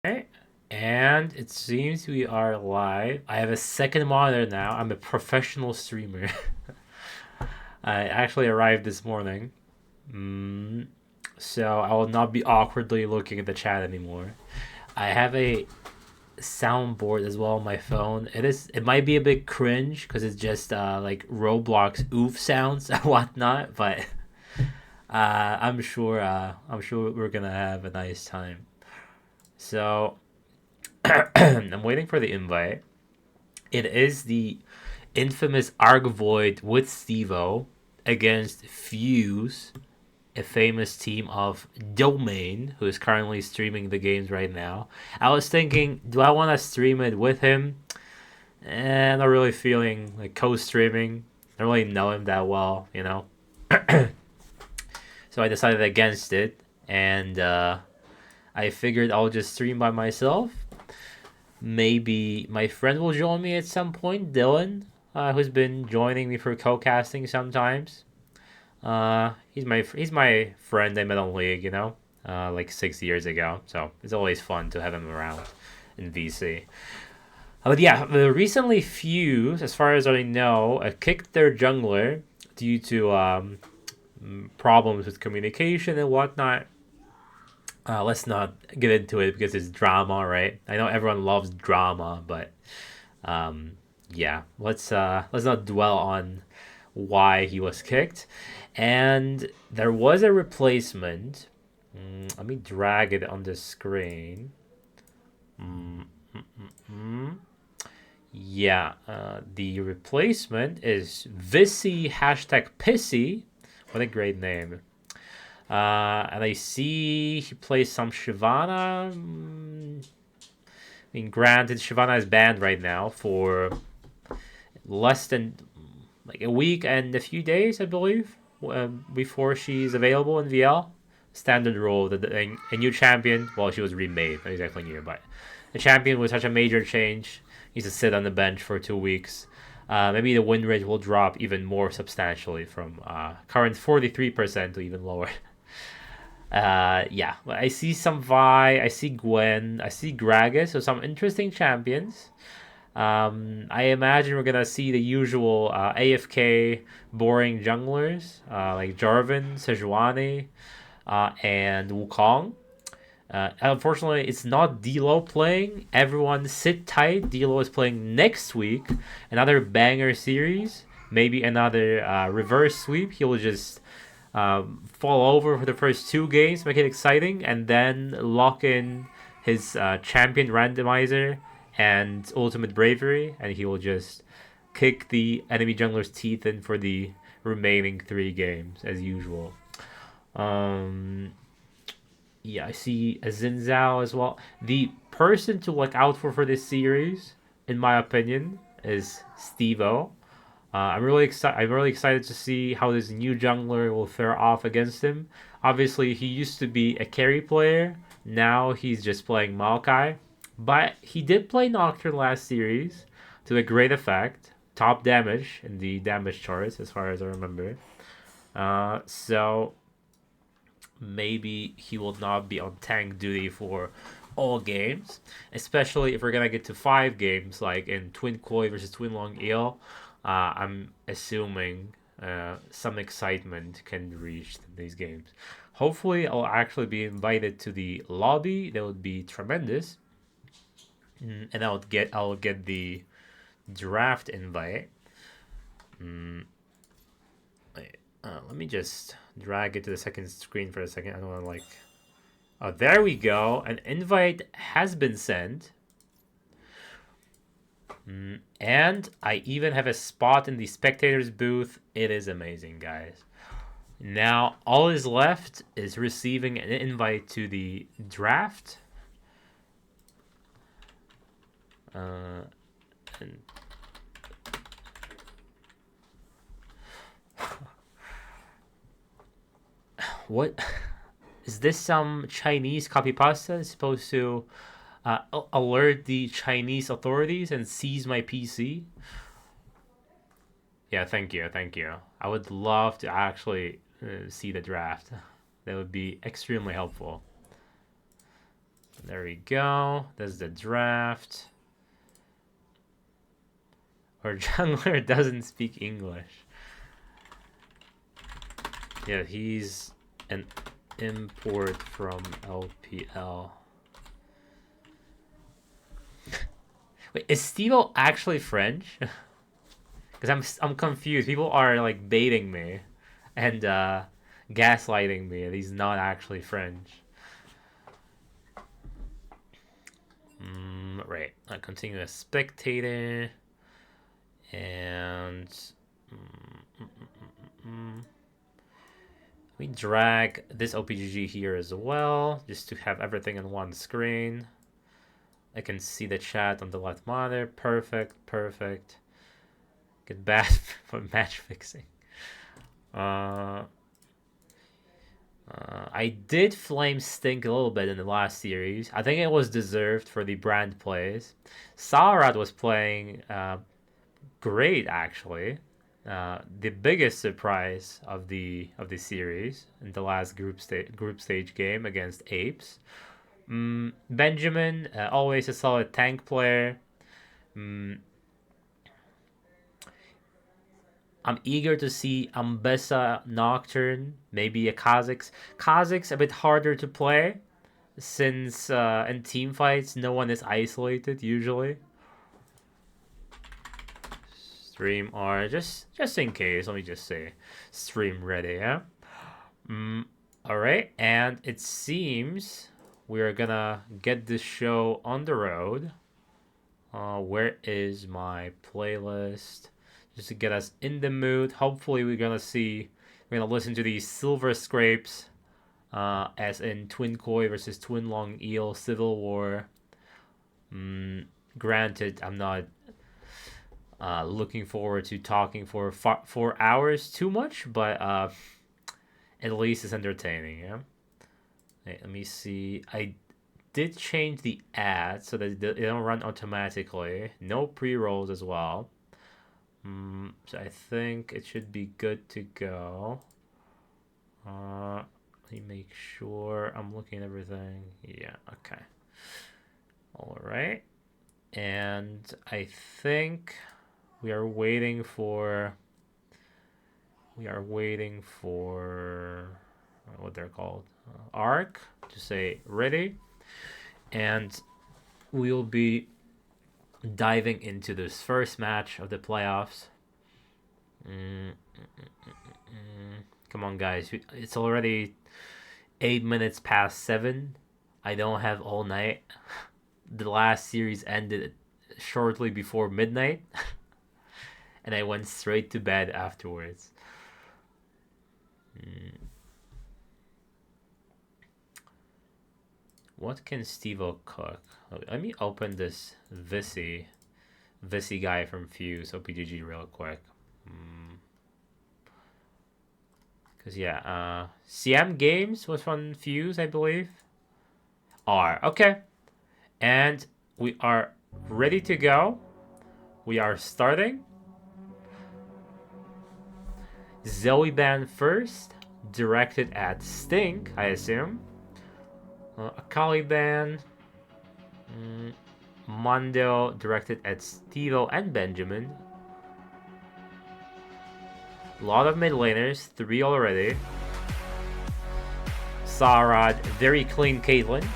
Okay, and it seems we are live. I have a second monitor now. I'm a professional streamer. I actually arrived this morning. Mm, so I will not be awkwardly looking at the chat anymore. I have a soundboard as well on my phone. It might be a bit cringe because it's just like Roblox oof sounds and whatnot, but I'm sure we're gonna have a nice time. So I'm waiting for the invite. It is the infamous ARK Void with Stevo against Fuse, a famous team of Domain, who is currently streaming the games right now. I was thinking, do I want to stream it with him? Not really feeling like co-streaming. I don't really know him that well, you know. So I decided against it, and I figured I'll just stream by myself. Maybe my friend will join me at some point, Dylan, who's been joining me for co-casting sometimes. He's my friend I met on League, like 6 years ago. So it's always fun to have him around in VC. But yeah, recently Fuse, as far as I know, kicked their jungler due to problems with communication and whatnot. Let's not get into it because it's drama, right? I know everyone loves drama, but yeah, let's not dwell on why he was kicked. And there was a replacement. Let me drag it on the screen. Mm, mm, mm. Yeah, the replacement is Visi hashtag Pissy. What a great name. And I see he plays some Shyvana. I mean, granted, Shyvana is banned right now for less than like a week and a few days, I believe, before she's available in VL. Standard rule that a new champion, well, she was remade, not exactly new, but a champion with such a major change needs to sit on the bench for 2 weeks. Maybe the win rate will drop even more substantially from current 43% to even lower. Yeah, I see some Vi, I see Gwen, I see Gragas, so some interesting champions. I imagine we're gonna see the usual AFK boring junglers like Jarvan, Sejuani, and Wukong. Unfortunately, it's not D'Lo playing. Everyone sit tight. D'Lo is playing next week. Another banger series. Maybe another reverse sweep. He will just fall over for the first 2 games, make it exciting, and then lock in his champion randomizer and ultimate bravery, and he will just kick the enemy jungler's teeth in for the remaining 3 games as usual. Um, yeah, I see a Zinzao as well. The person to look out for this series, in my opinion, is Stevo. I'm really excited. I'm really excited to see how this new jungler will fare off against him. Obviously, he used to be a carry player. Now he's just playing Maokai, but he did play Nocturne last series to a great effect. Top damage in the damage charts, as far as I remember. So maybe he will not be on tank duty for all games, especially if we're gonna get to 5 games, like in Twin Koi versus Twin Long Eel. I'm assuming some excitement can be reached in these games. Hopefully, I'll actually be invited to the lobby. That would be tremendous, and I'll get the draft invite. Mm, let me just drag it to the second screen for a second. I don't want to like. Oh, there we go. An invite has been sent. And I even have a spot in the spectators booth. It is amazing, guys. Now, all is left is receiving an invite to the draft. And what is this? Some Chinese copy pasta is supposed to alert the Chinese authorities and seize my PC? Yeah, thank you, thank you. I would love to actually see the draft. That would be extremely helpful. There we go. There's the draft. Our jungler doesn't speak English. Yeah, he's an import from LPL. Wait, is Steve-O actually French? Because I'm confused. People are like baiting me and gaslighting me. He's not actually French. Right. I continue as spectator. And we drag this OPGG here as well, just to have everything on one screen. I can see the chat on the left monitor. Perfect, perfect. Get bad for match fixing. I did flame stink a little bit in the last series. I think it was deserved for the brand plays. Salrad was playing great, actually. The biggest surprise of the series in the last group stage game against Apes. Benjamin, always a solid tank player. I'm eager to see Ambessa Nocturne, maybe a Kha'Zix. Kha'Zix a bit harder to play since in team fights no one is isolated usually. Stream R, just in case, let me just say stream ready, yeah? Alright, and it seems we're gonna get this show on the road. Where is my playlist? Just to get us in the mood. Hopefully we're gonna listen to these silver scrapes, as in Twin Koi versus Twin Long Eel Civil War. Granted, I'm not looking forward to talking for 4 hours too much, but at least it's entertaining, yeah? Okay, let me see. I did change the ads so that they don't run automatically. No pre-rolls as well. So I think it should be good to go. Let me make sure I'm looking at everything. Yeah, okay. All right. And I think we are waiting for what they're called, ARK, to say ready, and we'll be diving into this first match of the playoffs. Come on, guys, it's already 8 minutes past 7. I don't have all night. The last series ended shortly before midnight. And I went straight to bed afterwards. What can Steve-O cook? Let me open this Visi guy from Fuse OPGG real quick. Because yeah, CM Games was from Fuse, I believe. Okay. And we are ready to go. We are starting. Zoe Ban first, directed at Stink, I assume. Akali Ban. Mondo, directed at Steve-O and Benjamin. A lot of mid laners, 3 already. Sarad, very clean Caitlyn.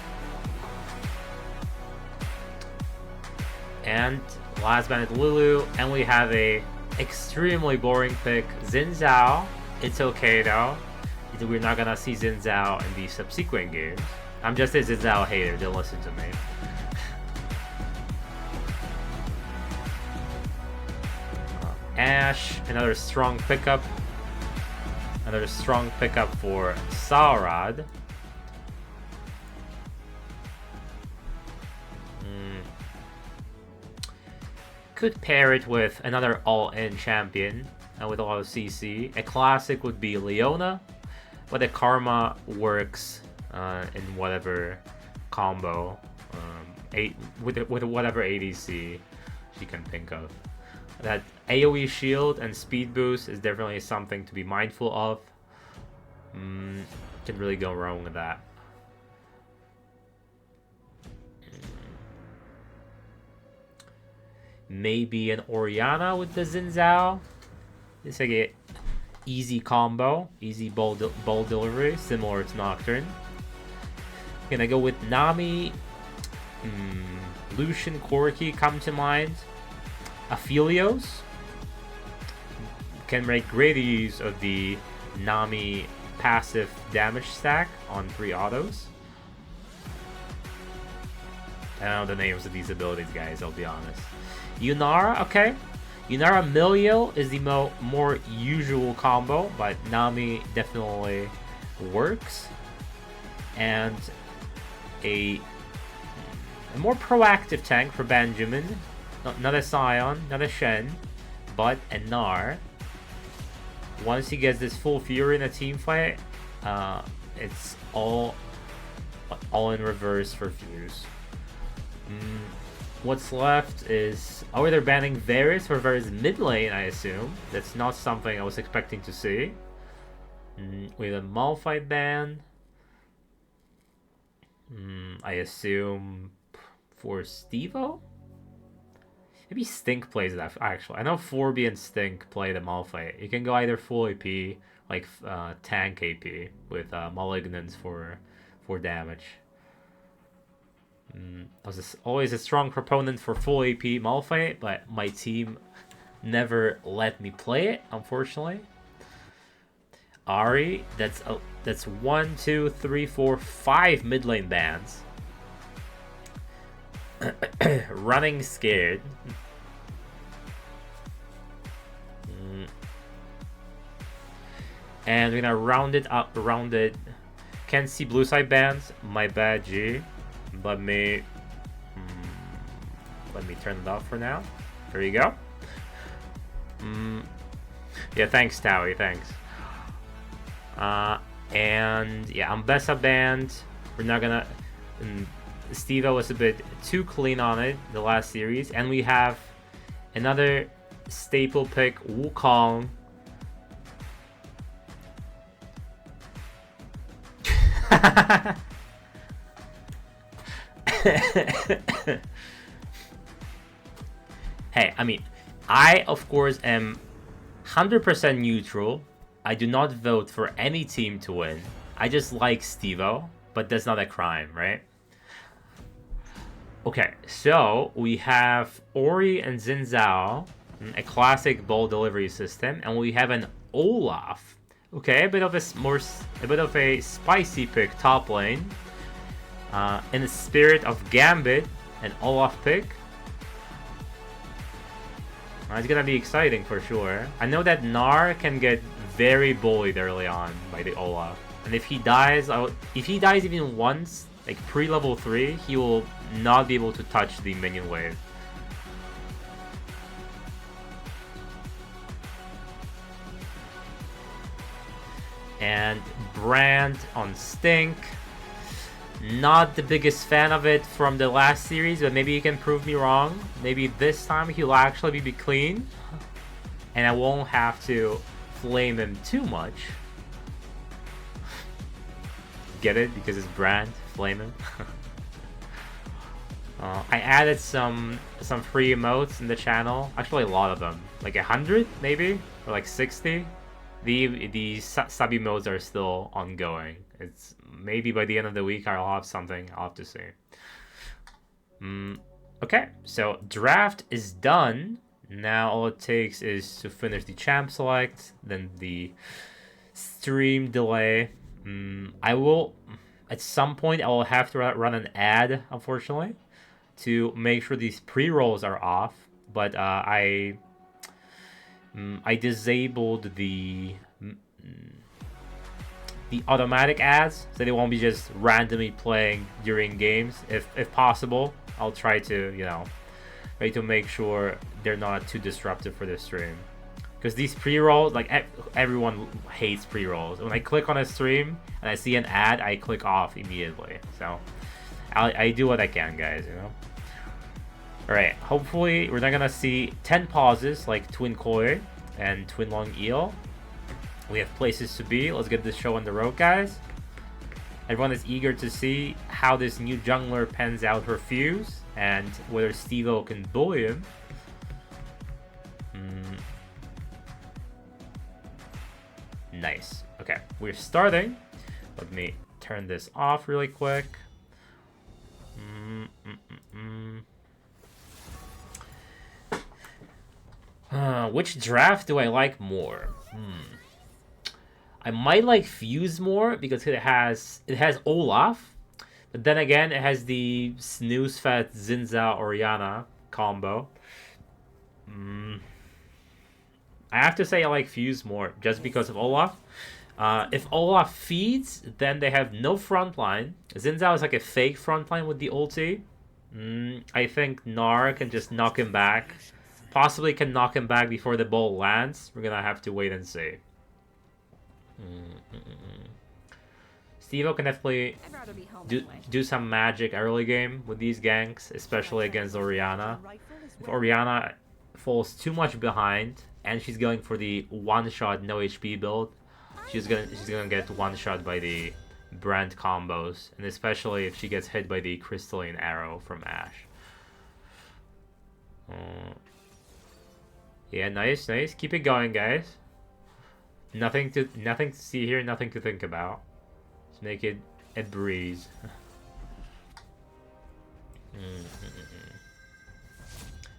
And last bandit Lulu, and we have a extremely boring pick, Xin Zhao. It's okay though. We're not gonna see Xin Zhao in the subsequent games. I'm just a Xin Zhao hater, don't listen to me. Ashe, another strong pickup. Another strong pickup for Sarad. Could pair it with another all-in champion with a lot of CC. A classic would be Leona, but the Karma works in whatever combo, with whatever ADC she can think of. That AoE shield and speed boost is definitely something to be mindful of. Can really go wrong with that. Maybe an Oriana with the Xin. It's like a easy combo, easy ball delivery, similar to Nocturne. Gonna go with Nami, Lucian, Corki come to mind. Aphelios can make great use of the Nami passive damage stack on 3 autos. I don't know the names of these abilities, guys, I'll be honest. Yunara, okay. Yunara Milio is the more usual combo, but Nami definitely works. And a more proactive tank for Benjamin. Not a Scion, not a Shen, but a Gnar. Once he gets this full Fury in a team fight, it's all in reverse for Fuse. What's left is... Oh, they're banning Varus for Varus mid lane, I assume. That's not something I was expecting to see. We have a Malphite ban. I assume for Stevo? Maybe Stink plays that, actually. I know 4B and Stink play the Malphite. You can go either full AP, like tank AP, with Malignance for damage. I was always a strong proponent for full AP Malphite, but my team never let me play it, unfortunately. Ahri, that's 1, 2, 3, 4, 5 mid lane bans. Running scared. And we're gonna round it up. Can't see blue side bans. My bad, G. Let me turn it off for now. There you go. Yeah, thanks, Towie. Thanks. And yeah, Ambessa banned. We're not gonna. Stevo was a bit too clean on it the last series, and we have another staple pick, Wukong. Hey, I mean, I of course am 100% neutral. I do not vote for any team to win. I just like Stevo, but that's not a crime, right? Okay, so we have Ori and Xin Zhao, a classic ball delivery system, and we have an Olaf. Okay, a bit of a spicy pick top lane. In the spirit of Gambit, an Olaf pick. It's gonna be exciting for sure. I know that Gnar can get very bullied early on by the Olaf, and if he dies even once, like pre-level 3, he will not be able to touch the minion wave. And Brand on Stink. Not the biggest fan of it from the last series, but maybe you can prove me wrong. Maybe this time he'll actually be clean, and I won't have to flame him too much. Get it? Because it's Brand. Flame him. I added some free emotes in the channel. Actually, a lot of them. Like 100, maybe? Or like 60. The sub emotes are still ongoing. It's maybe by the end of the week I'll have something. I'll have to see. Okay, so draft is done. Now all it takes is to finish the champ select, then the stream delay. I will, at some point, I will have to run an ad, unfortunately, to make sure these pre-rolls are off. But I disabled the automatic ads, so they won't be just randomly playing during games. If possible, I'll try to make sure they're not too disruptive for the stream. Because these pre-rolls, like everyone hates pre-rolls. When I click on a stream and I see an ad, I click off immediately. So I do what I can, guys. Alright, hopefully we're not gonna see 10 pauses like Twin Koi and Twin Long Eel. We have places to be. Let's get this show on the road, guys. Everyone is eager to see how this new jungler pans out for Fuse and whether Stevo can bully him. Nice. Okay, we're starting. Let me turn this off really quick. Which draft do I like more? I might like Fuse more because it has Olaf, but then again it has the snooze fest Zinza Oriana combo. I have to say I like Fuse more just because of Olaf. If Olaf feeds, then they have no frontline. Zinzao is like a fake frontline with the ulti. I think Gnar can just knock him back. Possibly can knock him back before the ball lands. We're gonna have to wait and see. Stevo can definitely do some magic early game with these ganks, especially against Oriana. If Oriana falls too much behind and she's going for the one-shot no HP build, she's gonna get one-shot by the brand combos, and especially if she gets hit by the crystalline arrow from Ashe. Yeah, nice. Keep it going, guys. Nothing to see here, nothing to think about. Just make it a breeze.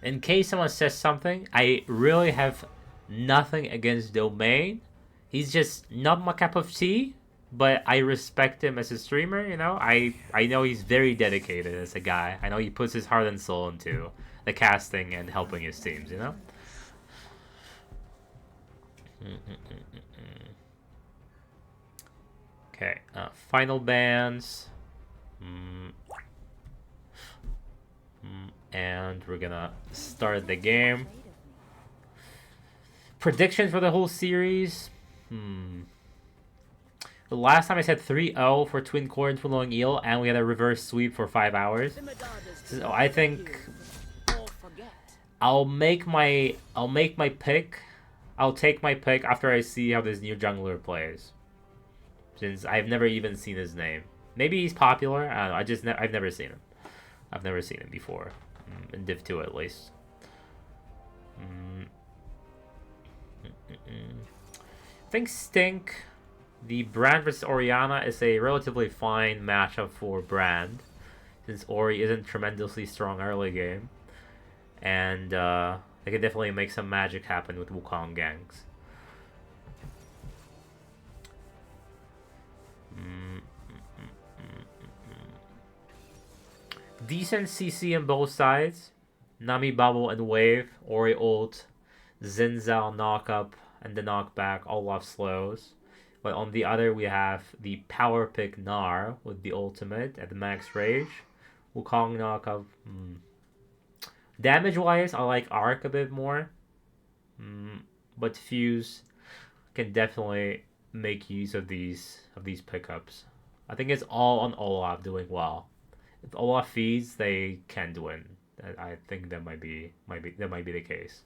In case someone says something, I really have nothing against Domain. He's just not my cup of tea, but I respect him as a streamer, you know? I know he's very dedicated as a guy. I know he puts his heart and soul into the casting and helping his teams, you know? Okay, final bans. And we're gonna start the game. Prediction for the whole series? The last time I said 3-0 for Twin Core and Twin Glowing Eel, and we had a reverse sweep for 5 hours. So I think I'll make my pick. I'll take my pick after I see how this new jungler plays. Since I've never even seen his name. Maybe he's popular. I don't know. I've never seen him. I've never seen him before. In Div 2 at least. I think Stink, the Brand versus Oriana, is a relatively fine matchup for Brand, since Ori isn't tremendously strong early game. And they can definitely make some magic happen with Wukong ganks. Decent CC on both sides. Nami Bubble and Wave, Ori ult, Zinzao knock up and the knockback, Olaf slows. But on the other we have the power pick Gnar with the ultimate at the max rage. Wukong knock up. Damage wise, I like ARK a bit more. But Fuse can definitely make use of these pickups. I think it's all on Olaf doing well. If Olaf feeds, they can't win. I think that might be the case.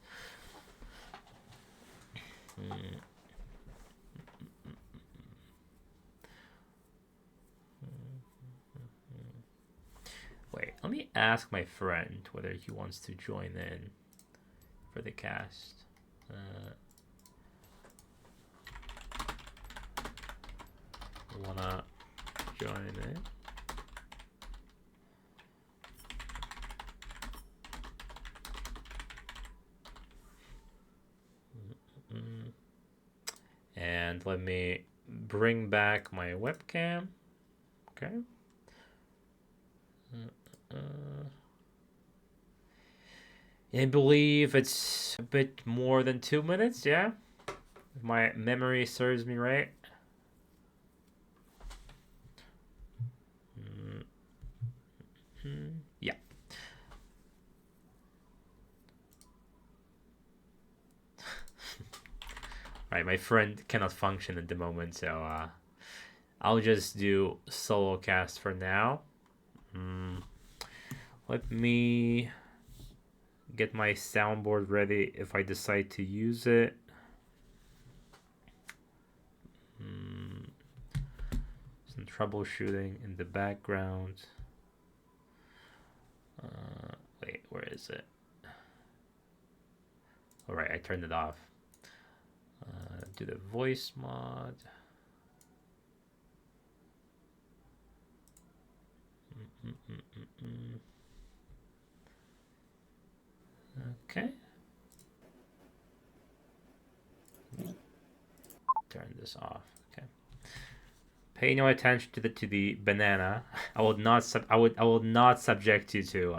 Wait, let me ask my friend whether he wants to join in for the cast. Wanna join in? And let me bring back my webcam. Okay. I believe it's a bit more than 2 minutes, yeah? If my memory serves me right. Yeah. Alright, my friend cannot function at the moment, so I'll just do solo cast for now. Let me get my soundboard ready if I decide to use it. Some troubleshooting in the background. Wait, where is it? Alright, I turned it off. to the voice mod. Okay. Turn this off. Okay. Pay no attention to the banana. I will not subject you to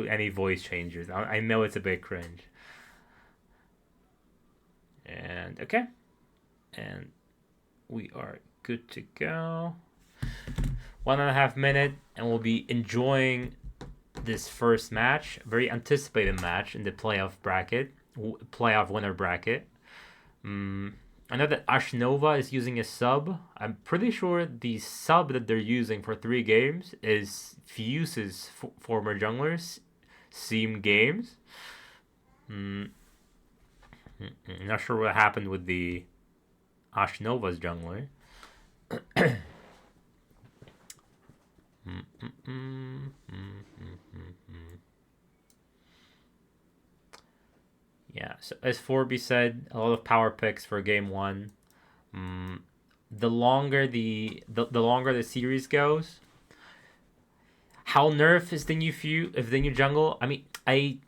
any voice changes. I know it's a bit cringe. And okay. And we are good to go. 1.5 minutes, and we'll be enjoying this first match. Very anticipated match in the playoff winner bracket. I know that Ashnova is using a sub. I'm pretty sure the sub that they're using for 3 games is Fuse's former jungler's Seam Games. Not sure what happened with the Ashnova's jungler. Yeah, so as Forby said, a lot of power picks for game 1. The longer the longer the series goes, how nerf is the new jungle? I mean, I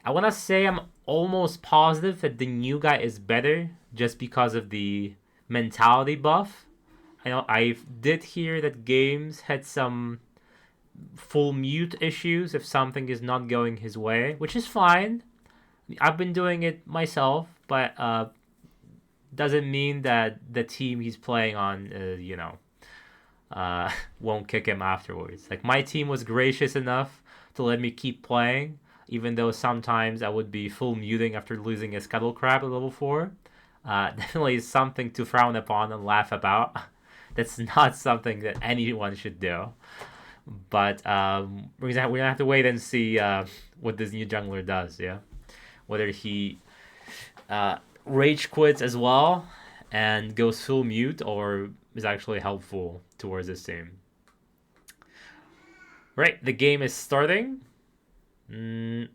want to say I'm almost positive that the new guy is better just because of the mentality buff. I know I did hear that games had some full mute issues if something is not going his way, which is fine. I've been doing it myself, but doesn't mean that the team he's playing on, won't kick him afterwards. Like, my team was gracious enough to let me keep playing, even though sometimes I would be full muting after losing a Scuttle Crab at level 4. Definitely is something to frown upon and laugh about. That's not something that anyone should do. But we're gonna have to wait and see what this new jungler does. Yeah, whether he rage quits as well and goes full mute, or is actually helpful towards this team. Right, the game is starting. Let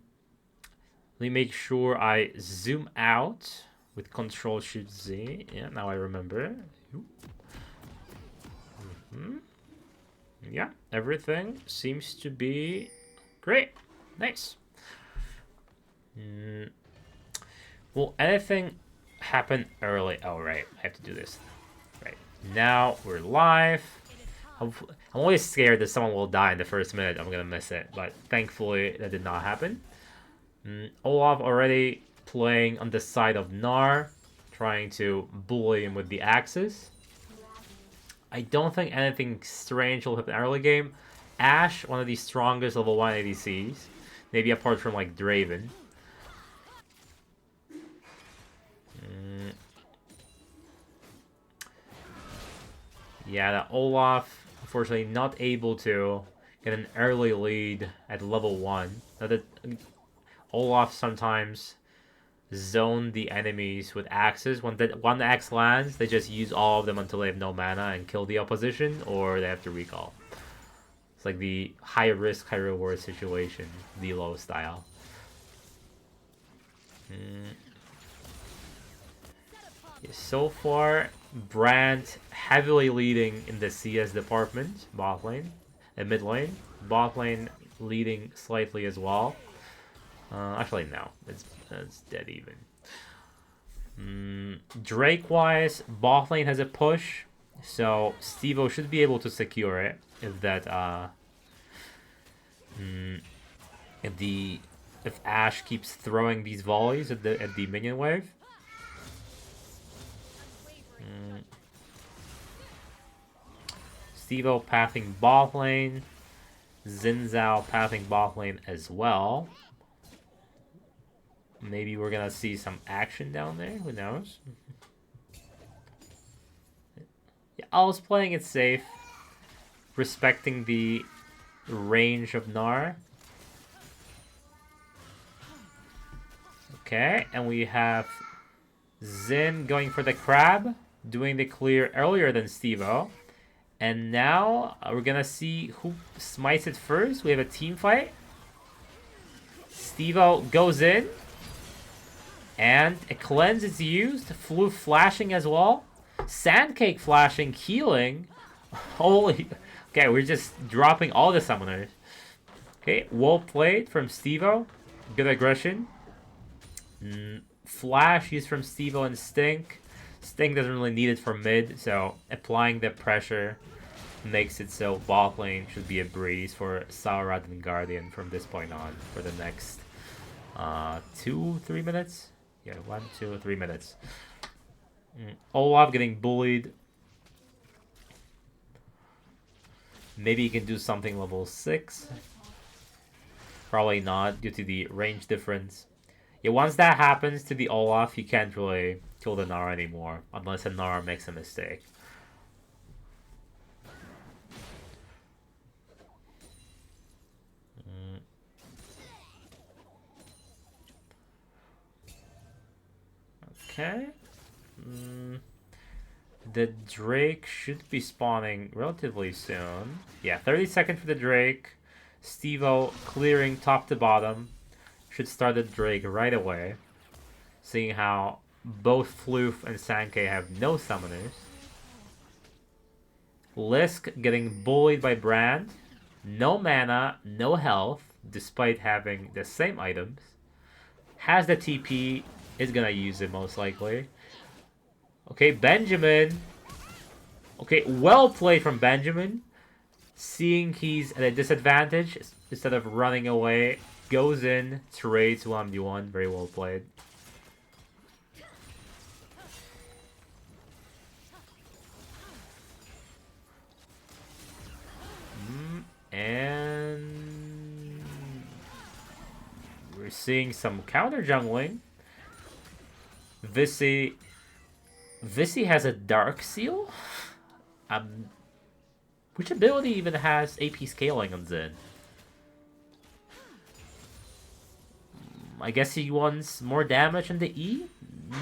me make sure I zoom out with Control Shift Z. Yeah, now I remember. Yeah, everything seems to be great. Nice. Will anything happen early? Oh, right. I have to do this. Right. Now we're live. I'm always scared that someone will die in the first minute. I'm going to miss it. But thankfully, that did not happen. Olaf already playing on the side of Gnar, trying to bully him with the axes. I don't think anything strange will happen early game. Ashe, one of the strongest level 1 ADCs. Maybe apart from, like, Draven. Yeah, that Olaf, unfortunately, not able to get an early lead at level 1. Now that Olaf sometimes zone the enemies with axes. When that one axe lands, they just use all of them until they have no mana and kill the opposition, or they have to recall. It's like the high risk, high reward situation, Velo style. So far, Brandt heavily leading in the CS department, bot lane, and mid lane. Bot lane leading slightly as well. Actually, no, it's dead even. Drake-wise, bot lane has a push, so Stevo should be able to secure it if that if Ashe keeps throwing these volleys at the minion wave. Stevo pathing bot lane, Xin Zhao pathing bot lane as well. Maybe we're gonna see some action down there. Who knows? Yeah, I was playing it safe, respecting the range of Gnar. Okay, and we have Xin going for the crab, doing the clear earlier than Stevo. And now we're gonna see who smites it first. We have a team fight. Stevo goes in. And a cleanse is used. Floof flashing as well. Sandcake flashing, healing. Holy. Okay, we're just dropping all the summoners. Okay, well played from Stevo. Good aggression. Flash used from Stevo and Stink. Stink doesn't really need it for mid, so applying the pressure makes it so bot lane should be a breeze for Saurat and Guardian from this point on for the next 2-3 minutes. Yeah, 1, 2, 3 minutes. Olaf getting bullied. Maybe he can do something level 6. Probably not due to the range difference. Yeah, once that happens to the Olaf, you can't really kill the Nara anymore unless the Nara makes a mistake. Okay. The Drake should be spawning relatively soon. Yeah, 30 seconds for the Drake. Stevo clearing top to bottom. Should start the Drake right away. Seeing how both Floof and Sankey have no summoners. Lisk getting bullied by Brand. No mana, no health, despite having the same items. Has the TP, is gonna use it most likely. Okay, Benjamin. Okay, well played from Benjamin. Seeing he's at a disadvantage, instead of running away, goes in, trades 1v1. Very well played. And we're seeing some counter jungling. Visi has a Dark Seal? Which ability even has AP scaling on Zen? I guess he wants more damage in the E?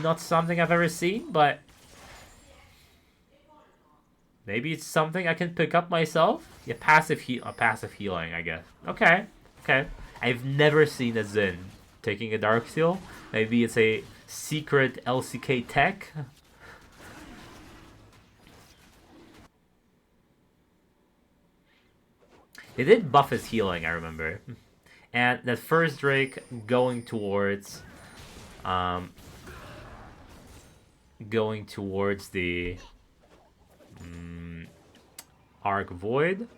Not something I've ever seen, but maybe it's something I can pick up myself? Yeah, passive healing, I guess. Okay. I've never seen a Zen taking a Dark Seal. Maybe it's a secret LCK tech? They did buff his healing, I remember. And that first Drake going towards the ARK Void.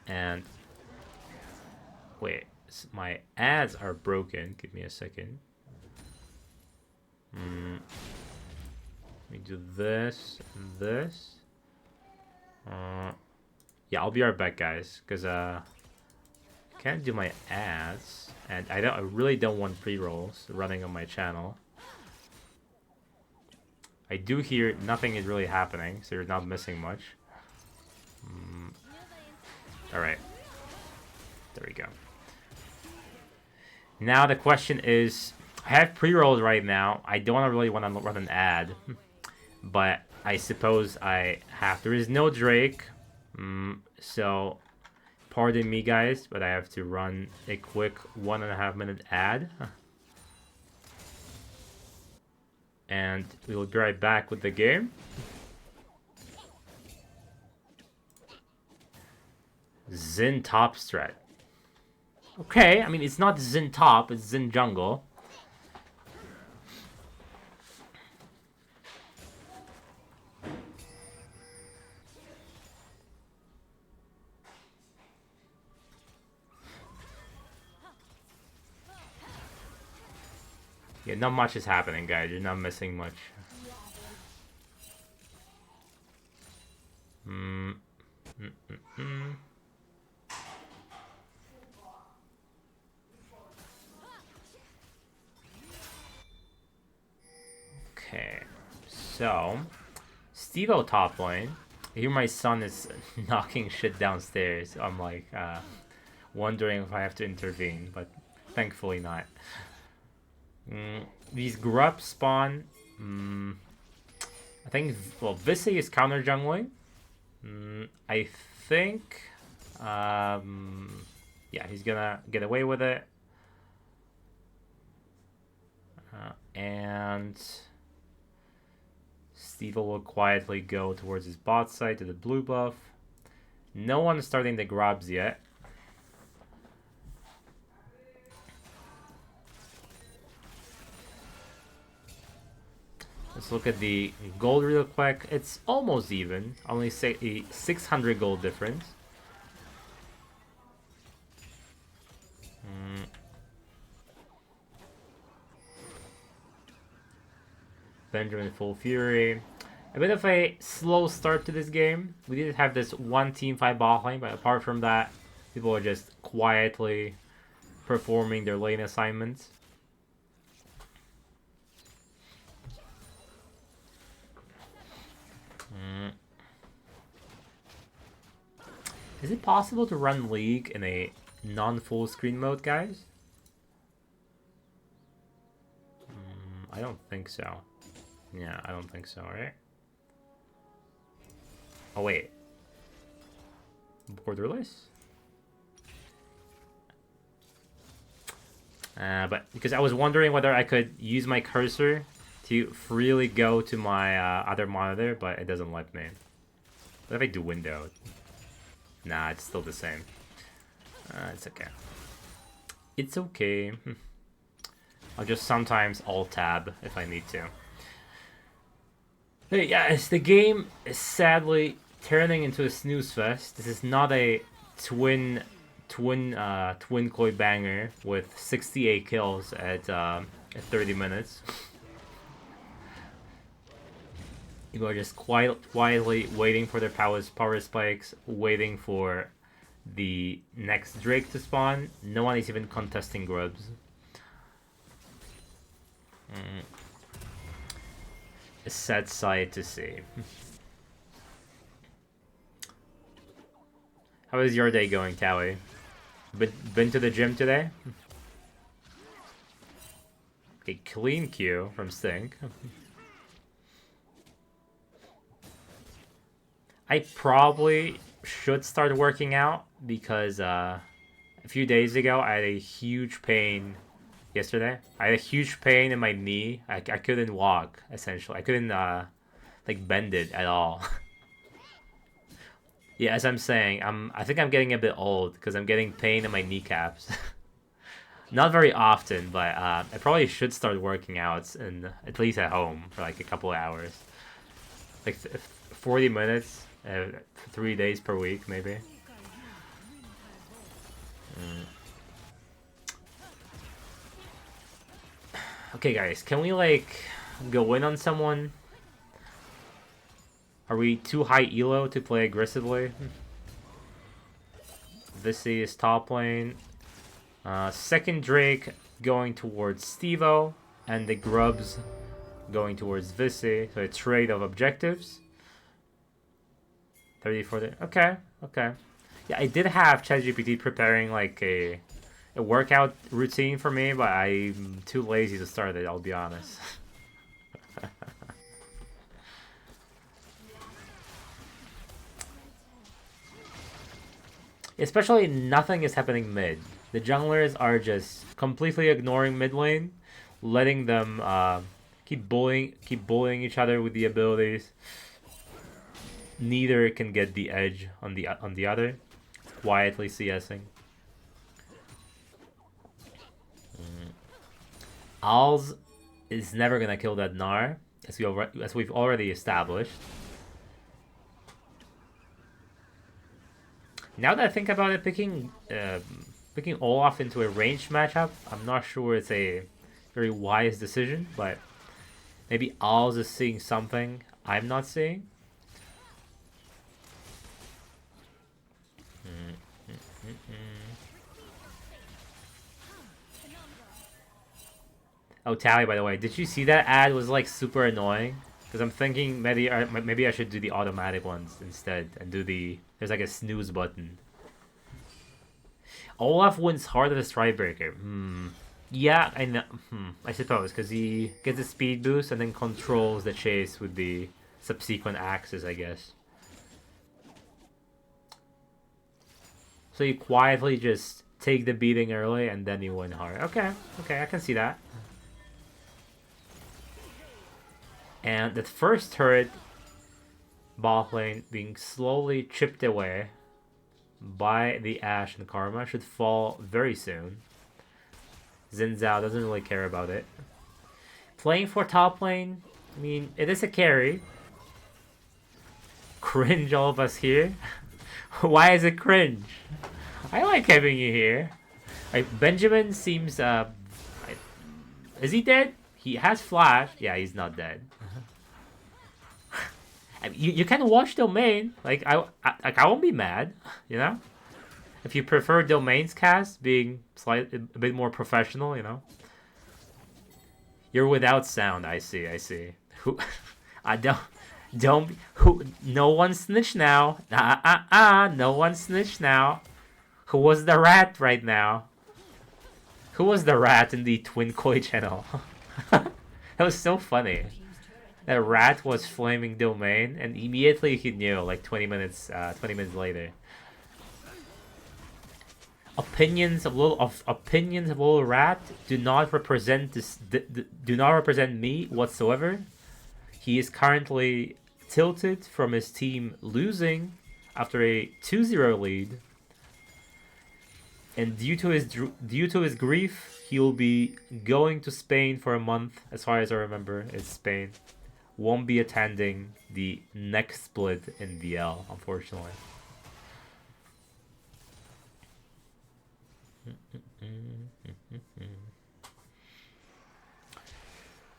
And wait, my ads are broken. Give me a second. Let me do this and this. Yeah, I'll be right back, guys, because can't do my ads, and I really don't want pre-rolls running on my channel. I do hear nothing is really happening, so you're not missing much. Alright. There we go. Now the question is, I have pre-rolls right now. I don't really want to run an ad, but I suppose I have. There is no Drake, so pardon me, guys, but I have to run a quick 1.5 minute ad. And we will be right back with the game. Xin top strat. Okay, I mean, it's not Xin top, it's Xin jungle. Yeah, not much is happening, guys. You're not missing much. Okay, so Stevo top lane. I hear my son is knocking shit downstairs. I'm like wondering if I have to intervene, but thankfully not. These grubs spawn. I think, well, Visi is counter jungling. I think, yeah, he's gonna get away with it. front. Steve will quietly go towards his bot side to the blue buff. No one is starting the grabs yet. Let's look at the gold real quick. It's almost even. Only say a 600 gold difference. Benjamin Full Fury. A bit of a slow start to this game. We did have this one team fight bot lane, but apart from that, people are just quietly performing their lane assignments. Is it possible to run League in a non-full screen mode, guys? I don't think so. Yeah, I don't think so, right? Oh, wait. Borderless? But because I was wondering whether I could use my cursor to freely go to my other monitor, but it doesn't let me. What if I do window? Nah, it's still the same. It's okay. It's okay. I'll just sometimes alt-tab if I need to. Hey, yes, the game is sadly turning into a snooze fest. This is not a twin koi banger with 68 kills at 30 minutes. People are just quietly waiting for their power spikes, waiting for the next Drake to spawn. No one is even contesting grubs. A sad sight to see. How is your day going, Towie? Been to the gym today? A clean Q from Stink. I probably should start working out because a few days ago I had a huge pain. Yesterday I had a huge pain in my knee. I couldn't walk, essentially. I couldn't like bend it at all. Yeah, as I'm saying, I think I'm getting a bit old because I'm getting pain in my kneecaps. Not very often, but I probably should start working out, and at least at home for like a couple of hours, like 40 minutes, 3 days per week, maybe. Okay, guys, can we like go in on someone? Are we too high elo to play aggressively? Visi is top lane. Second Drake going towards Stevo, and the Grubs going towards Visi. So a trade of objectives. 30 for the... Okay, okay. Yeah, I did have ChatGPT preparing like a workout routine for me, but I'm too lazy to start it, I'll be honest. Especially nothing is happening mid. The junglers are just completely ignoring mid lane, letting them keep bullying each other with the abilities. Neither can get the edge on the other. Quietly CSing. Alz is never gonna kill that Gnar, as we've already established. Now that I think about it, picking Olaf into a ranged matchup, I'm not sure it's a very wise decision, but maybe Alz is seeing something I'm not seeing. Oh, Tally, by the way, did you see that ad? Was like super annoying because I'm thinking maybe I should do the automatic ones instead and do there's like a snooze button. Olaf wins hard as a Strikebreaker. Yeah, I know. I suppose because he gets a speed boost and then controls the chase with the subsequent axes, I guess. So you quietly just take the beating early and then you win hard. Okay, okay, I can see that. And that first turret bot lane being slowly chipped away by the Ashe and Karma should fall very soon. Xin Zhao doesn't really care about it. Playing for top lane, I mean, it is a carry. Cringe all of us here. Why is it cringe? I like having you here. Benjamin seems, is he dead? He has flash. Yeah, he's not dead. I mean, you can watch domain. Like I won't be mad, you know. If you prefer domains cast being slightly a bit more professional, you know. You're without sound. I see. I see. Who? I don't. Who? No one snitch now. No one snitch now. Who was the rat right now? Who was the rat in the Twin Koi channel? That was so funny. That rat was flaming domain, and immediately he knew. Like 20 minutes later. Opinions of little rat do not represent this. Do not represent me whatsoever. He is currently tilted from his team losing after a 2-0 lead, and due to his grief, he will be going to Spain for a month. As far as I remember, it's Spain. Won't be attending the next split in VL, unfortunately.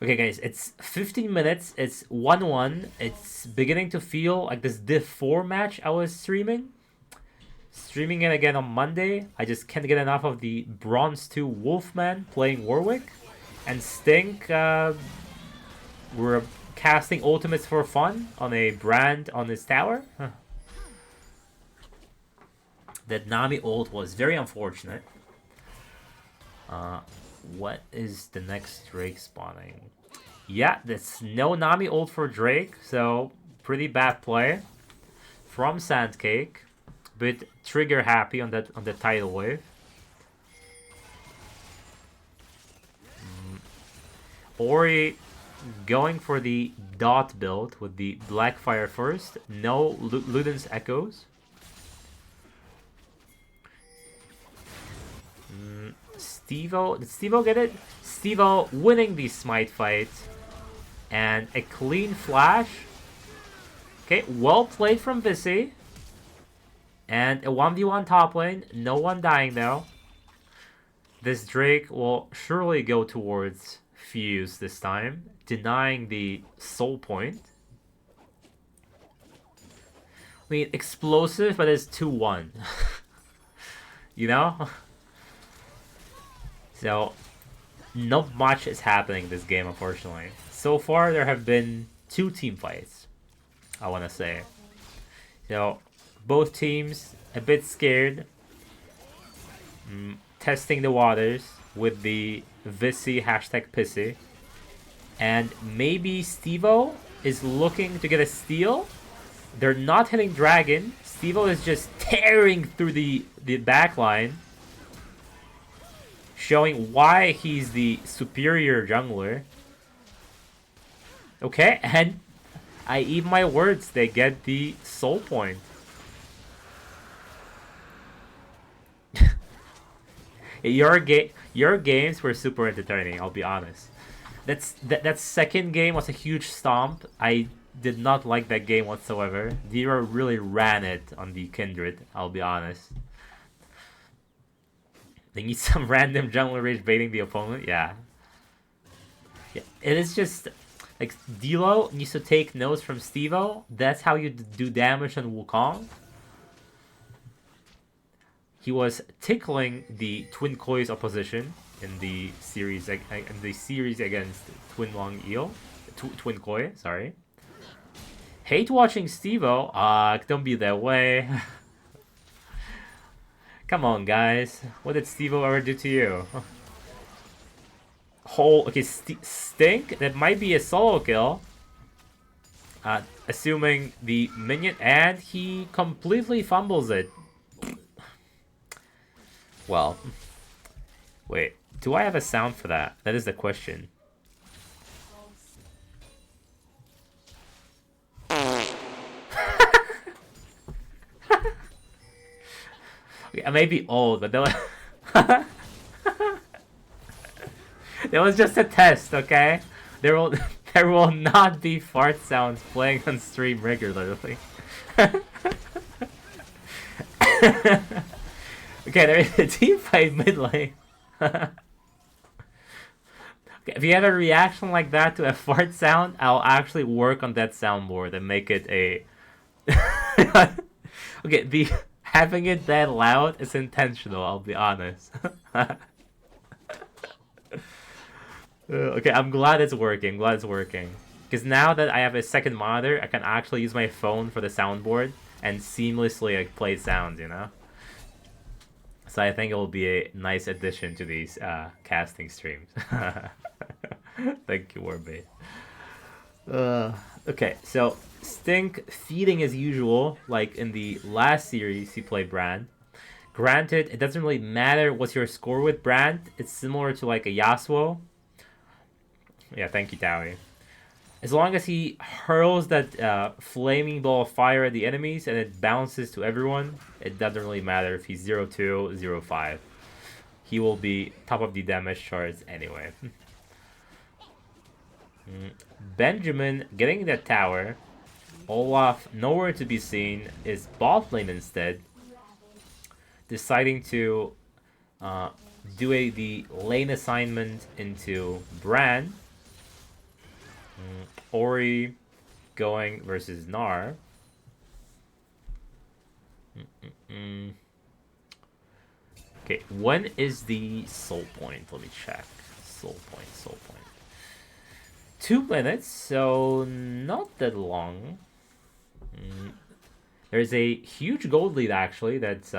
Okay, guys, it's 15 minutes. It's 1-1. It's beginning to feel like this Div 4 match I was streaming. Streaming it again on Monday. I just can't get enough of the Bronze 2 Wolfman playing Warwick. And Stink, we're casting ultimates for fun on a brand on his tower. Huh. That Nami ult was very unfortunate. What is the next Drake spawning? Yeah, that's no Nami ult for Drake, so pretty bad play from Sandcake. Bit trigger happy on the tidal wave. Ori going for the dot build with the Blackfire first. No Luden's echoes. Stevo, did Stevo get it? Stevo winning the smite fight. And a clean flash. Okay, well played from Visi. And a 1v1 top lane. No one dying though. This Drake will surely go towards Fuse this time, denying the soul point. I mean, explosive, but it's 2-1. You know? So, not much is happening this game, unfortunately. So far, there have been 2 team fights, I want to say. So, both teams a bit scared. Testing the waters with the Visi #Pissy. And maybe Stevo is looking to get a steal. They're not hitting Dragon. Stevo is just tearing through the backline, showing why he's the superior jungler. Okay, and I eat my words. They get the soul point. Your games were super entertaining, I'll be honest. That second game was a huge stomp. I did not like that game whatsoever. Dira really ran it on the Kindred, I'll be honest. They need some random jungler rage baiting the opponent, yeah. It is just like Dilo needs to take notes from Stevo. That's how you do damage on Wukong. He was tickling the Twin Koi's opposition in the series against Twin Long Eel, Twin Koi. Sorry. Hate watching Stevo. Don't be that way. Come on, guys. What did Stevo ever do to you? Okay, Stink. That might be a solo kill. Assuming the minion, and he completely fumbles it. Well, wait, do I have a sound for that? That is the question. I may be old, but that was just a test, okay? There will there will not be fart sounds playing on stream regularly. Okay, there is a team fight mid lane. Okay, if you have a reaction like that to a fart sound, I'll actually work on that soundboard and make it a. Okay, the having it that loud is intentional. I'll be honest. Okay, I'm glad it's working. Glad it's working. Because now that I have a second monitor, I can actually use my phone for the soundboard and seamlessly like play sounds, you know? So I think it will be a nice addition to these casting streams. Thank you, Warbait. Okay, so Stink feeding as usual, like in the last series he played Brand. Granted, it doesn't really matter what's your score with Brand. It's similar to like a Yasuo. Yeah, thank you, Towie. As long as he hurls that flaming ball of fire at the enemies and it bounces to everyone, it doesn't really matter if he's 0-2, 0-5. He will be top of the damage charts anyway. Benjamin getting that tower. Olaf nowhere to be seen, is bot lane instead. Deciding to do the lane assignment into Bran. Ori going versus Gnar. Okay, when is the soul point? Let me check. Soul point. 2 minutes, so not that long. There's a huge gold lead actually that's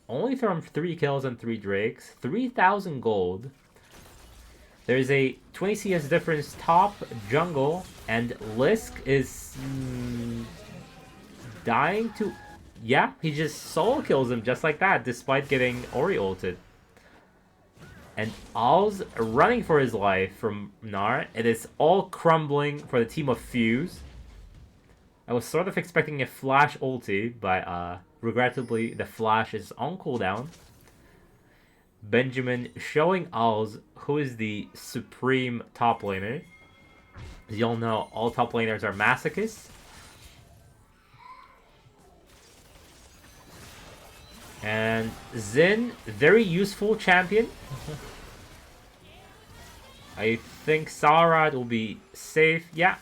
only from 3 kills and 3 drakes. 3,000 gold. There's a 20 CS difference top jungle, and Lisk is dying to... Yeah, he just solo kills him just like that, despite getting Ori ulted. And Al's running for his life from Gnar. It is all crumbling for the team of Fuse. I was sort of expecting a flash ulti, but regrettably the flash is on cooldown. Benjamin showing Al's who is the supreme top laner. As you all know, all top laners are masochists. And Xin, very useful champion. I think Sarad will be safe. Yeah.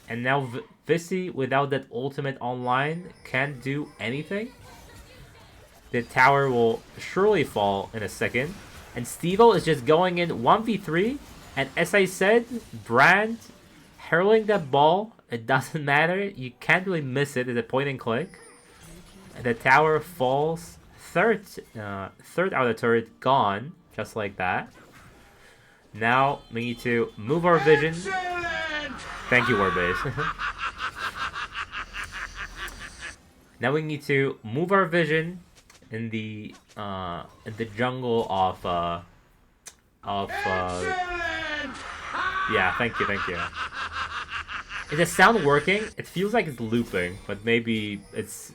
And now Visi, without that ultimate online, can't do anything. The tower will surely fall in a second. And Stevo is just going in 1v3. And as I said, Brand hurling that ball, it doesn't matter. You can't really miss it. It's a point and click. And the tower falls. Third outer turret gone. Just like that. Now we need to move our vision. Thank you, Warbase. Now we need to move our vision in the jungle of yeah, thank you. Is the sound working? It feels like it's looping, but maybe it's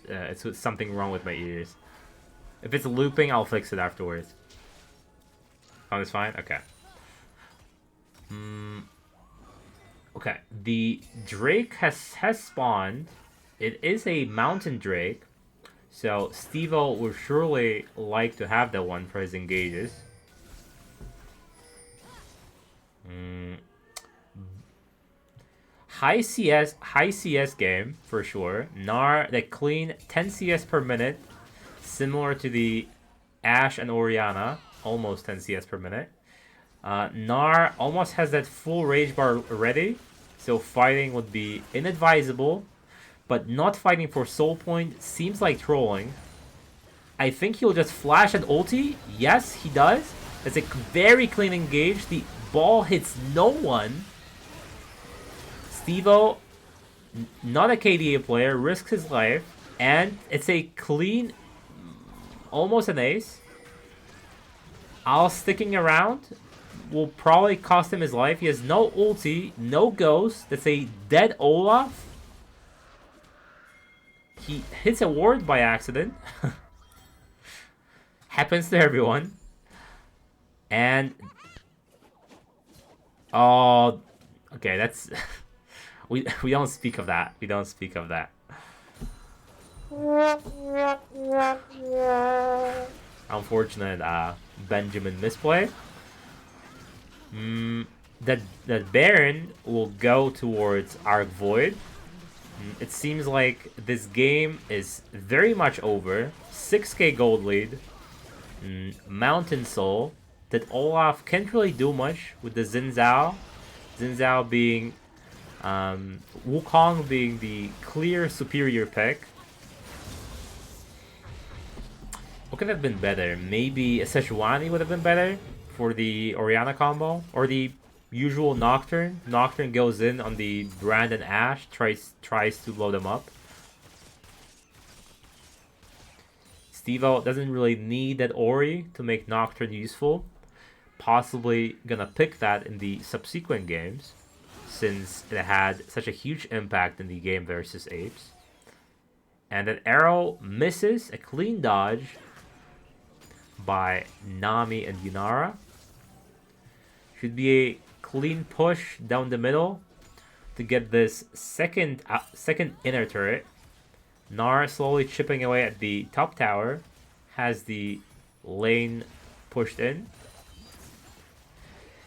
something wrong with my ears. If it's looping, I'll fix it afterwards. Oh, it's fine? Okay. Okay, the Drake has spawned. It is a mountain Drake. So Stevo will surely like to have that one for his engages. High CS game for sure. Gnar, the clean 10 CS per minute, similar to the Ashe and Orianna, almost 10 CS per minute. Gnar almost has that full rage bar ready, so fighting would be inadvisable. But not fighting for soul point seems like trolling. I think he'll just flash an ulti. Yes, he does. It's a very clean engage. The ball hits no one. Stevo, not a KDA player, risks his life. And it's a clean, almost an ace. Al sticking around will probably cost him his life. He has no ulti, no ghost. That's a dead Olaf. He hits a ward by accident. Happens to everyone. And oh, okay, that's we don't speak of that. We don't speak of that. Unfortunate Benjamin misplay. That Baron will go towards Arc Void. It seems like this game is very much over. 6k gold lead. Mountain Soul. That Olaf can't really do much with the Xin Zhao. Xin Zhao being... Wukong being the clear superior pick. What could have been better? Maybe a Sejuani would have been better for the Orianna combo. Or the usual Nocturne. Nocturne goes in on the Brand and Ashe. Tries to blow them up. Stevo doesn't really need that Ori to make Nocturne useful. Possibly gonna pick that in the subsequent games, since it had such a huge impact in the game versus Apes. And that arrow misses a clean dodge by Nami and Yunara. Should be a clean push down the middle to get this second inner turret. Nara slowly chipping away at the top tower. Has the lane pushed in.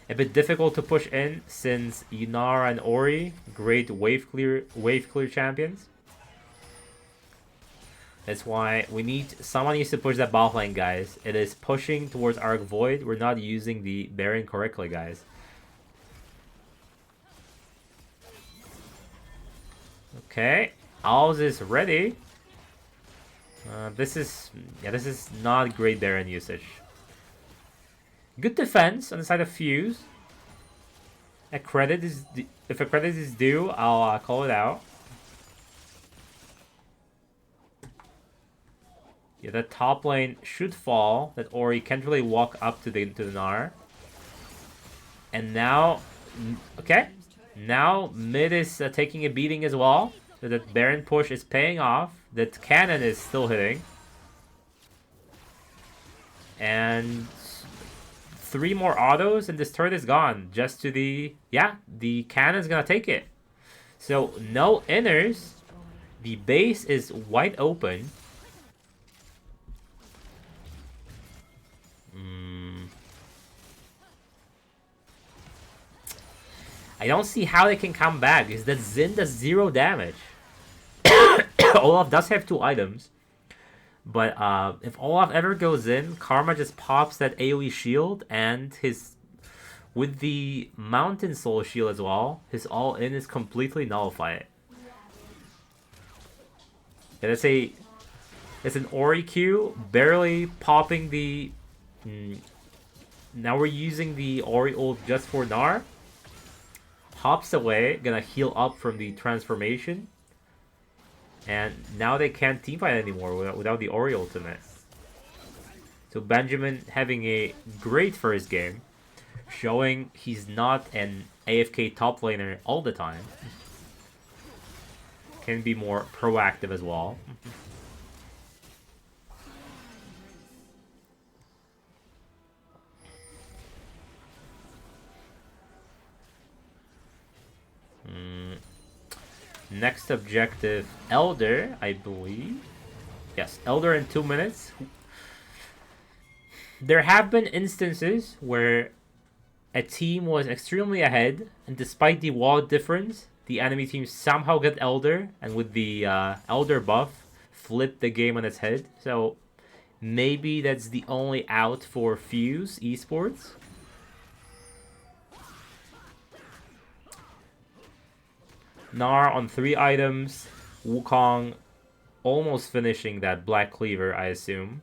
A bit difficult to push in since Yunara and Ori, great wave clear champions. That's why someone needs to push that bot lane, guys. It is pushing towards Arc Void. We're not using the Baron correctly, guys. Okay, Owls is ready. This is not great Baron usage. Good defense on the side of Fuse. If a credit is due, I'll call it out. Yeah, that top lane should fall. That Ori can't really walk up to the Gnar. And now, okay, now mid is taking a beating as well. So that Baron push is paying off. That cannon is still hitting. And 3 more autos and this turret is gone. Just to the... Yeah, the cannon's gonna take it. So, no inners. The base is wide open. I don't see how they can come back because that Xin does 0 damage. Olaf does have 2 items. But if Olaf ever goes in, Karma just pops that AoE shield and his... With the Mountain Soul shield as well, his all-in is completely nullified. Yeah, it's an Ori Q, barely popping the... Now we're using the Ori ult just for Gnar. Hops away, gonna heal up from the transformation. And now they can't teamfight anymore without the Ori ultimate. So Benjamin having a great first game. Showing he's not an AFK top laner all the time. Can be more proactive as well. Next objective, Elder, I believe. Yes, Elder in 2 minutes. There have been instances where a team was extremely ahead, and despite the wall difference, the enemy team somehow got Elder, and with the Elder buff, flipped the game on its head. So maybe that's the only out for Fuse Esports. Gnar on 3 items. Wukong almost finishing that Black Cleaver, I assume.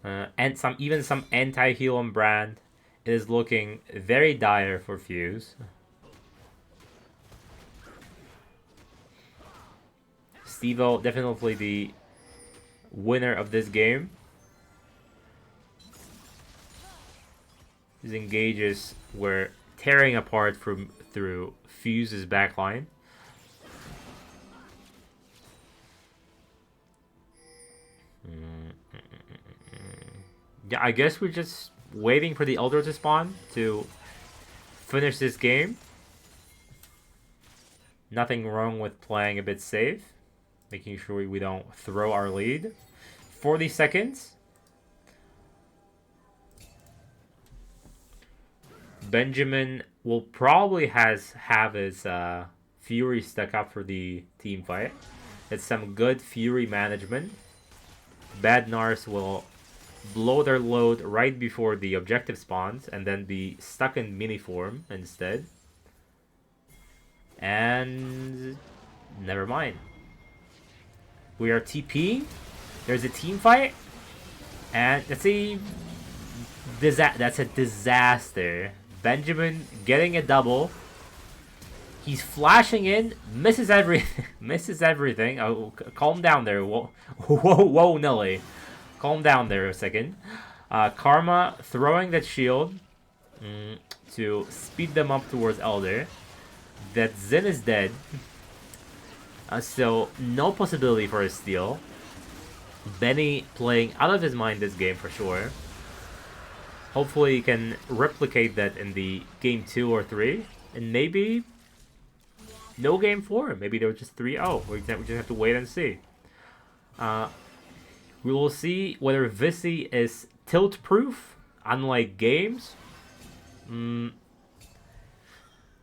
And even some anti-heal on Brand. It is looking very dire for Fuse. Stevo definitely the winner of this game. His engages were tearing apart through Fuse's backline. Yeah, I guess we're just waiting for the Elder to spawn to finish this game. Nothing wrong with playing a bit safe. Making sure we don't throw our lead. 40 seconds. Benjamin will probably have his Fury stuck up for the team fight. It's some good Fury management. Bad Nars will blow their load right before the objective spawns and then be stuck in mini form instead. And never mind. We are TP. There's a team fight. And that's a disaster. Benjamin getting a double. He's flashing in, misses everything. Misses everything. Oh, calm down there. Whoa, Nelly. Calm down there a second. Karma throwing that shield to speed them up towards Elder. That Zen is dead. So no possibility for a steal. Benny playing out of his mind this game for sure. Hopefully he can replicate that in the game 2 or 3. And maybe no game 4. Maybe they were just 3-0. We just have to wait and see. We will see whether Visi is tilt-proof, unlike games. When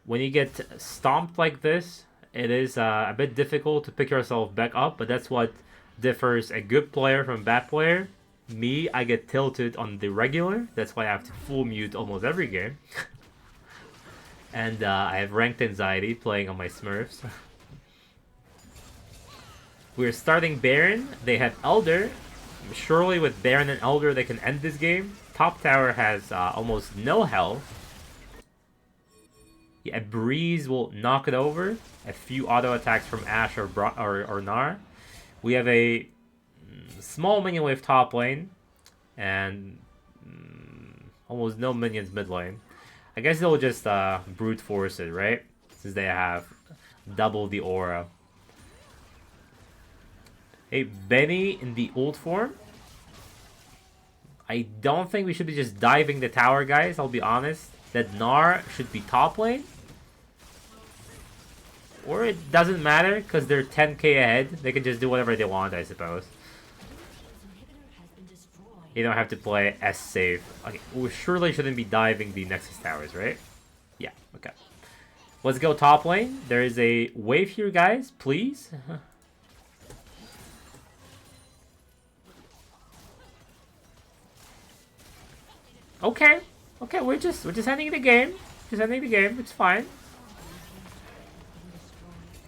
you get stomped like this, it is a bit difficult to pick yourself back up, but that's what differs a good player from a bad player. Me, I get tilted on the regular. That's why I have to full mute almost every game. And I have ranked anxiety playing on my Smurfs. We're starting Baron. They have Elder. Surely with Baron and Elder they can end this game. Top tower has almost no health. Yeah, a breeze will knock it over. A few auto attacks from Ashe or Gnar. We have a small minion wave top lane. And almost no minions mid lane. I guess they'll just brute force it, right? Since they have double the aura. Hey, Benny in the ult form. I don't think we should be just diving the tower, guys. I'll be honest. That Gnar should be top lane. Or it doesn't matter because they're 10k ahead. They can just do whatever they want, I suppose. You don't have to play as safe. Okay, we surely shouldn't be diving the Nexus towers, right? Yeah, okay. Let's go top lane. There is a wave here, guys. Please. Okay. Okay, we're just ending the game. Just ending the game. It's fine.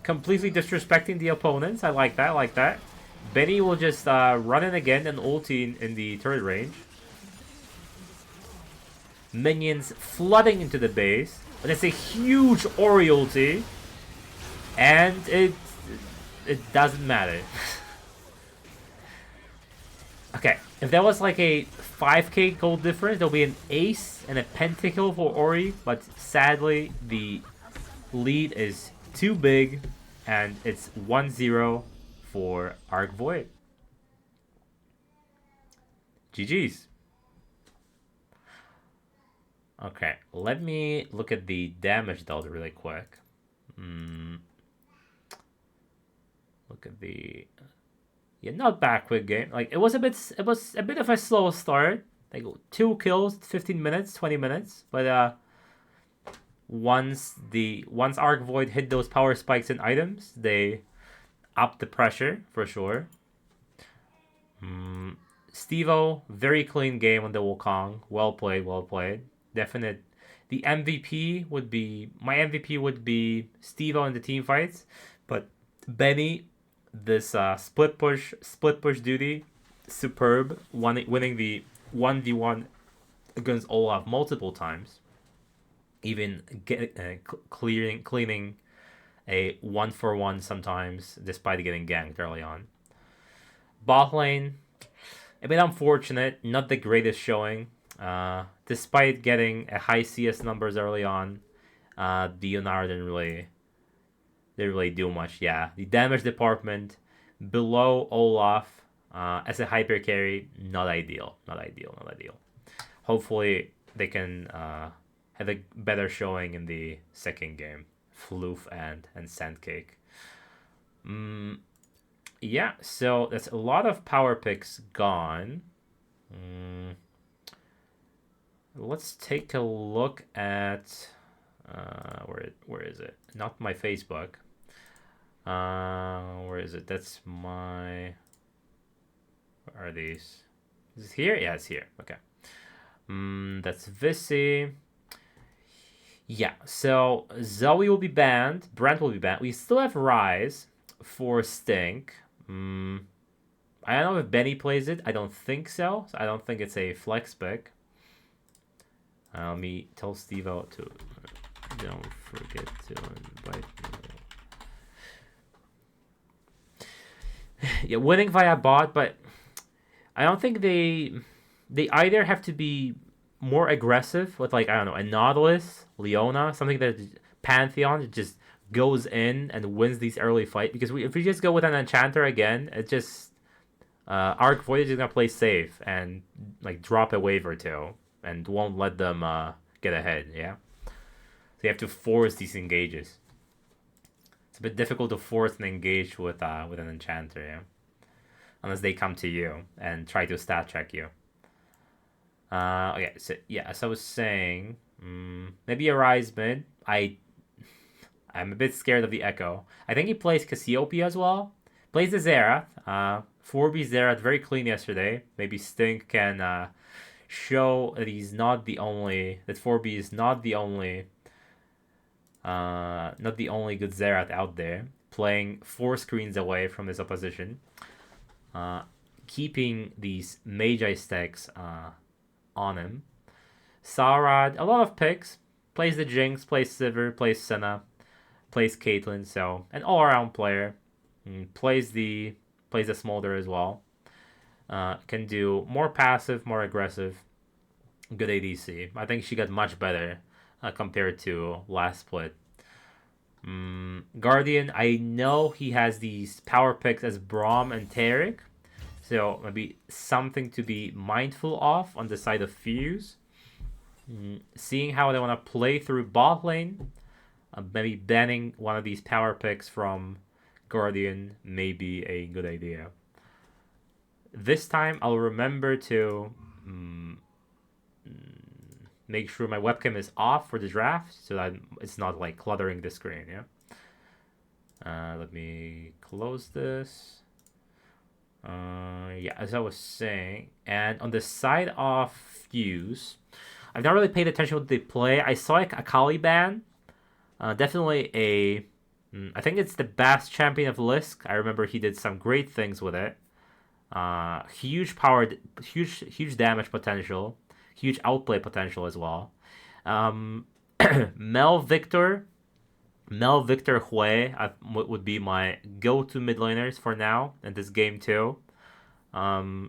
Completely disrespecting the opponents. I like that. I like that. Benny will just run in again and ulti in the turret range. Minions flooding into the base. And it's a huge Ori ulti. And it doesn't matter. Okay, if there was like a 5k gold difference, there'll be an ace and a pentakill for Ori. But sadly, the lead is too big. And it's 1-0 for ARK Void. GG's. Okay, let me look at the damage delta really quick. Look at the... Yeah, not bad quick game. Like it was a bit of a slow start. Like 2 kills, 15 minutes, 20 minutes. But once ARK Void hit those power spikes and items, they upped the pressure for sure. Stevo, very clean game on the Wukong. Well played, well played. Definite. The MVP would be my MVP would be Stevo in the team fights, but Benny, this split push duty, superb. Winning the 1v1 against Olaf multiple times. Even cleaning a 1-for-1 sometimes, despite getting ganked early on. Bot lane, a bit unfortunate, not the greatest showing. Despite getting a high CS numbers early on, the Gnar didn't really do much. Yeah, the damage department below Olaf, As a hyper carry, not ideal. Not ideal. Not ideal. Hopefully, they can have a better showing in the second game. Floof and Sandcake. Yeah, so that's a lot of power picks gone. Let's take a look at where is it? Not my Facebook. Where is it? That's my. Where are these? Is it here? Yeah, it's here. Okay. That's Visi. Yeah, so Zoe will be banned. Brent will be banned. We still have Rise for Stink. I don't know if Benny plays it. I don't think so. I don't think it's a flex pick. Let me tell Steve-O to don't forget to invite me. Yeah, winning via bot, but I don't think they either have to be more aggressive with, like, I don't know, a Nautilus, Leona, something that Pantheon just goes in and wins these early fights. Because if we just go with an Enchanter again, it just ARK Voyage is gonna play safe and like drop a wave or two and won't let them get ahead. Yeah, so you have to force these engages. It's a bit difficult to force an engage with an Enchanter. Yeah, unless they come to you and try to stat check you. Okay, so yeah, as I was saying, maybe a Rise mid. I'm a bit scared of the Echo. I think he plays Cassiopeia as well. Plays the Zerath. 4B Zerath very clean yesterday. Maybe Stink can show that he's not the only. That 4B is not the only. Not the only good Zerath out there. Playing 4 screens away from his opposition. Keeping these Magi stacks on him. Sarad, a lot of picks. Plays the Jinx, plays Sivir, plays Senna, plays Caitlyn, so an all-around player. Plays the Smolder as well. Can do more passive, more aggressive. Good ADC. I think she got much better compared to last split. Guardian, I know he has these power picks as Braum and Taric. So maybe something to be mindful of on the side of Fuse. Seeing how they want to play through bot lane. Maybe banning one of these power picks from Guardian may be a good idea. This time I'll remember to make sure my webcam is off for the draft so that it's not like cluttering the screen. Yeah. Let me close this. Yeah, as I was saying, and on the side of Fuse, I've not really paid attention to what they play. I saw like a Kali ban. Definitely I think it's the Bast champion of Lisk. I remember he did some great things with it. Huge power, huge damage potential, huge outplay potential as well. Mel Victor Hui would be my go-to mid laners for now in this game too.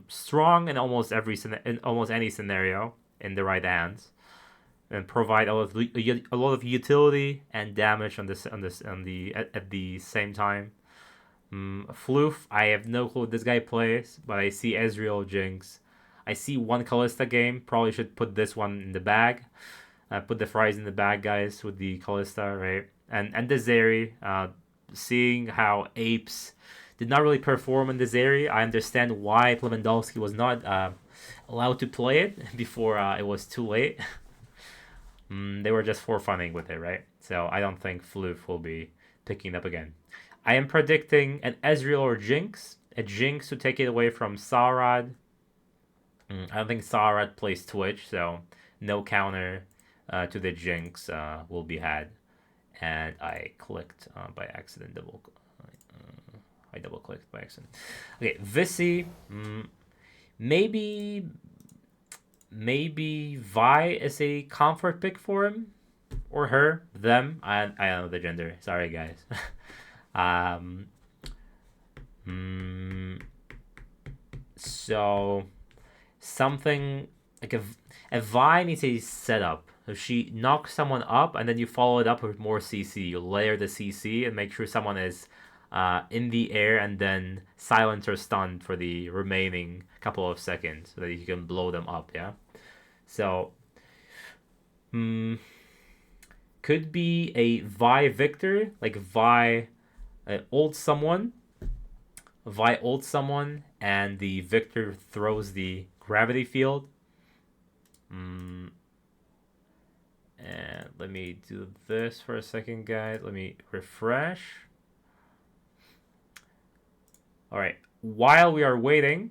Strong in almost any scenario in the right hands, and provide a lot of utility and damage at the same time. Floof, I have no clue what this guy plays, but I see Ezreal Jinx. I see one Kalista game. Probably should put this one in the bag. Put the fries in the bag, guys, with the Kalista, right? And the Zeri. Seeing how Apes did not really perform in the Zeri, I understand why Lewandowski was not allowed to play it before it was too late. They were just for funning with it, right? So I don't think Floof will be picking it up again. I am predicting an Ezreal or Jinx. A Jinx to take it away from Sarad. I don't think Sarad plays Twitch, so no counter to the Jinx will be had. And I clicked by accident. I double clicked by accident. Okay, Visi. Maybe Vi is a comfort pick for him or her, them. I don't know the gender. Sorry, guys. So something like a Vi needs a setup. If she knocks someone up and then you follow it up with more CC, you layer the CC and make sure someone is in the air and then silence or stun for the remaining couple of seconds so that you can blow them up, yeah? So, could be a Vi Victor, like Vi ult someone. Vi ult someone, and the Victor throws the gravity field. And let me do this for a second, guys. Let me refresh. Alright, while we are waiting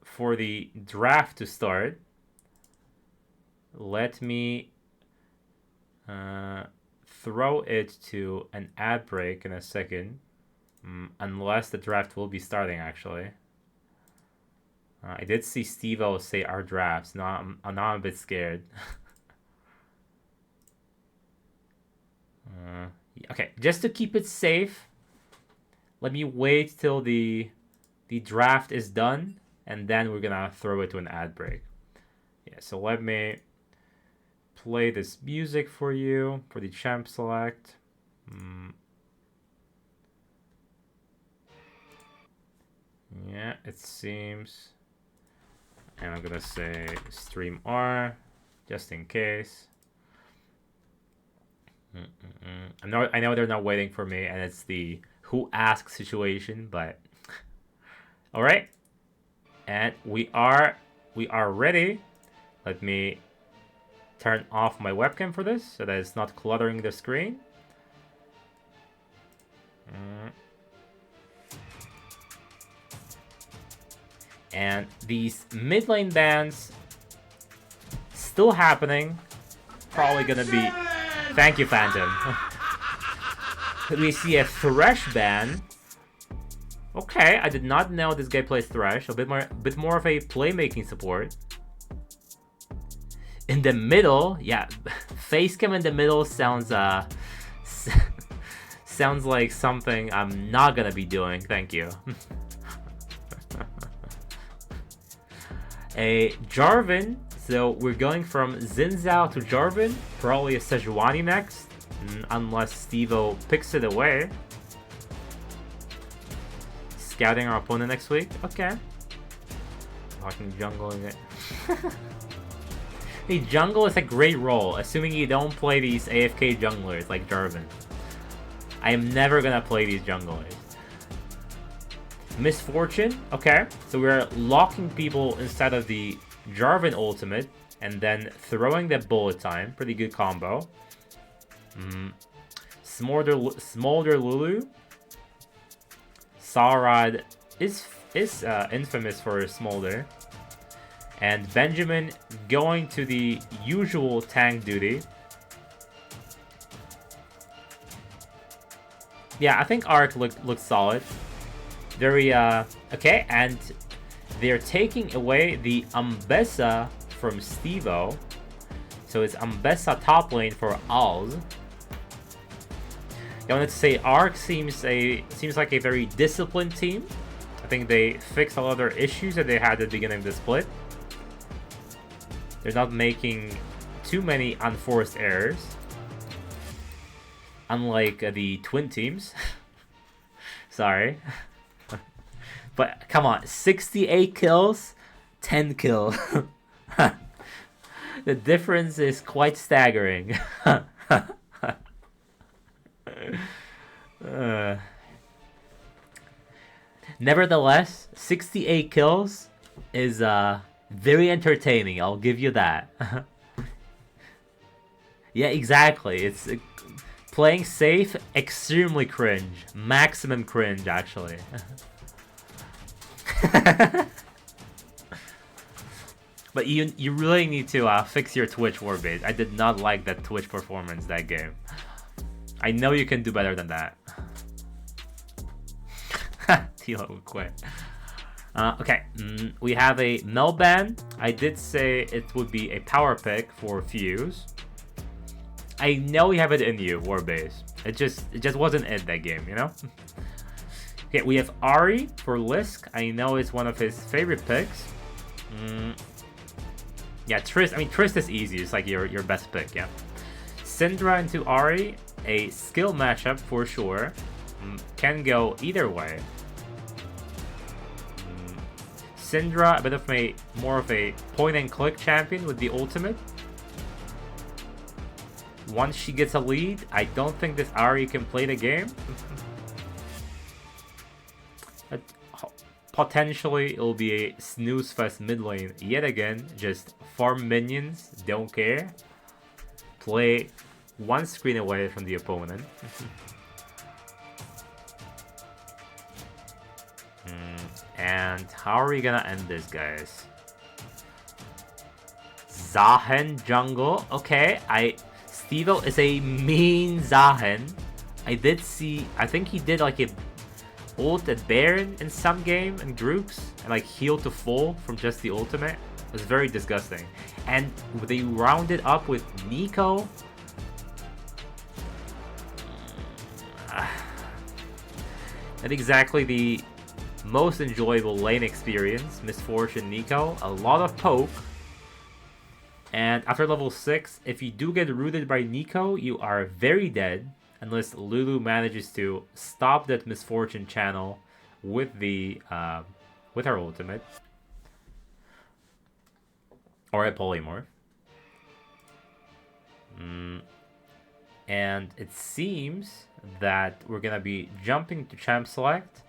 for the draft to start, let me throw it to an ad break in a second. Unless the draft will be starting, actually. I did see Steve-O say our drafts. Now I'm a bit scared. Okay, just to keep it safe, let me wait till the draft is done, and then we're gonna throw it to an ad break. Yeah, so let me play this music for you for the champ select. Yeah, it seems. And I'm gonna say stream R, just in case. I know they're not waiting for me, and it's the who asks situation, but all right. And we are ready. Let me turn off my webcam for this so that it's not cluttering the screen. And these mid lane bans still happening. Probably gonna be. Thank you, Phantom. We see a Thresh ban. Okay, I did not know this guy plays Thresh. A bit more of a playmaking support. In the middle, yeah, facecam in the middle sounds sounds like something I'm not gonna be doing. Thank you. A Jarvan, so we're going from Xin Zhao to Jarvan, probably a Sejuani next, unless Steve-O picks it away. Scouting our opponent next week, okay. Talking jungling it. The jungle is a great role, assuming you don't play these AFK junglers like Jarvan. I am never gonna play these junglers. Misfortune, okay. So we're locking people inside of the Jarvan ultimate and then throwing the bullet time. Pretty good combo. Smolder Lulu. Sarad is infamous for Smolder. And Benjamin going to the usual tank duty. Yeah, I think ARK looks solid. Very, okay, and they're taking away the Ambessa from Steve-O. So it's Ambessa top lane for Alz. I wanted to say ARK seems like a very disciplined team. I think they fixed a lot of their issues that they had at the beginning of the split. They're not making too many unforced errors. Unlike the twin teams. Sorry. But come on, 68 kills, 10 kills. The difference is quite staggering. Nevertheless, 68 kills is very entertaining. I'll give you that. Yeah, exactly. It's playing safe, extremely cringe. Maximum cringe, actually. But you really need to fix your Twitch Warbase. I did not like that Twitch performance that game. I know you can do better than that. Tilo would quit. Okay, we have a Mel ban. I did say it would be a power pick for Fuse. I know you have it in you, Warbase. It just wasn't it that game, you know? Okay, we have Ari for Lisk. I know it's one of his favorite picks. Yeah, Trist. I mean, Trist is easy. It's like your best pick, yeah. Syndra into Ari, a skill matchup for sure. can go either way. Syndra, a bit of more of a point-and-click champion with the ultimate. Once she gets a lead, I don't think this Ahri can play the game. But potentially, it'll be a snooze fest mid lane yet again. Just farm minions, don't care. Play one screen away from the opponent. And how are we gonna end this, guys? Zahen jungle. Okay, Stevo is a mean Zahen. I think he did like a ult at Baron in some game in groups and like healed to full from just the ultimate. It was very disgusting. And they rounded up with Nico. Not exactly the most enjoyable lane experience. Misfortune Nico. A lot of poke. And after level 6, if you do get rooted by Nico, you are very dead. Unless Lulu manages to stop that Misfortune channel with her ultimate. Or a polymorph. And it seems that we're gonna be jumping to champ select.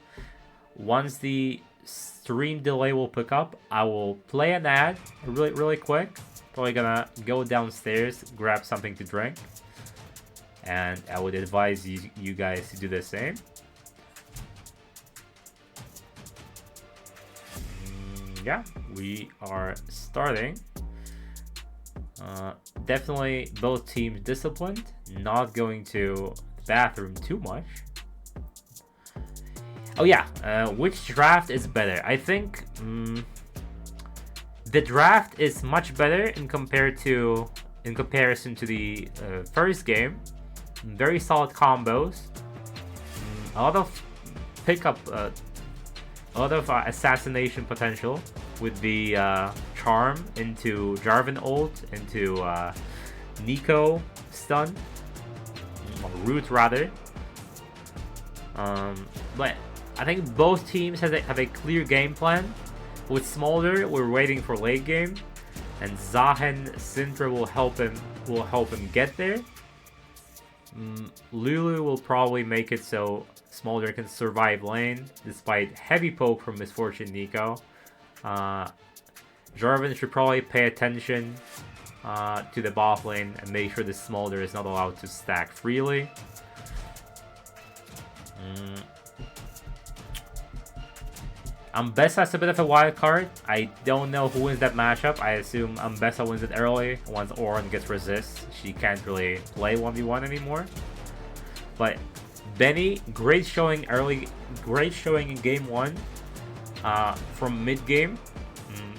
Once the stream delay will pick up, I will play an ad really quick. Probably gonna go downstairs, grab something to drink. And I would advise you guys to do the same. Yeah, we are starting. Definitely both teams disciplined. Not going to the bathroom too much. Oh yeah, which draft is better? I think the draft is much better in comparison to the first game. Very solid combos. A lot of pickup, a lot of assassination potential with the charm into Jarvan ult, into Nico stun, or root rather. But I think both teams have a clear game plan. With Smolder, we're waiting for late game, and Zahen Syndra will help him get there. Lulu will probably make it so Smolder can survive lane despite heavy poke from Misfortune Nico. Jarvan should probably pay attention to the bot lane and make sure the Smolder is not allowed to stack freely. Ambessa is a bit of a wild card. I don't know who wins that matchup. I assume Ambessa wins it early. Once Auron gets resist, she can't really play 1v1 anymore. But Benny, great showing in game 1 from mid game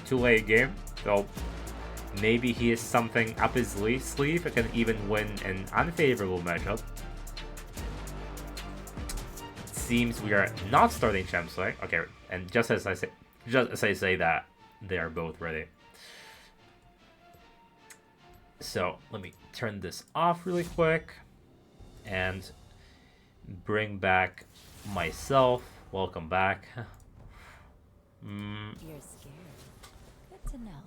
to late game. So maybe he has something up his sleeve and can even win an unfavorable matchup. It seems we are not starting champ select. Okay, and just as I say that, they are both ready. So let me turn this off really quick and bring back myself. Welcome back. You're scared. Good to know.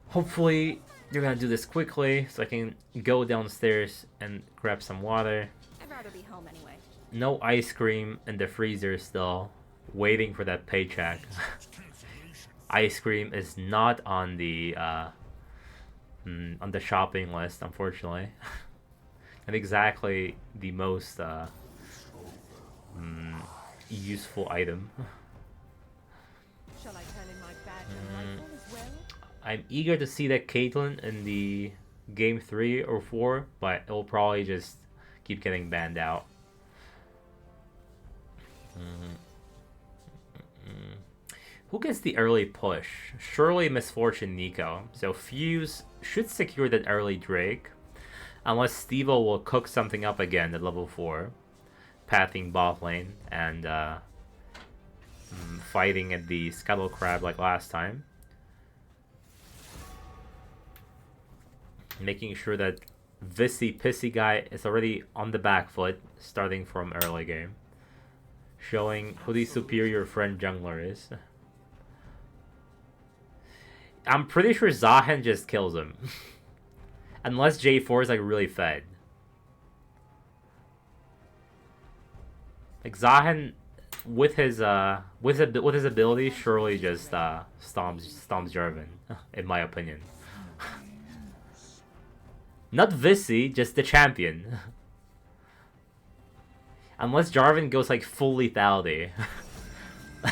Hopefully you're gonna do this quickly so I can go downstairs and grab some water. I'd rather be home anyway. No ice cream in the freezer still. Waiting for that paycheck. Ice cream is not on the shopping list, unfortunately. And exactly the most useful item. Shall I turn in my badge and rifle as well? I'm eager to see that Caitlyn in the game 3 or 4, but it will probably just keep getting banned out. Who gets the early push? Surely Misfortune Nico. So Fuse should secure that early Drake. Unless Stevo will cook something up again at level 4. Pathing bot lane and fighting at the Scuttle Crab like last time. Making sure that Vissy Pissy guy is already on the back foot, starting from early game. Showing who the superior friend jungler is. I'm pretty sure Zahen just kills him. Unless J4 is like really fed. Like Zahen with his ability surely just stomps Jarvan, in my opinion. Not Vissy, just the champion. Unless Jarvan goes like full lethality.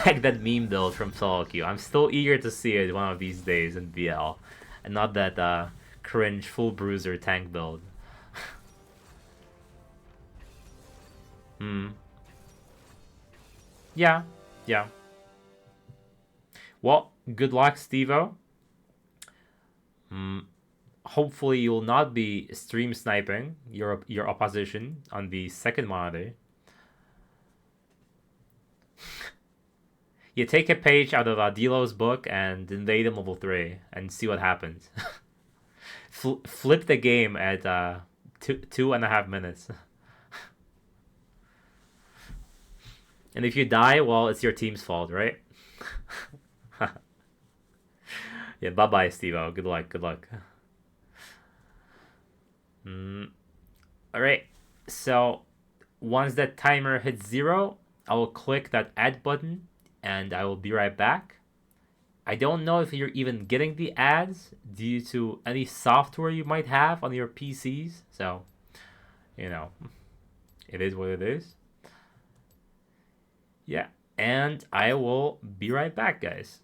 Like that meme build from solo queue. I'm still eager to see it one of these days in BL. And not that cringe full bruiser tank build. Hmm. Yeah. Yeah. Well, good luck, Stevo. Hopefully you'll not be stream sniping your opposition on the second monitor. You take a page out of Dilo's book and invade him level 3 and see what happens. Flip the game at 2.5 minutes. And if you die, well, it's your team's fault, right? Yeah, bye-bye, Stevo. Good luck, good luck. Alright, so once that timer hits 0, I will click that add button and I will be right back. I don't know if you're even getting the ads due to any software you might have on your PCs. So, it is what it is. Yeah, and I will be right back, guys.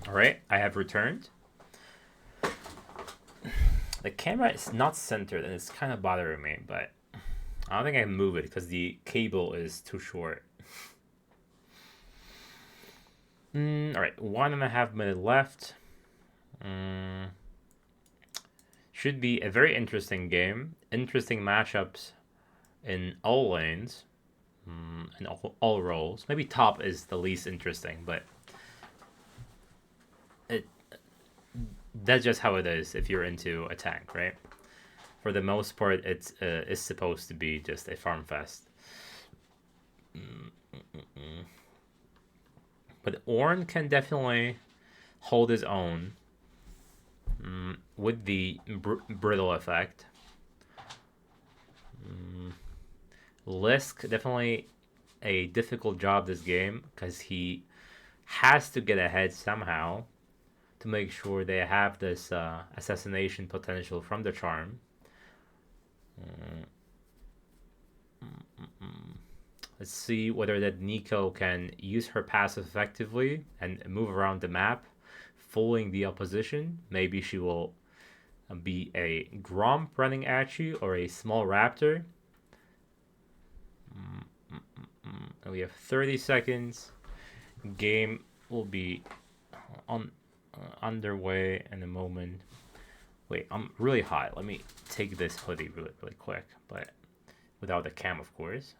Alright, I have returned. The camera is not centered and it's kind of bothering me, but I don't think I can move it because the cable is too short. Alright, 1.5 minutes left. Should be a very interesting game. Interesting matchups in all lanes. In all roles. Maybe top is the least interesting, but that's just how it is if you're into a tank, right? For the most part, it's supposed to be just a farm fest. But Ornn can definitely hold his own with the brittle effect. Lisk definitely a difficult job this game because he has to get ahead somehow to make sure they have this assassination potential from the charm. Let's see whether that Nico can use her passive effectively and move around the map, fooling the opposition. Maybe she will be a Gromp running at you or a small Raptor. And we have 30 seconds. Game will be on underway in a moment. Wait, I'm really hot. Let me take this hoodie really, really quick, but without the cam, of course.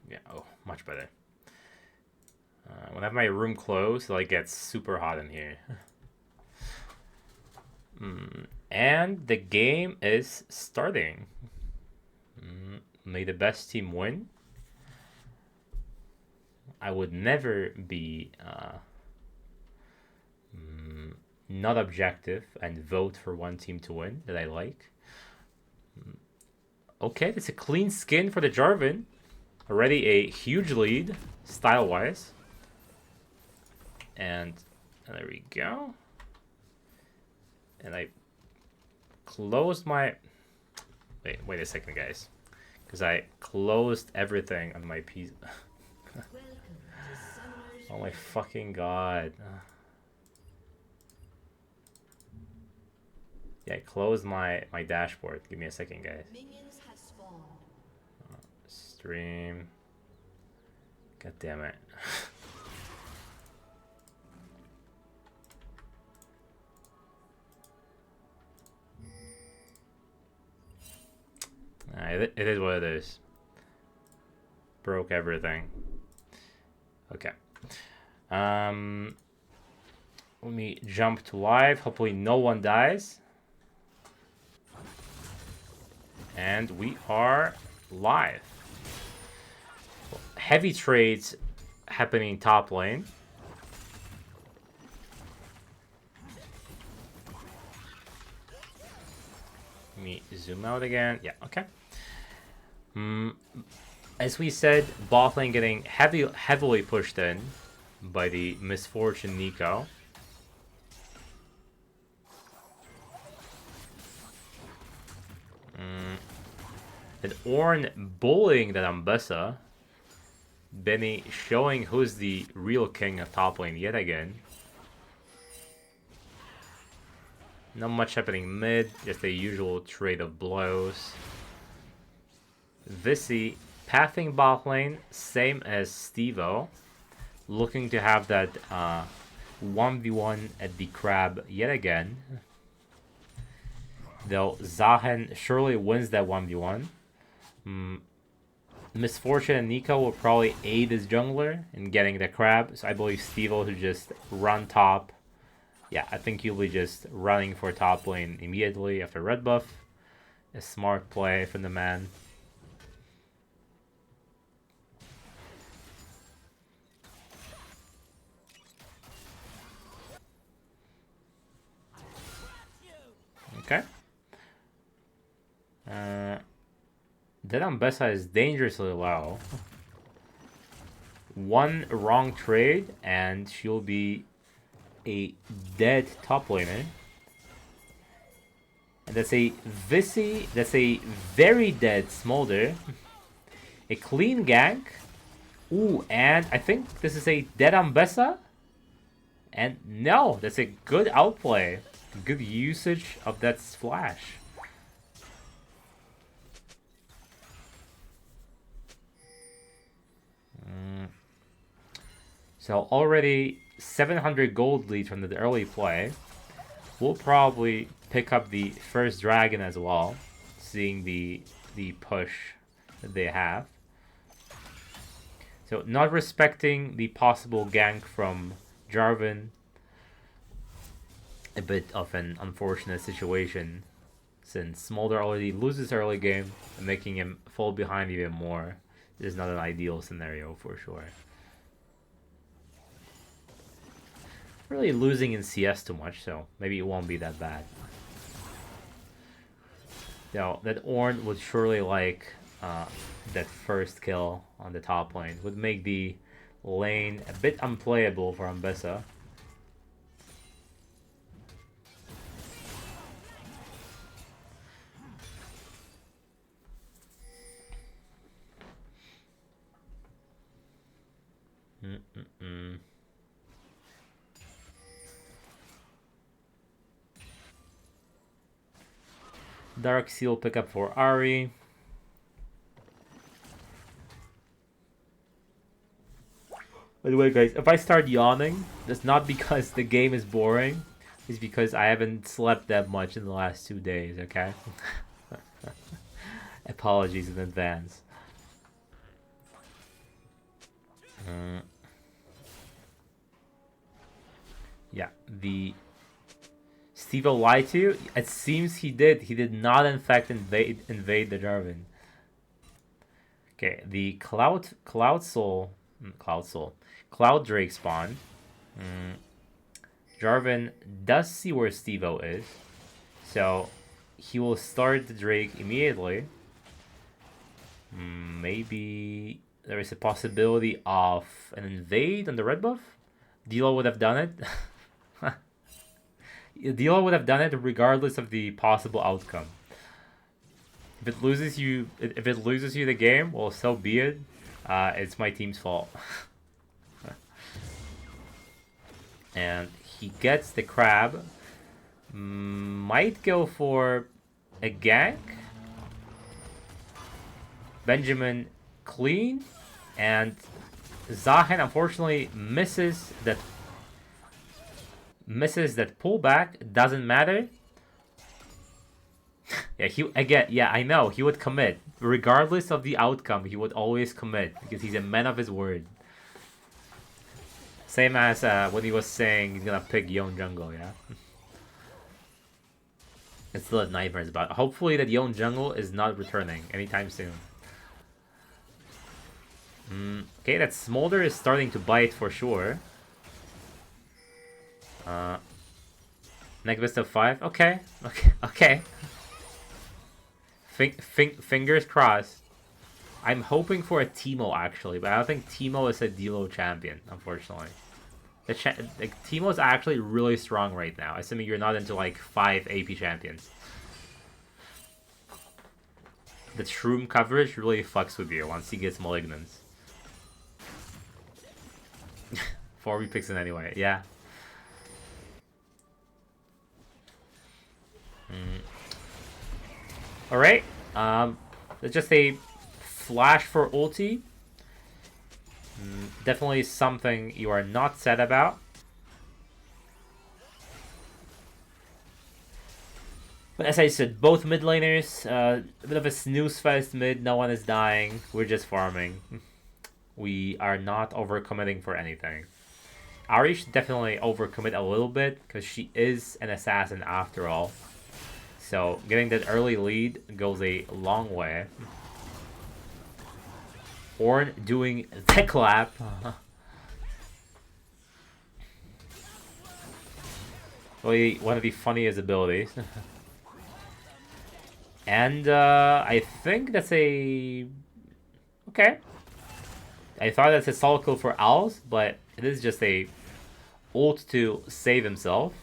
Yeah, oh, much better. When I have my room closed, it like gets super hot in here. And the game is starting. May the best team win. I would never be not objective and vote for one team to win that I like. Okay, that's a clean skin for the Jarvan. Already a huge lead, style-wise. And there we go. And I closed my... Wait a second, guys. Because I closed everything on my PC. Oh my fucking god. Yeah, I closed my dashboard. Give me a second, guys. Stream. God damn it. It is what it is. Broke everything. Okay. Let me jump to live. Hopefully no one dies. And we are live. Heavy trades happening top lane. Let me zoom out again. Yeah, okay. As we said, bot lane getting heavily pushed in by the Misfortune Nico. And Ornn bullying that Ambessa. Benny showing who's the real king of top lane yet again. Not much happening mid, just the usual trade of blows. Visi pathing bot lane, same as Stevo. Looking to have that 1v1 at the crab yet again. Though Zahen surely wins that 1v1. Misfortune and Nico will probably aid his jungler in getting the crab. So I believe Stevo should just run top. Yeah, I think he'll be just running for top lane immediately after red buff. A smart play from the man. Okay. That Ambessa is dangerously low. One wrong trade and she'll be a dead top laner. And that's a Visi, that's a very dead Smolder. A clean gank. Ooh, and I think this is a dead Ambessa. And no, that's a good outplay. Good usage of that flash. So already 700 gold lead from the early play. We'll probably pick up the first dragon as well, seeing the push that they have. So not respecting the possible gank from Jarvan. A bit of an unfortunate situation since Smolder already loses early game and making him fall behind even more is not an ideal scenario for sure. Really losing in CS too much, so maybe it won't be that bad. Now, that Ornn would surely like that first kill on the top lane. Would make the lane a bit unplayable for Ambessa. Dark Seal pickup for Ari. By the way, guys, if I start yawning, that's not because the game is boring. It's because I haven't slept that much in the last 2 days, okay? Apologies in advance. Yeah, the Steve lied to you? It seems he did. He did not, in fact, invade the Jarvan. Okay, the Cloud Drake spawn. Jarvan does see where Stevo is, so he will start the Drake immediately. Maybe there is a possibility of an invade on the red buff. Dilo would have done it. Dilo would have done it regardless of the possible outcome. If it loses you the game, well, so be it. It's my team's fault. And he gets the crab. Might go for a gank. Benjamin clean, and Zahen unfortunately misses that pullback. Doesn't matter. Yeah, I know he would commit regardless of the outcome. He would always commit because he's a man of his word. Same as when he was saying he's gonna pick Yon Jungle, yeah. It's still a nightmares about. Hopefully that Yon Jungle is not returning anytime soon. Okay, that Smolder is starting to bite for sure. Next best of 5. Okay. Fingers crossed. I'm hoping for a Teemo actually, but I don't think Teemo is a Dilo champion, unfortunately. Teemo is actually really strong right now, assuming you're not into like 5 AP champions. The Shroom coverage really fucks with you once he gets Malignance. 4 picks in anyway, yeah. Alright, it's just a flash for ulti. Definitely something you are not sad about. But as I said, both mid laners, a bit of a snooze fest mid, no one is dying, we're just farming. We are not overcommitting for anything. Ari should definitely overcommit a little bit, because she is an assassin after all. So getting that early lead goes a long way. Ornn doing the clap. Really one of the funniest abilities. And I think that's a... Okay. I thought that's a solid kill for Owls, but it is just a ult to save himself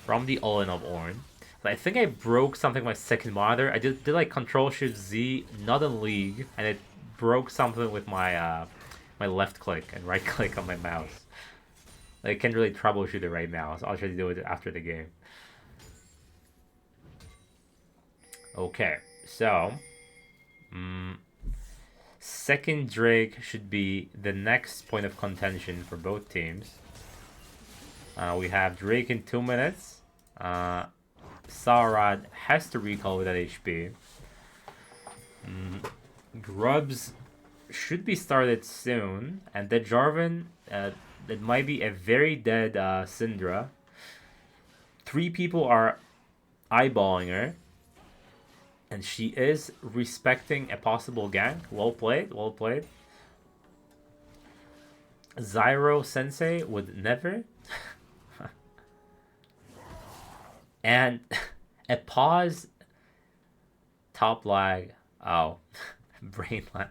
from the all-in of Ornn. But I think I broke something with my second monitor. I did like Control-Shift-Z, not in League, and it broke something with my my left click and right click on my mouse. I can't really troubleshoot it right now, so I'll try to do it after the game. Okay, so second Drake should be the next point of contention for both teams. We have Drake in 2 minutes. Sauerad has to recall with that HP. Grubs should be started soon, and the Jarvan, it might be a very dead Syndra. 3 people are eyeballing her, and she is respecting a possible gank. Well played, well played. Zyro Sensei would never. And a pause. Top lag. Oh, brain lag.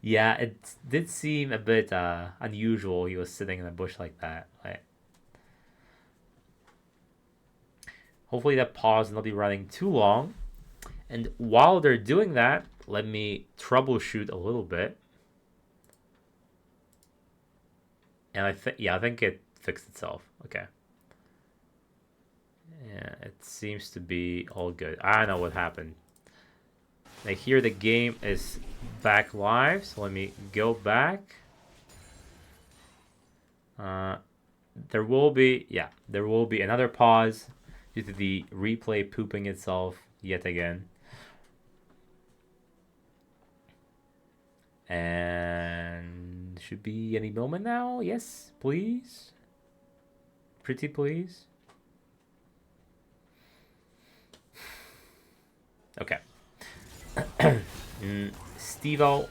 Yeah, it did seem a bit unusual. He was sitting in a bush like that. Like, hopefully that pause will not be running too long. And while they're doing that, let me troubleshoot a little bit. And I think it fixed itself. Okay. Yeah, it seems to be all good. I don't know what happened. I hear the game is back live, so let me go back. There will be another pause due to the replay pooping itself yet again. And should be any moment now. Yes, please. Pretty please. Okay. Steve-O.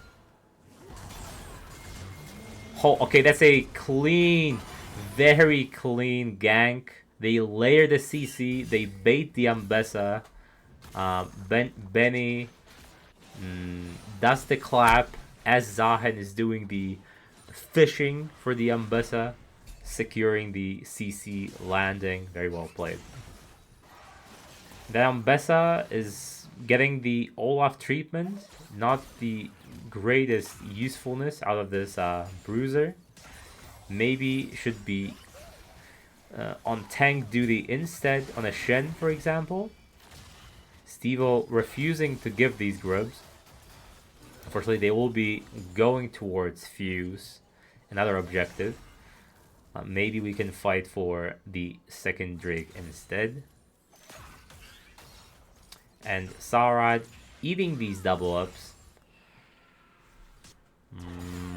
Oh, okay, that's a clean, very clean gank. They layer the CC, they bait the Ambessa. Benny does the clap as Zahen is doing the fishing for the Ambessa, securing the CC landing. Very well played. The Ambessa is getting the Olaf treatment, not the greatest usefulness out of this bruiser. Maybe should be on tank duty instead on a Shen, for example. Steve-O refusing to give these grubs. Unfortunately, they will be going towards Fuse, another objective. Maybe we can fight for the second Drake instead. And Sarad eating these double ups.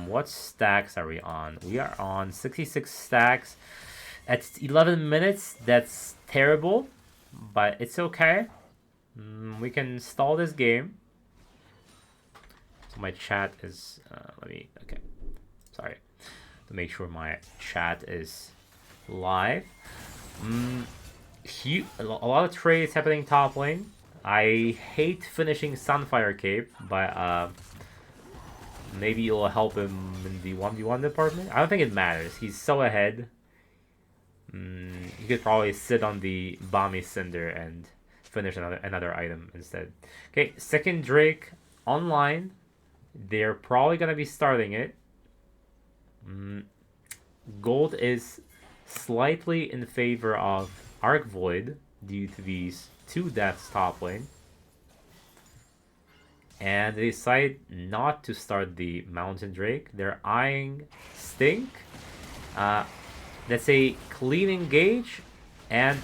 What stacks are we on? We are on 66 stacks. At 11 minutes, that's terrible, but it's okay. We can stall this game. So my chat is, okay. Sorry. To make sure my chat is live. A lot of trades happening top lane. I hate finishing Sunfire Cape, but maybe it'll help him in the 1v1 department. I don't think it matters. He's so ahead. He could probably sit on the Bami Cinder and finish another item instead. Okay, second Drake online. They're probably going to be starting it. Gold is slightly in favor of Arc Void due to these two deaths top lane. And they decide not to start the Mountain Drake. They're eyeing Stink. That's a clean engage. And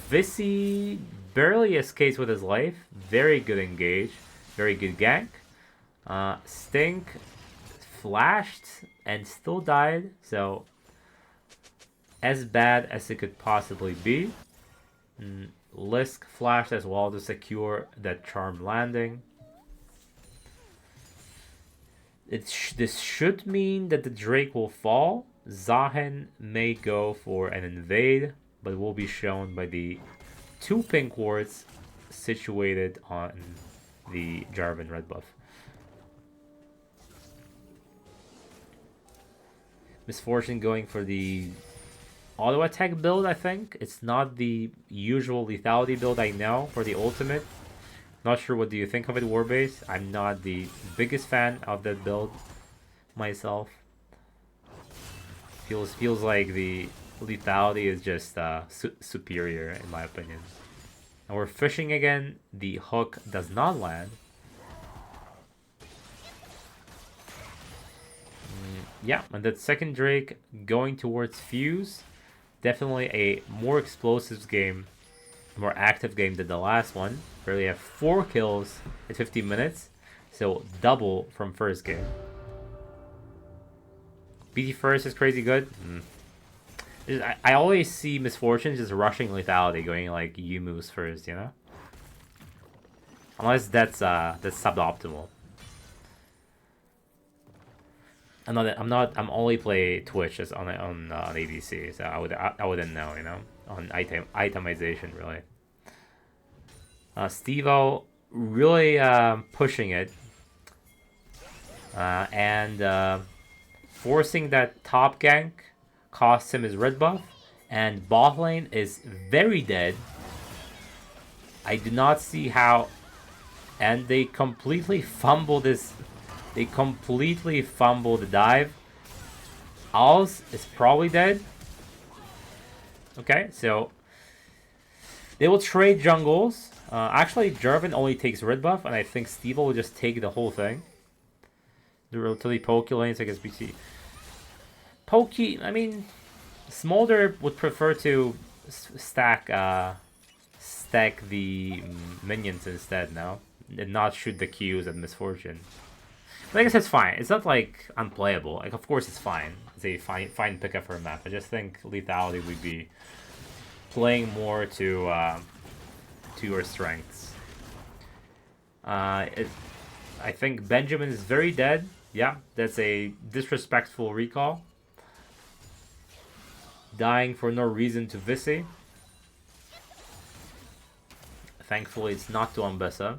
Visi barely escapes with his life. Very good engage. Very good gank. Stink flashed and still died. So, as bad as it could possibly be. Lisk flashed as well to secure that charm landing. This should mean that the Drake will fall. Zahen may go for an invade, but will be shown by the two pink wards situated on the Jarvan red buff. Misfortune going for the auto attack build, I think. It's not the usual lethality build I know for the ultimate. Not sure what do you think of it, Warbase. I'm not the biggest fan of that build myself. Feels like the lethality is just superior in my opinion. And we're fishing again. The hook does not land. Yeah, and that second Drake going towards Fuse. Definitely a more explosive game, more active game than the last one. Really have 4 kills at 15 minutes, so double from first game. BT first is crazy good. I always see Misfortune just rushing lethality, going like Yumu's first, you know. Unless that's suboptimal. I'm only play Twitch as on ABC, so I wouldn't know, you know, on itemization really. Steve-O really pushing it and forcing that top gank costs him his red buff, and bot lane is very dead. I do not see how, and they completely fumble this. They completely fumble the dive. Alz is probably dead. Okay, so they will trade jungles. Actually, Jarvan only takes red buff, and I think Steve will just take the whole thing. The relatively pokey lanes against BT. Pokey, I mean, Smolder would prefer to stack the minions instead now, and not shoot the Qs at Misfortune. But I guess it's fine. It's not like unplayable. Like, of course it's fine. it's a fine pickup for a map. I just think lethality would be playing more to her strengths. I think Benjamin is very dead. Yeah, that's a disrespectful recall. Dying for no reason to Visi. Thankfully, it's not to Ambessa.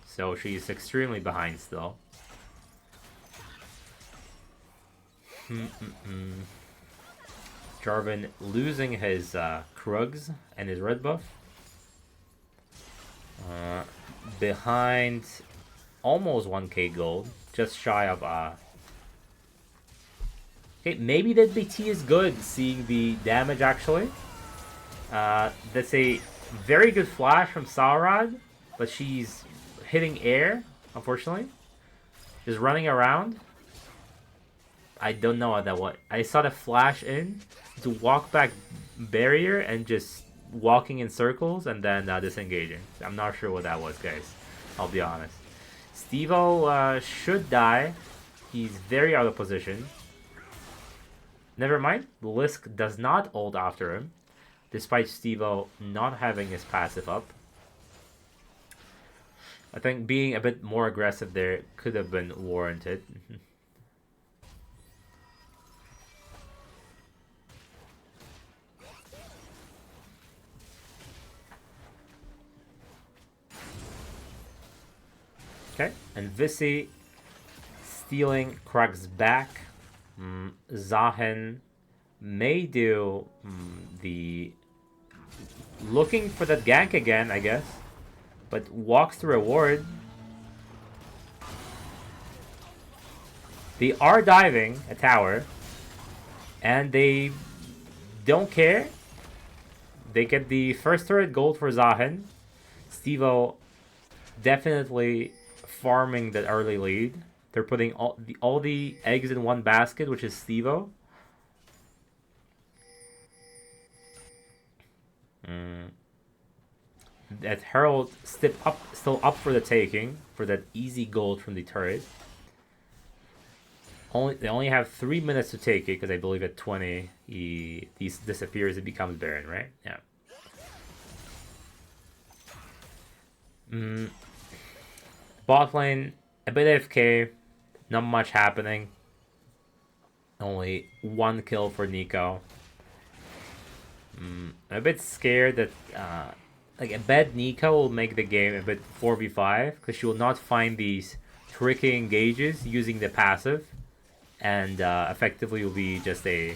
So she's extremely behind still. Jarvan losing his Krugs and his red buff. Behind almost 1k gold. Just shy of... Okay, maybe that BT is good, seeing the damage actually. That's a very good flash from Saurad, but she's hitting air, unfortunately. Just running around. I don't know what that was. I saw the flash in to walk back barrier and just walking in circles and then disengaging. I'm not sure what that was, guys. I'll be honest. Stevo should die. He's very out of position. Never mind. Lisk does not ult after him, despite Stevo not having his passive up. I think being a bit more aggressive there could have been warranted. Okay, and Visi stealing Krug's back. Zahen may do the looking for that gank again, I guess, but walks the reward. They are diving a tower, and they don't care. They get the first turret gold for Zahen. Stevo definitely farming that early lead. They're putting all the eggs in one basket, which is Stevo. That Herald still up for the taking for that easy gold from the turret. They only have 3 minutes to take it because I believe at 20 he disappears and becomes Baron, right? Yeah. Bot lane a bit AFK, not much happening. Only 1 kill for Nico. I'm a bit scared that like a bad Nico will make the game a bit 4v5 because she will not find these tricky engages using the passive, and effectively will be just a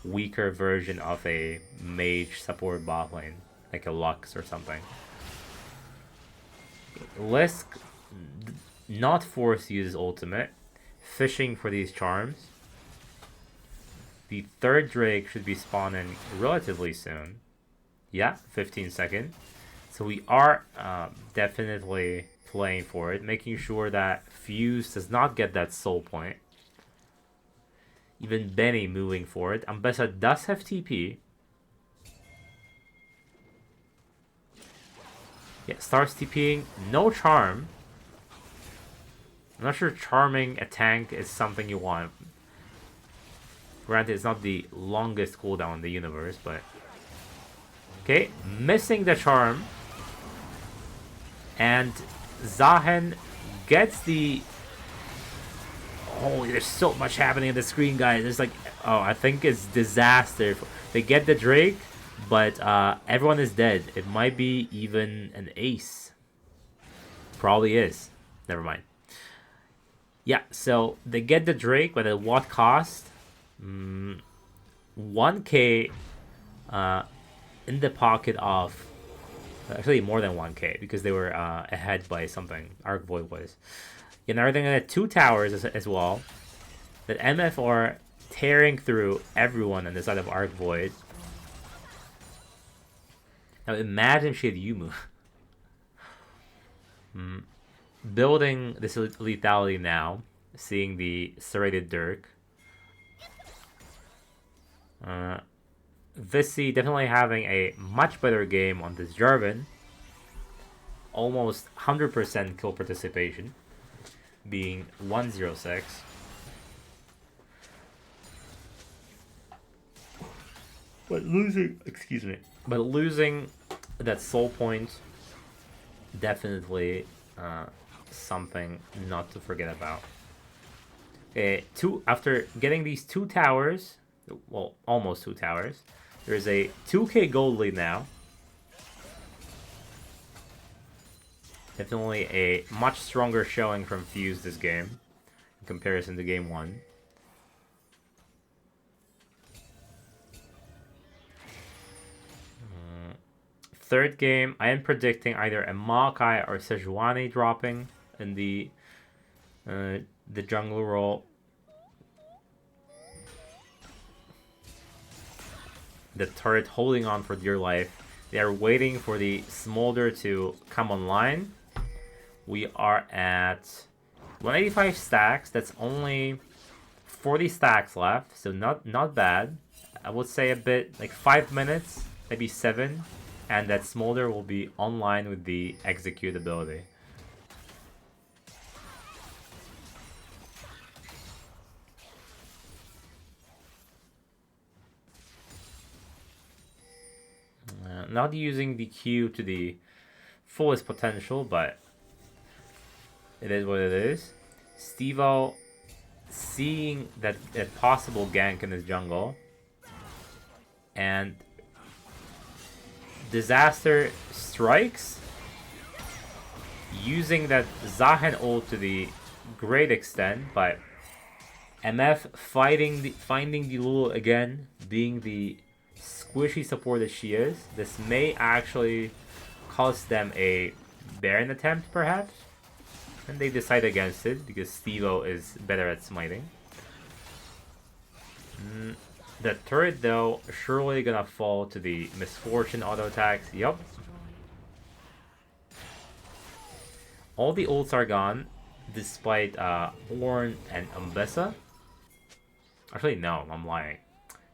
weaker version of a mage support bot lane, like a Lux or something. Lisk not forced to use his ultimate, fishing for these charms. The third Drake should be spawning relatively soon. Yeah, 15 seconds. So we are definitely playing for it, making sure that Fuse does not get that soul point. Even Benny moving for it. Ambessa does have TP. Yeah, starts TPing. No charm. I'm not sure charming a tank is something you want. Granted, it's not the longest cooldown in the universe, but... Okay, missing the charm. And Zahen gets the... Holy, there's so much happening on the screen, guys. There's like... Oh, I think it's disaster. They get the Drake, but everyone is dead. It might be even an ace. Probably is. Never mind. Yeah, so they get the Drake, but at what cost? 1k in the pocket of... Actually, more than 1k, because they were ahead by something. ARK Void was. And everything at 2 towers as well. That MF are tearing through everyone on the side of ARK Void. Now imagine she had Yumu. Building this lethality now. Seeing the serrated Dirk. Visi definitely having a much better game on this Jarvan. Almost 100% kill participation. Being 106. But losing, excuse me, but losing that soul point, definitely something not to forget about. After getting these 2 towers, well, almost 2 towers, there's a 2k gold lead now. Definitely a much stronger showing from Fuse this game in comparison to game 1. Third game, I am predicting either a Maokai or Sejuani dropping in the jungle role. The turret holding on for dear life. They are waiting for the Smolder to come online. We are at 185 stacks. That's only 40 stacks left, so not bad. I would say a bit like 5 minutes, maybe 7, and that Smolder will be online with the execute ability. Not using the Q to the fullest potential, but it is what it is. Stevo seeing that possible gank in his jungle, and Disaster strikes, using that Zahen ult to the great extent, but MF finding the Lulu again, being the squishy support that she is. This may actually cost them a Baron attempt, perhaps. And they decide against it because Stevo is better at smiting. The turret, though, surely gonna fall to the Misfortune auto attacks. Yup. All the ults are gone, despite Ornn and Umbessa. Actually, no, I'm lying.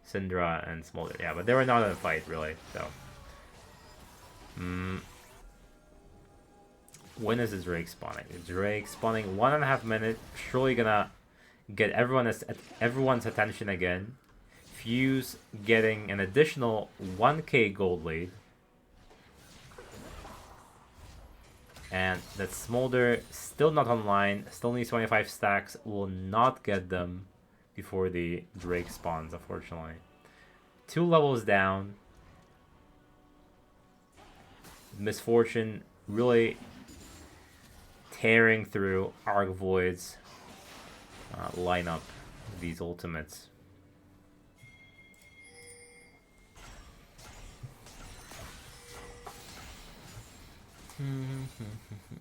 Syndra and Smolder, yeah, but they were not in a fight, really, so. When is the Drake spawning? The Drake spawning 1.5 minutes, surely gonna get everyone's attention again. Fuse getting an additional 1k gold lead. And that Smolder still not online, still needs 25 stacks, will not get them before the Drake spawns, unfortunately. 2 levels down. Misfortune really tearing through ARK Void's lineup, these ultimates.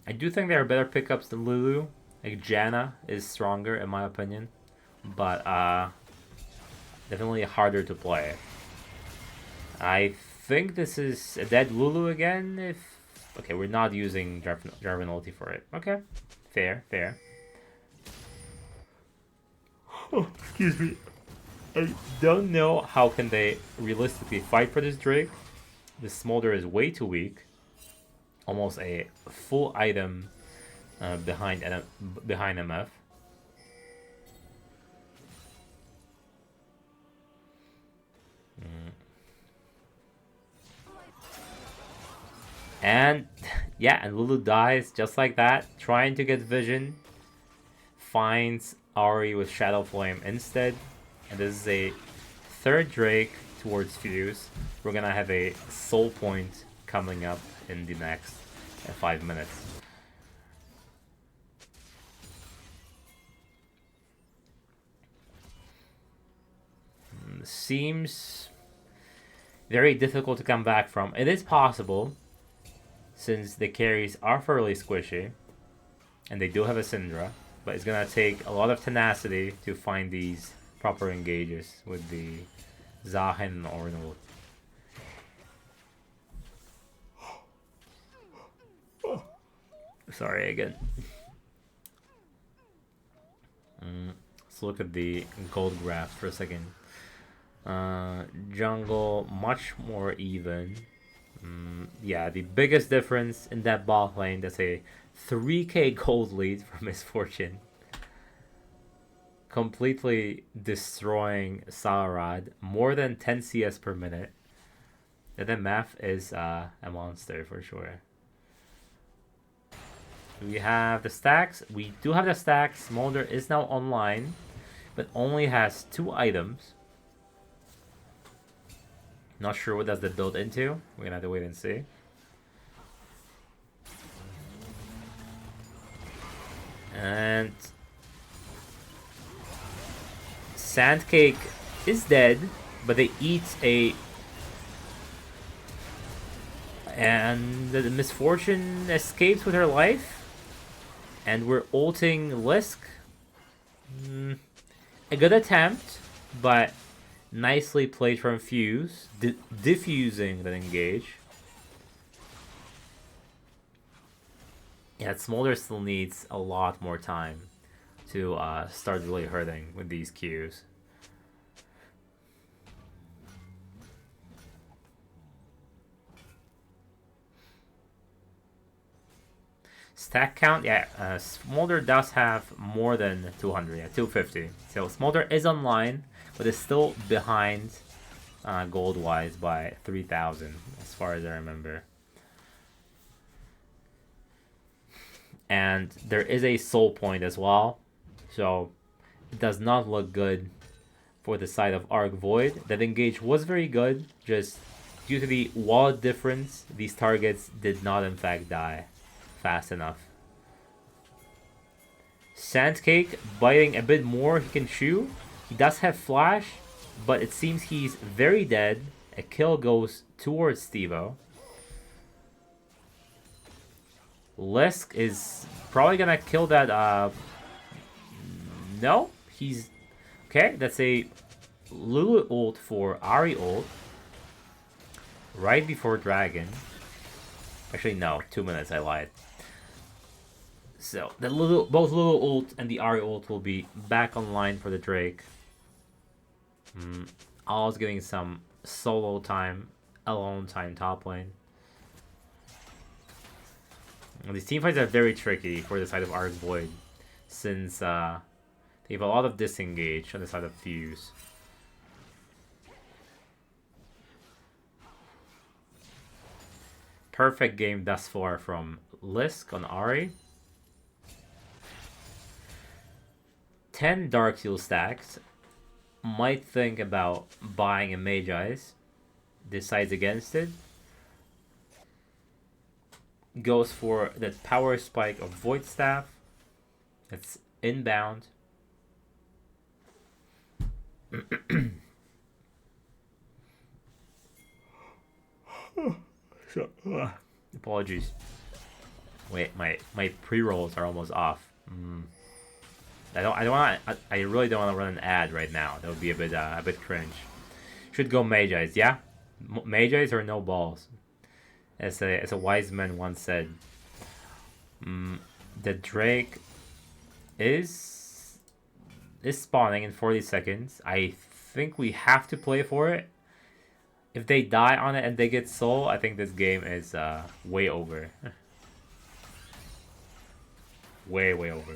I do think there are better pickups than Lulu. Like Janna is stronger in my opinion, but definitely harder to play. I think this is a dead Lulu again. Okay, we're not using Jarvan ulti for it. Okay, fair. Oh, excuse me. I don't know how can they realistically fight for this Drake. The Smolder is way too weak. Almost a full item behind MF. And yeah, and Lulu dies just like that, trying to get vision. Finds Ahri with Shadow Flame instead. And this is a third Drake towards Fuse. We're gonna have a soul point coming up in the next 5 minutes. Seems very difficult to come back from. It is possible, since the carries are fairly squishy, and they do have a Syndra, but it's gonna take a lot of tenacity to find these proper engages with the Zahen and Ornn. Sorry again. Let's look at the gold graph for a second. Jungle much more even. Yeah, the biggest difference in that bot lane, that's a 3k gold lead for Misfortune. completely destroying Saurod, more than 10 CS per minute. And then Math is a monster for sure. Do we have the stacks? We do have the stacks. Smolder is now online, but only has 2 items. Not sure what does the build into. We're gonna have to wait and see. And Sandcake is dead, but they eat a... And the Misfortune escapes with her life. And we're ulting Lisk. A good attempt, but nicely played from Fuse. Diffusing that engage. Yeah, Smolder still needs a lot more time to start really hurting with these Qs. Stack count, yeah, Smolder does have more than 200, yeah, 250. So Smolder is online, but is still behind gold-wise by 3,000, as far as I remember. And there is a soul point as well, so it does not look good for the side of ARK Void. That engage was very good, just due to the wall difference, these targets did not in fact die fast enough. Sandcake biting a bit more he can chew. He does have flash, but it seems he's very dead. A kill goes towards Stevo. Lisk is probably gonna kill that. No, he's okay. That's a Lulu ult for Ari ult right before Dragon. Actually, no, 2 minutes. I lied. So the both Lulu ult and the Ari ult will be back online for the Drake. Al's getting some solo time, alone time top lane. And these teamfights are very tricky for the side of ARK Void, since they have a lot of disengage on the side of Fuse. Perfect game thus far from Lisk on Ari. 10 Dark Seal stacks. Might think about buying a Mage Eyes. Decides against it. Goes for that power spike of Void Staff. It's inbound. Apologies. Wait, my pre-rolls are almost off. I really don't want to run an ad right now. That would be a bit cringe. Should go Mage Eyes, yeah? Mage Eyes or no balls? As a wise man once said, the Drake is spawning in 40 seconds. I think we have to play for it. If they die on it and they get soul, I think this game is way over. way over.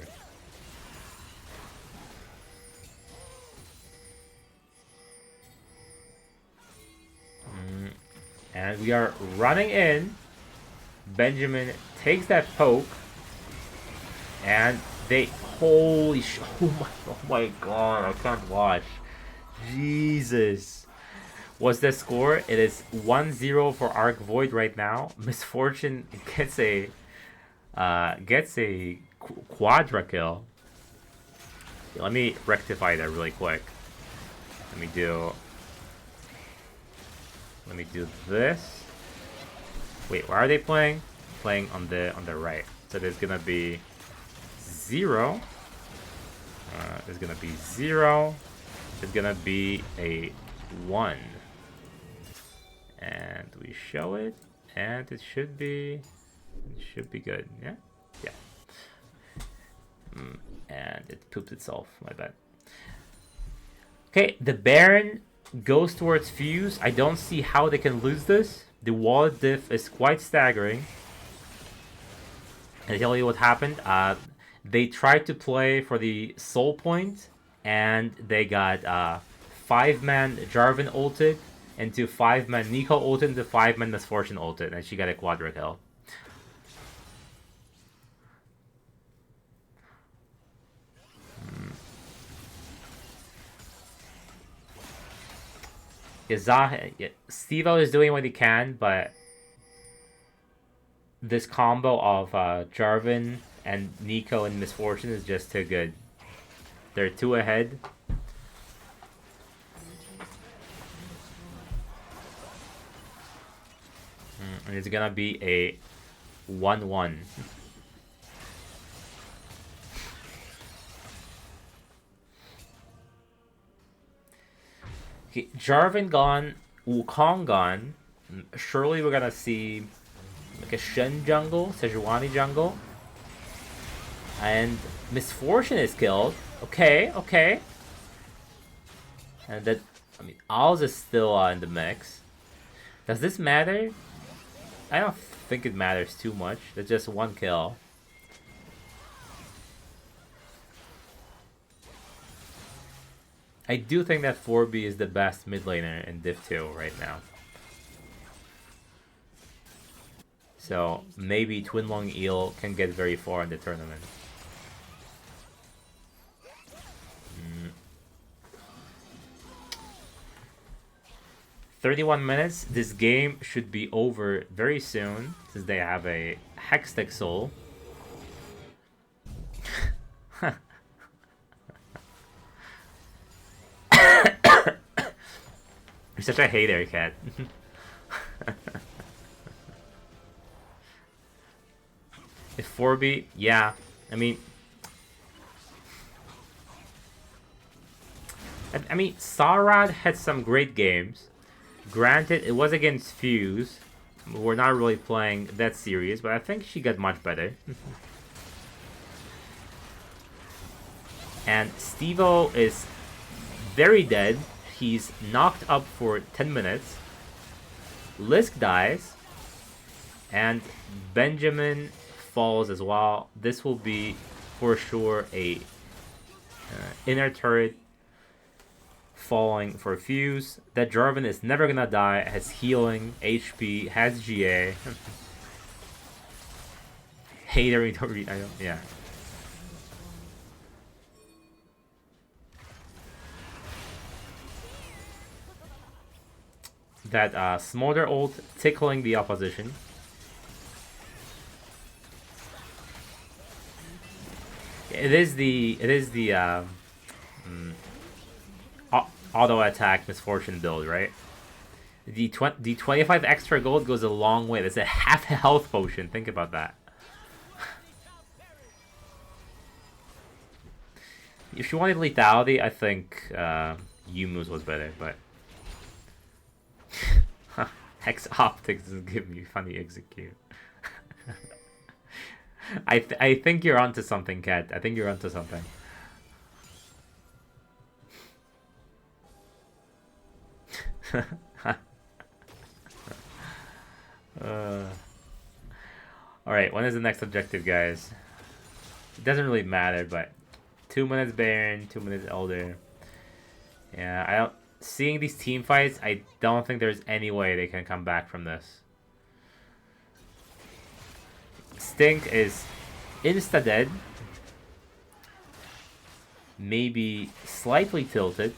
And we are running in. Benjamin takes that poke. And they... Holy sh... Oh my god, I can't watch. Jesus. What's the score? It is 1-0 for ARK Void right now. Misfortune gets a quadra kill. Let me rectify that really quick. Let me do this. Wait, where are they playing? Playing on the right. So there's gonna be 0. There's gonna be 0. There's gonna be a 1. And we show it, and it should be good. Yeah. And it pooped itself. My bad. Okay, the Baron goes towards Fuse. I don't see how they can lose this. The wall diff is quite staggering. And I tell you what happened. They tried to play for the soul point, and they got 5-man Jarvan ulted into 5-man Nico ulted into 5-man Misfortune ulted, and she got a quadra kill. Steve-O is doing what he can, but this combo of Jarvan and Nico and Misfortune is just too good. They're 2 ahead. And it's gonna be a 1-1. Okay, Jarvan gone, Wukong gone. Surely we're gonna see like a Shen jungle, Sejuani jungle. And Misfortune is killed. Okay, okay. And that, I mean, Owls is still in the mix. Does this matter? I don't think it matters too much. That's just 1 kill. I do think that 4B is the best mid laner in Div 2 right now. So maybe Twinlong Eel can get very far in the tournament. 31 minutes. This game should be over very soon since they have a Hextech Soul. You're such a hater, Cat. If 4B, yeah. I mean, Sarad had some great games. Granted, it was against Fuse. We're not really playing that series, but I think she got much better. And Steve-O is very dead. He's knocked up for 10 minutes. Lisk dies. And Benjamin falls as well. This will be, for sure, a inner turret falling for Fuse. That Jarvan is never gonna die. Has healing, HP, has GA. Hater, yeah. That Smolder ult tickling the opposition. It is the auto attack Misfortune build, right? The 25 extra gold goes a long way. That's a half health potion. Think about that. If you wanted lethality, I think Yumu's was better, but Hex Optics doesn't give me funny execute. I think you're onto something, Kat. I think you're onto something. Alright, when is the next objective, guys? It doesn't really matter, but 2 minutes Baron, 2 minutes Elder. Yeah, I don't. Seeing these team fights, I don't think there's any way they can come back from this. Stink is insta-dead. Maybe slightly tilted.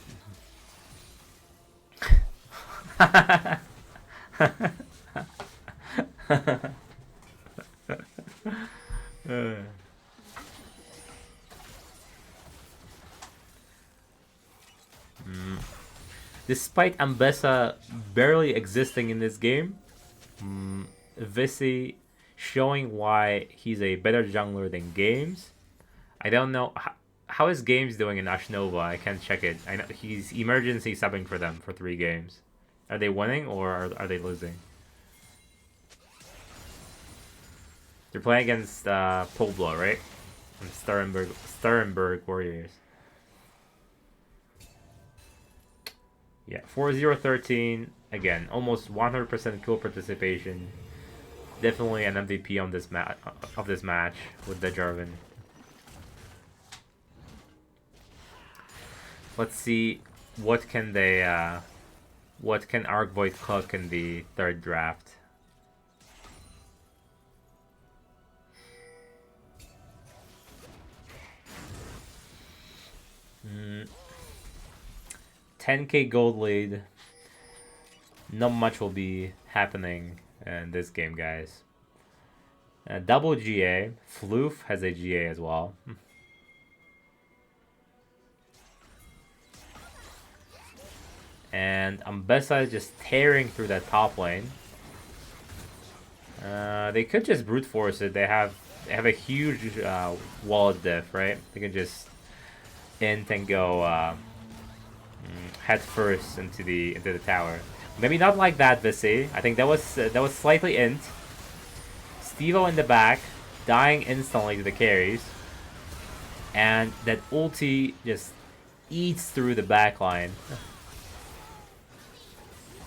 Despite Ambessa barely existing in this game, Visi showing why he's a better jungler than Games. I don't know how is Games doing in Ashnova. I can't check it. I know he's emergency subbing for them for 3 games. Are they winning or are they losing? They're playing against Pobla, right? And Sturenberg Warriors. Yeah, 4-0-13. Again, almost 100% kill participation. Definitely an MVP on this match with the Jarvan. Let's see what can they what can Arc Void cook in the third draft. Mm, 10k gold lead. Not much will be happening in this game, guys. Double GA. Floof has a GA as well. And Ambessa is just tearing through that top lane. They could just brute force it. They have a huge wall diff, right? They can just int and go head first into the tower. Maybe not like that, Visi. I think that was slightly int. Stevo in the back, dying instantly to the carries, and that ulti just eats through the back line.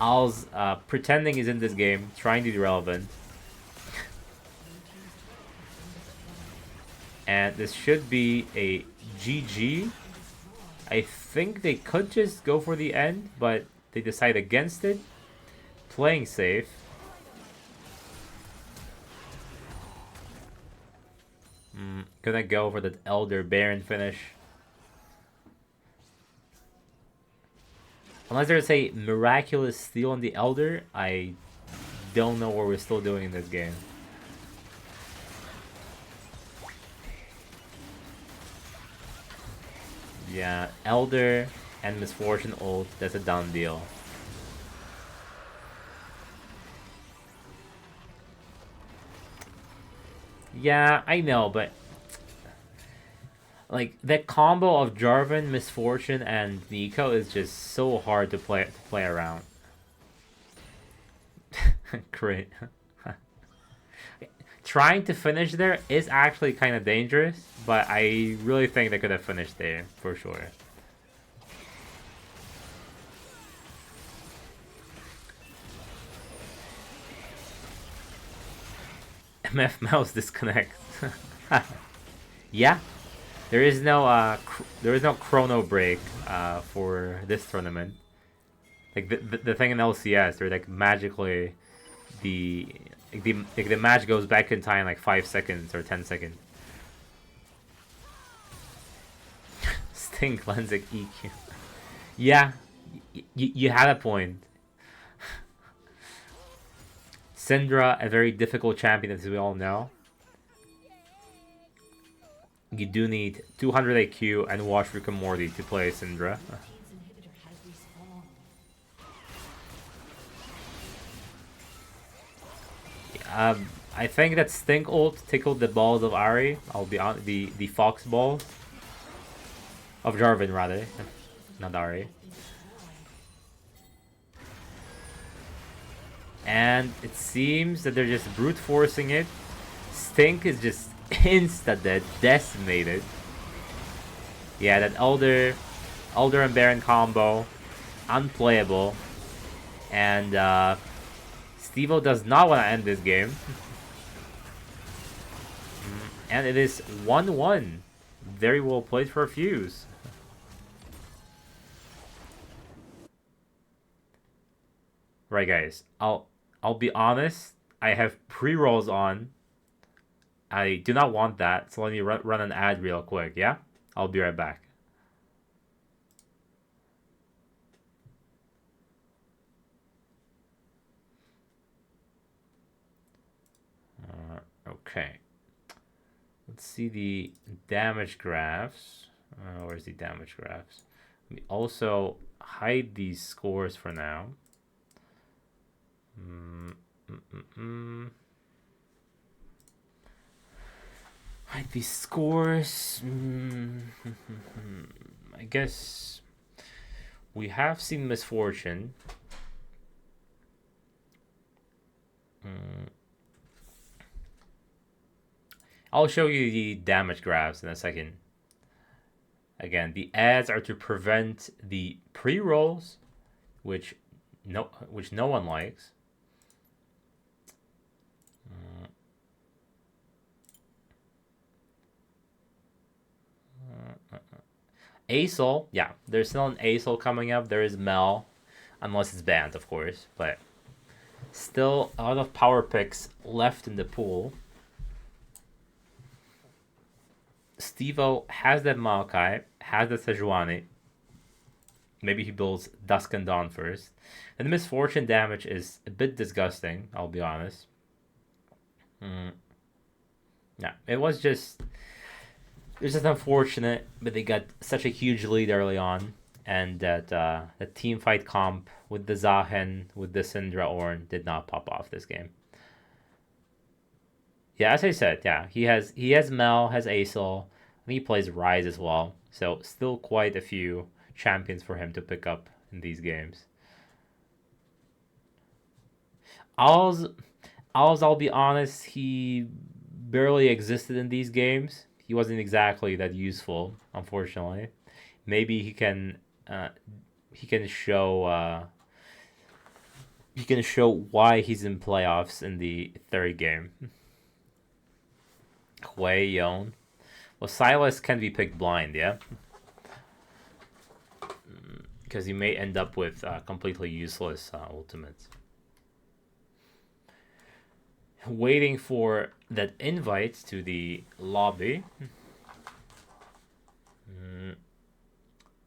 Al's pretending he's in this game, trying to be relevant. And this should be a GG. I think they could just go for the end, but they decide against it. Playing safe. Gonna go for that Elder Baron finish. Unless there's a miraculous steal on the Elder, I don't know what we're still doing in this game. Yeah, Elder and Misfortune ult, that's a done deal. Yeah, I know, but like that combo of Jarvan, Misfortune, and Nico is just so hard to play around. Great. Trying to finish there is actually kind of dangerous, but I really think they could have finished there for sure. MF mouse disconnect. Yeah, there is no chrono break for this tournament. Like the thing in LCS, they're like magically the match goes back in time like 5 seconds or 10 seconds. Sting Lensic EQ. Yeah, you had a point. Syndra, a very difficult champion, as we all know. You do need 200 AQ and watch Rick and Morty to play Syndra. I think that Stink ult tickled the balls of Ari. I'll be on the fox balls of Jarvan rather, not Ari. And it seems that they're just brute forcing it. Stink is just insta dead, decimated. Yeah, that Elder and Baron combo, unplayable. And Stevo does not want to end this game. And it is 1-1. Very well played for a Fuse. Right, guys. I'll be honest. I have pre-rolls on. I do not want that, so let me run an ad real quick, yeah? I'll be right back. Okay. Let's see the damage graphs. Where's the damage graphs? Let me also hide these scores for now. Hide these scores. I guess we have seen Misfortune. I'll show you the damage graphs in a second. Again, the ads are to prevent the pre-rolls, which no one likes. Asol, yeah, there's still an Asol coming up. There is Mel, unless it's banned, of course. But still a lot of power picks left in the pool. Stevo has that Maokai, has the Sejuani. Maybe he builds Dusk and Dawn first. And the Misfortune damage is a bit disgusting, I'll be honest. Yeah, it was just unfortunate, but they got such a huge lead early on, and that the team fight comp with the Zahen with the Syndra Ornn did not pop off this game. Yeah, as I said, yeah, he has Mel, has Asol. I think he plays Rise as well, so still quite a few champions for him to pick up in these games. Owls, I'll be honest, he barely existed in these games. He wasn't exactly that useful, unfortunately. Maybe uh, he can show why he's in playoffs in the third game. Hui Yon. Well, Silas can be picked blind, yeah, because you may end up with completely useless ultimates. Waiting for that invite to the lobby.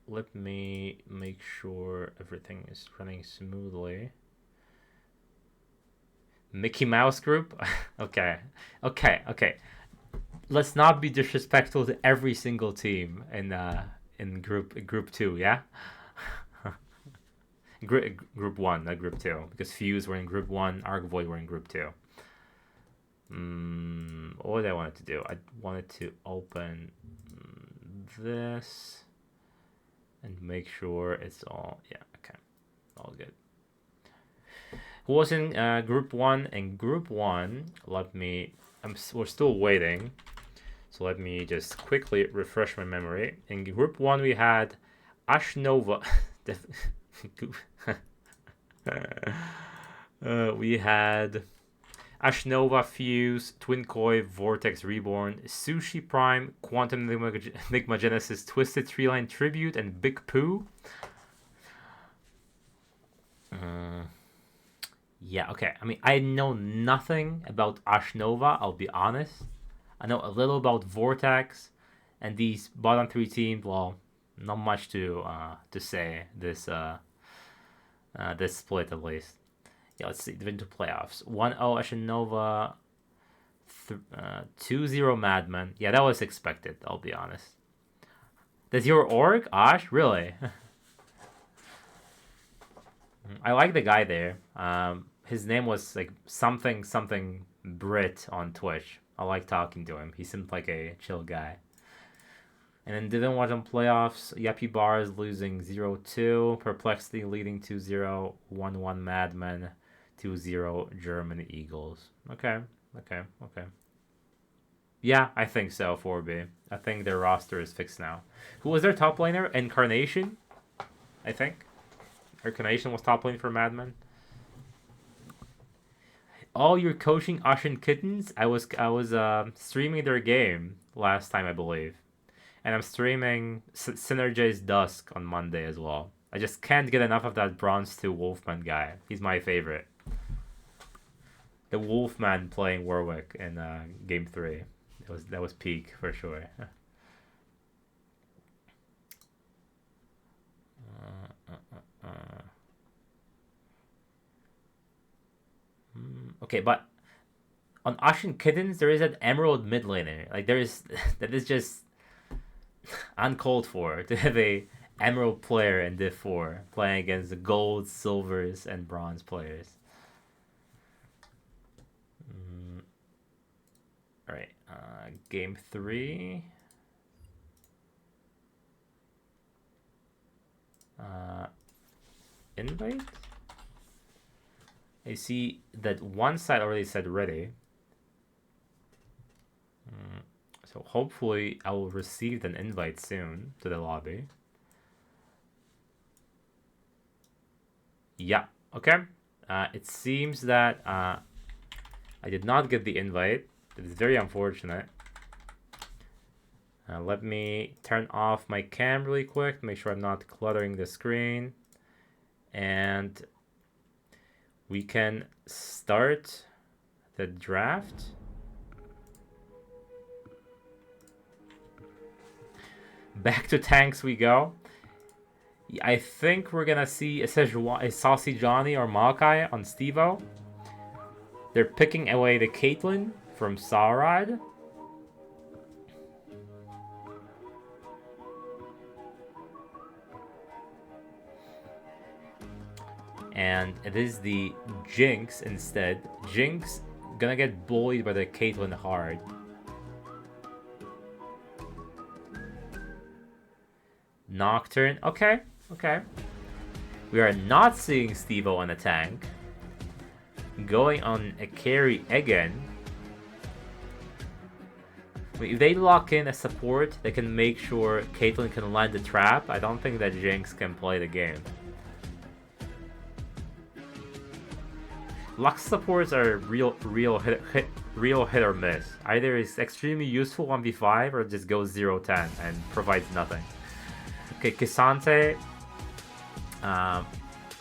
Let me make sure everything is running smoothly. Mickey Mouse group? Okay. Let's not be disrespectful to every single team in group 2, yeah? Group 1, not group 2, because Fuse were in group 1, Arc Void were in group 2. What did I want to do? I wanted to open this and make sure it's all, yeah, okay, all good. Who was in group 1? In group 1, we're still waiting, so let me just quickly refresh my memory. In group 1 we had Ashnova. We had Ashnova, Fuse, Twin Koi, Vortex Reborn, Sushi Prime, Quantum Enigma Genesis, Twisted Treeline Tribute, and Big Pooh. Yeah, okay. I mean, I know nothing about Ashnova, I'll be honest. I know a little about Vortex, and these bottom 3 teams, well, not much to say this this split at least. Yeah, let's see. They're into playoffs. 1-0 Ashnova, 2-0 Madman. Yeah, that was expected, I'll be honest. That's your org? Ash? Really? I like the guy there. His name was like something Brit on Twitch. I like talking to him. He seemed like a chill guy. And then didn't watch on playoffs. Yappy Bars losing 0-2. Perplexity leading 2-0. 1-1 Madman. 2-0 German Eagles. Okay. Yeah, I think so, 4B. I think their roster is fixed now. Who was their top laner? Incarnation? I think. Incarnation was top lane for Madman. Oh, you're coaching Ashen Kittens? I was streaming their game last time, I believe. And I'm streaming Synergize Dusk on Monday as well. I just can't get enough of that Bronze 2 Wolfman guy. He's my favorite. The Wolfman playing Warwick in Game 3. That was peak for sure. Okay, but on Ashen Kittens there is an Emerald mid laner. Like there is that is just uncalled for to have a Emerald player in Div 4 playing against the gold, silvers, and bronze players. All right, game 3. Invite. I see that one side already said ready. So hopefully I will receive an invite soon to the lobby. Yeah, okay. It seems that I did not get the invite. It is very unfortunate. Let me turn off my cam really quick, make sure I'm not cluttering the screen. And we can start the draft. Back to tanks we go. I think we're gonna see a Saucy Johnny or Maokai on Stevo. They're picking away the Caitlyn from Saurad. And it is the Jinx instead. Jinx gonna get bullied by the Caitlyn hard. Nocturne, okay. We are not seeing Stevo on a tank. Going on a carry again. If they lock in a support, they can make sure Caitlyn can land the trap. I don't think that Jinx can play the game. Lux supports are real hit or miss. Either it's extremely useful 1v5 or just goes 0-10 and provides nothing. Okay, Kisante,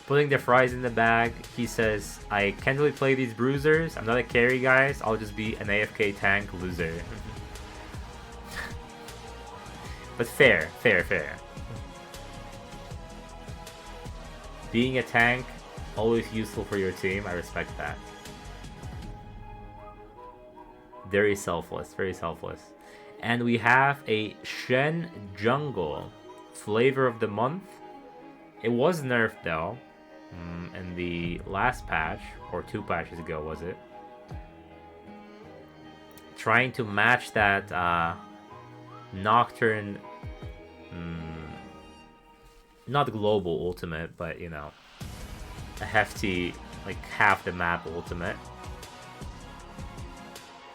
putting the fries in the bag. He says, I can't really play these bruisers. I'm not a carry, guys. I'll just be an AFK tank loser. But fair. Being a tank, always useful for your team. I respect that. Very selfless. And we have a Shen Jungle. Flavor of the month. It was nerfed though in the last patch, or 2 patches ago was it, trying to match that Nocturne, not global ultimate, but you know, a hefty, like half the map ultimate.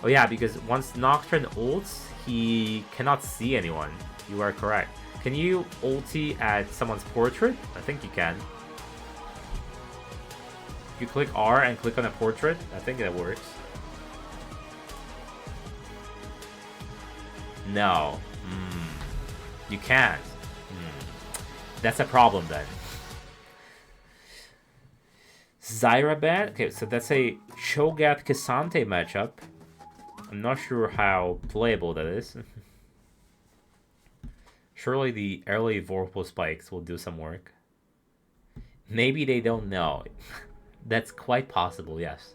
Oh yeah, because once Nocturne ults, he cannot see anyone. You are correct. Can you ulti at someone's portrait? I think you can. If you click R and click on a portrait, I think that works. No. You can't. That's a problem then. Zyra ban? Okay, so that's a Cho'Gath K'Sante matchup. I'm not sure how playable that is. Surely the early Vorpal spikes will do some work. Maybe they don't know. That's quite possible, yes.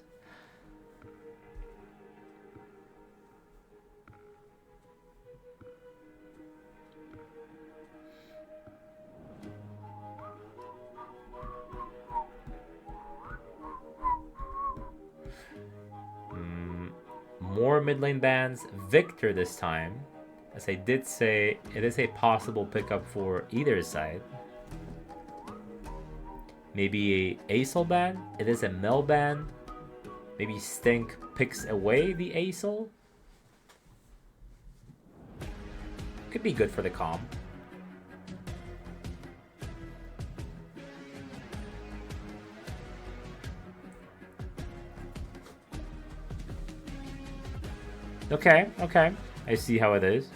More mid lane bans. Victor this time. As I did say, it is a possible pickup for either side. Maybe a Acel ban. It is a Mel ban. Maybe Stink picks away the Acel. Could be good for the comp. Okay. I see how it is.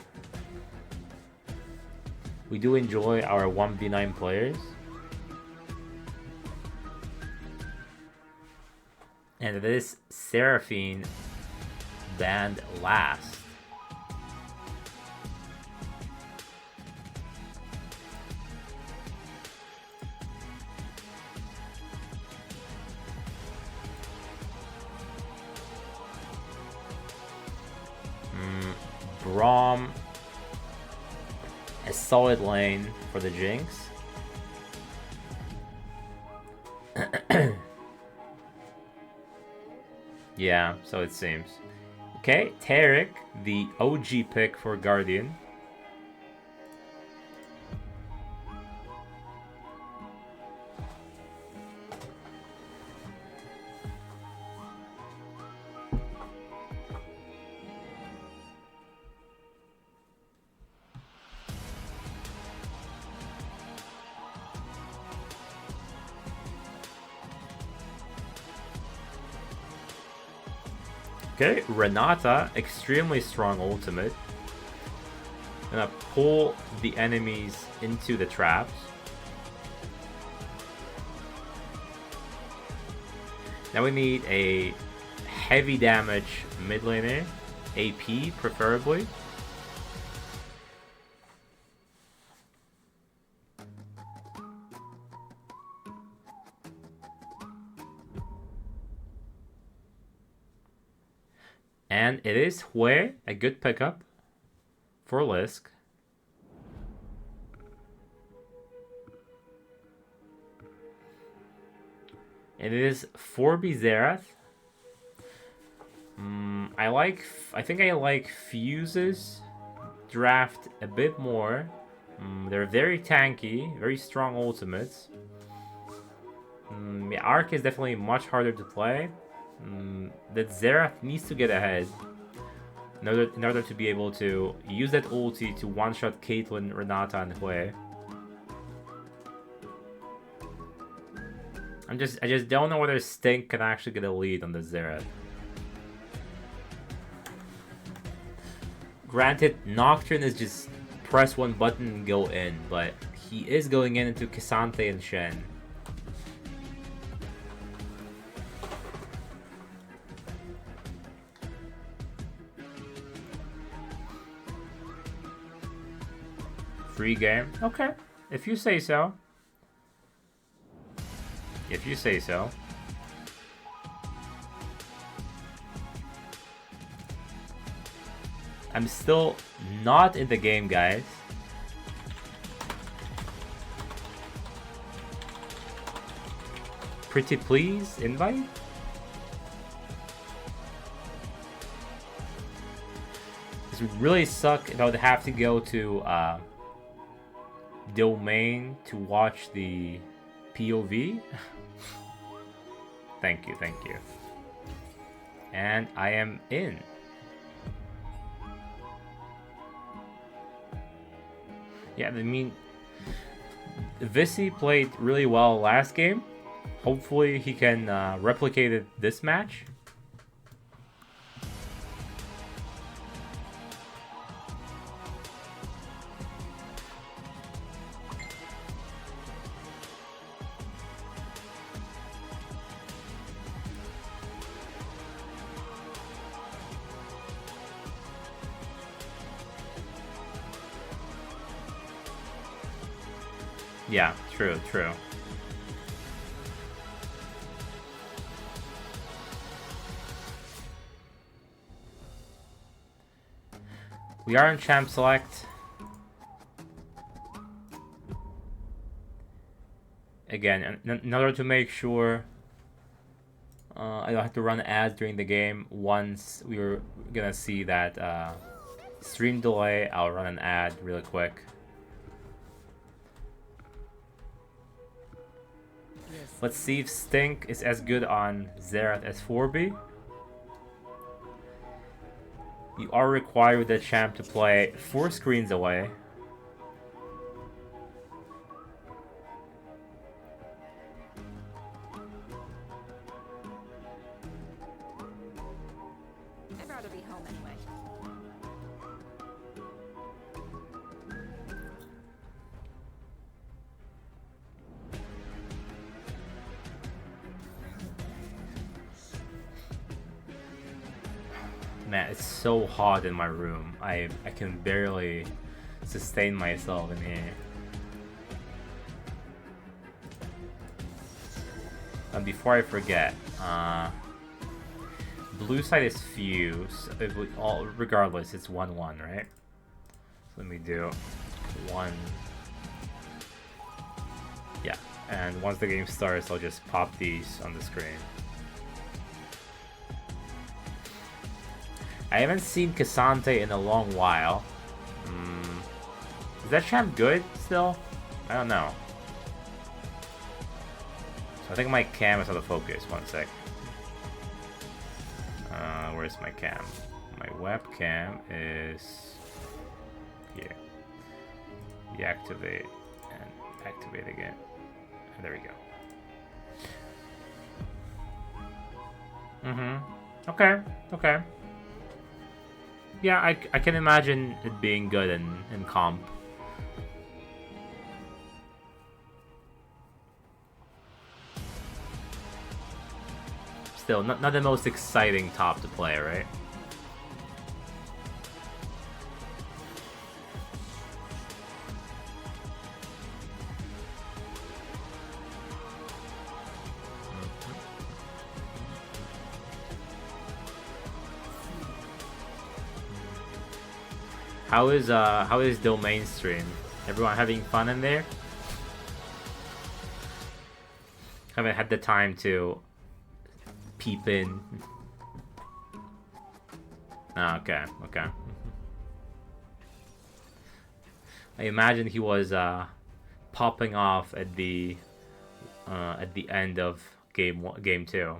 We do enjoy our 1v9 players. And it is Seraphine banned last. Braum, a solid lane for the Jinx. Yeah, so it seems. Okay, Tarek, the OG pick for Guardian. Okay, Renata, extremely strong ultimate. Gonna pull the enemies into the traps. Now we need a heavy damage mid laner, AP preferably. And it is Hue, a good pickup for Lisk. And it is 4B Xerath. I think I like Fuse's draft a bit more. They're very tanky, very strong ultimates. The ARK is definitely much harder to play. That Xerath needs to get ahead in order to be able to use that ulti to one-shot Caitlyn, Renata, and Hue. I just don't know whether Stink can actually get a lead on the Xerath. Granted, Nocturne is just press one button and go in, but he is going in into K'Sante and Shen. Free game? Okay, if you say so. If you say so. I'm still not in the game, guys. Pretty please, invite? This would really suck if I would have to go to domain to watch the POV. Thank you, thank you. And I am in. Yeah, I mean, Visi played really well last game. Hopefully he can replicate it this match. Yeah, true, true. We are in Champ Select. Again, in order to make sure I don't have to run ads during the game, once we were gonna see that stream delay, I'll run an ad really quick. Let's see if Stink is as good on Xerath as 4B. You are required with the champ to play 4 screens away. I'd rather be home anyway. Man, it's so hot in my room. I can barely sustain myself in here. And before I forget, blue side is Fuse. Regardless, it's 1-1, right? So let me do 1. Yeah, and once the game starts, I'll just pop these on the screen. I haven't seen K'Sante in a long while. Is that champ good still? I don't know. So I think my cam is out of focus. One sec. Where's my cam? My webcam is here. Deactivate and activate again. And there we go. Okay. Okay. Yeah, I can imagine it being good in comp. Still, not the most exciting top to play, right? How is domain stream? Everyone having fun in there? Haven't had the time to peep in. Ah, okay, okay. I imagine he was popping off at the end of game 2.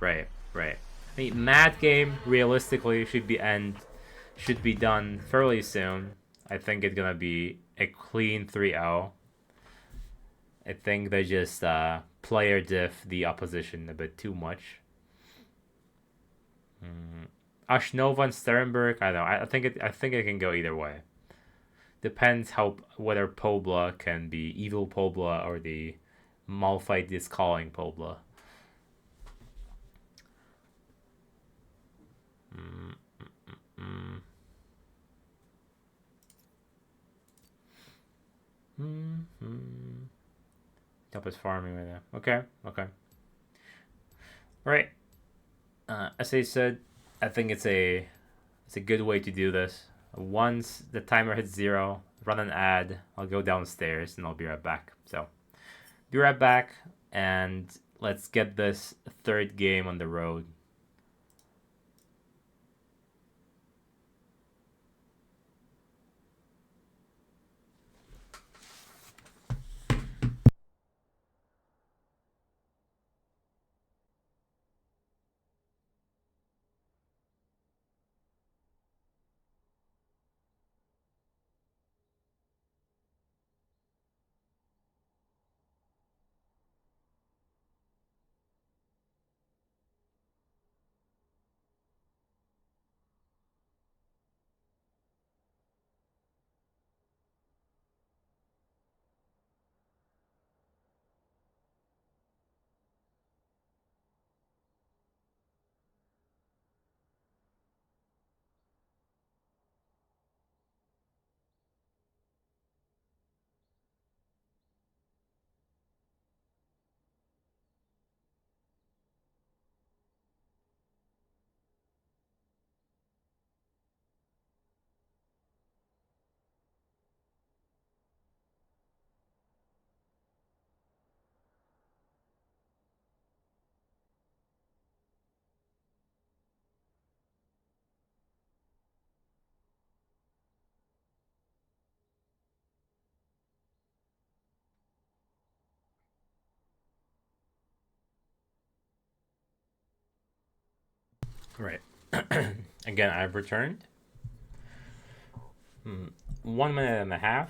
Right, right. I mean, Mad Game realistically should be done fairly soon. I think it's gonna be a clean 3-0. I think they just player diff the opposition a bit too much. Ashnova and Sternberg, I don't know. I think it can go either way. Depends how whether Pobla can be evil Pobla or the Malphite Discalling Pobla. Top is farming right now. Okay, okay. Right. As I said, I think it's a good way to do this. Once the timer hits 0, run an ad. I'll go downstairs and I'll be right back. So, be right back and let's get this third game on the road. Right. Again, I've returned. 1 minute and a half,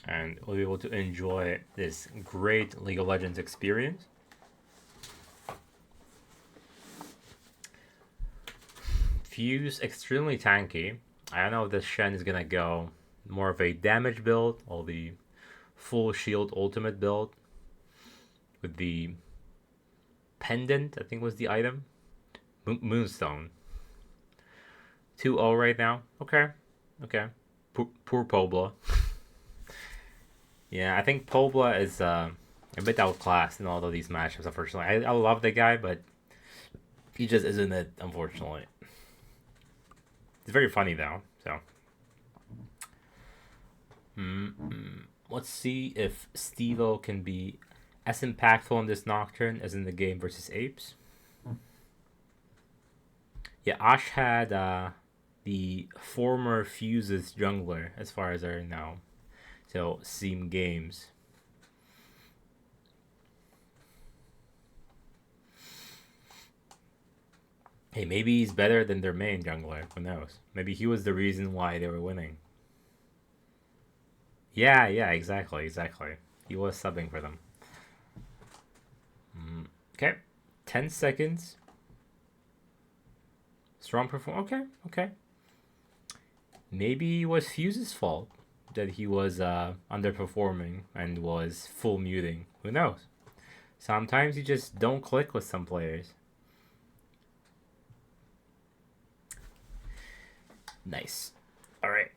and we'll be able to enjoy this great League of Legends experience. Fuse extremely tanky. I don't know if this Shen is gonna go more of a damage build or the full shield ultimate build with the pendant, I think was the item. Moonstone. 2-0 right now. Okay. Okay. Poor Pobla. Yeah, I think Pobla is a bit outclassed in all of these matchups, unfortunately. I love the guy, but he just isn't it, unfortunately. It's very funny, though, so. Let's see if Stevo can be as impactful in this Nocturne as in the game versus Apes. Yeah, Ash had the former Fuse's jungler, as far as I know. So, Seam Games. Hey, maybe he's better than their main jungler. Who knows? Maybe he was the reason why they were winning. Yeah, exactly, exactly. He was subbing for them. Okay, 10 seconds. Strong perform. Okay, okay. Maybe it was Fuse's fault that he was underperforming and was full muting. Who knows? Sometimes you just don't click with some players. Nice. All right.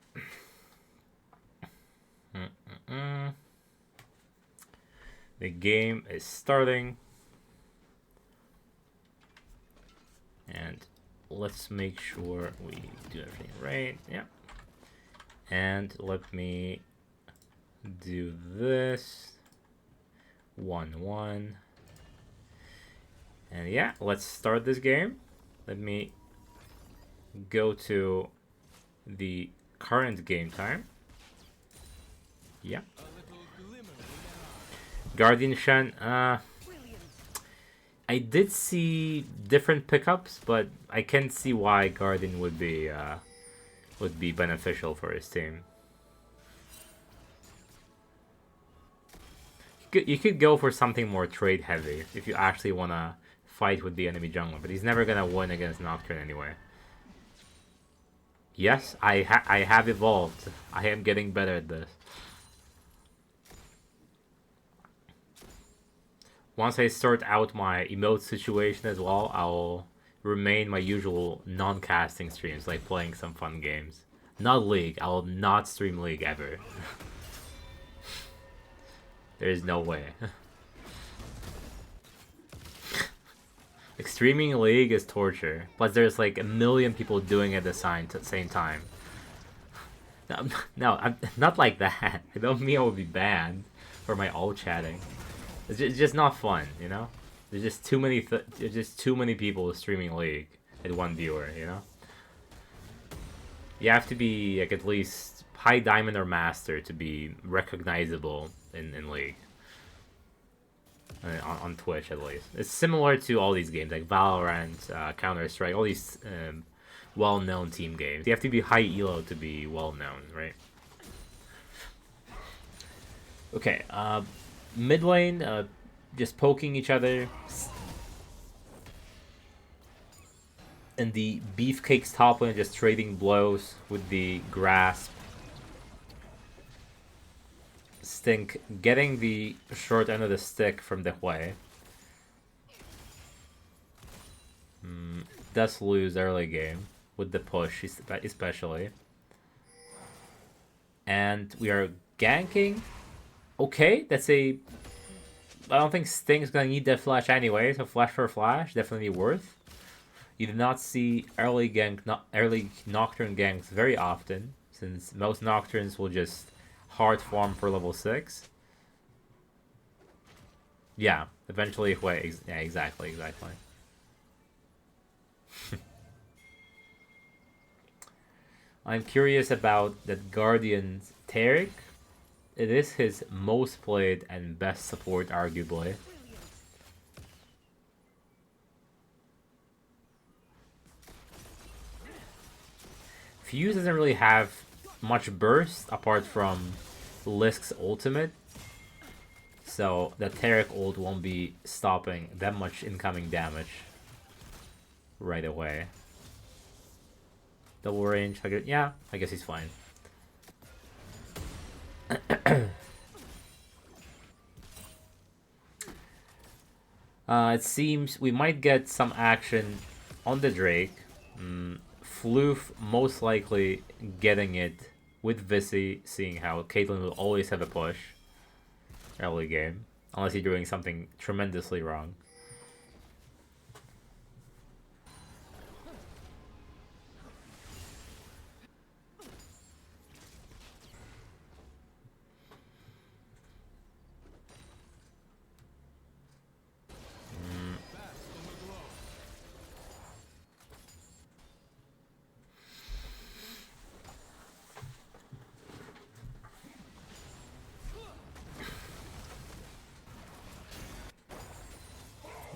The game is starting. And let's make sure we do everything right. Yeah. And let me do this. 1-1. And yeah, let's start this game. Let me go to the current game time. Yeah. Guardian Shen, I did see different pickups, but I can't see why Guardian would be beneficial for his team. You could go for something more trade heavy if you actually wanna fight with the enemy jungler, but he's never gonna win against Nocturne anyway. Yes, I have evolved. I am getting better at this. Once I sort out my emote situation as well, I'll remain my usual non-casting streams, like playing some fun games. Not League. I'll not stream League ever. There is no way. Like, streaming League is torture. Plus, there's like a million people doing it at the same time. No, I'm not like that. I don't mean I would be banned for my alt chatting. It's just not fun, you know. There's just too many. There's just too many people streaming League at one viewer, you know. You have to be like at least high diamond or master to be recognizable in League. On Twitch at least. It's similar to all these games like Valorant, Counter-Strike, all these well-known team games. You have to be high elo to be well-known, right? Okay, mid lane, just poking each other. And the Beefcake's top lane just trading blows with the Grasp. Stink getting the short end of the stick from the Hui. Does lose early game with the push, especially. And we are ganking. Okay, that's a... I don't think Sting's gonna need that flash anyway, so flash for flash, definitely worth. You do not see early Nocturne ganks very often, since most Nocturnes will just hard farm for level 6. Yeah, eventually, wait, yeah, exactly. I'm curious about that Guardian's Taric. It is his most played and best support, arguably. Fuse doesn't really have much burst apart from Lisk's ultimate. So the Taric ult won't be stopping that much incoming damage right away. Double range, yeah, I guess he's fine. It seems we might get some action on the Drake. Floof most likely getting it with Visi, seeing how Caitlyn will always have a push early game. Unless you're doing something tremendously wrong.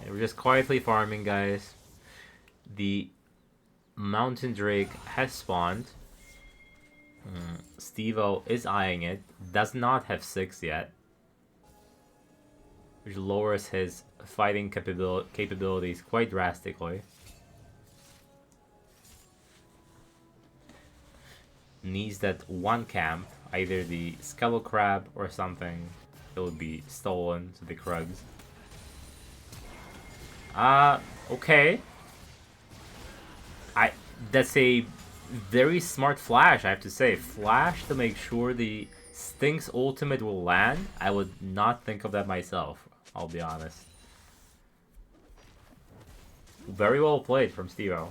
We're just quietly farming, guys. The Mountain Drake has spawned. Steve-O is eyeing it. Does not have 6 yet. Which lowers his fighting capabilities quite drastically. needs that one camp, either the Scuttle Crab or something. It would be stolen to the Krugs. Okay. That's a very smart flash, I have to say. Flash to make sure the Stink's ultimate will land. I would not think of that myself, I'll be honest. Very well played from Steve-O.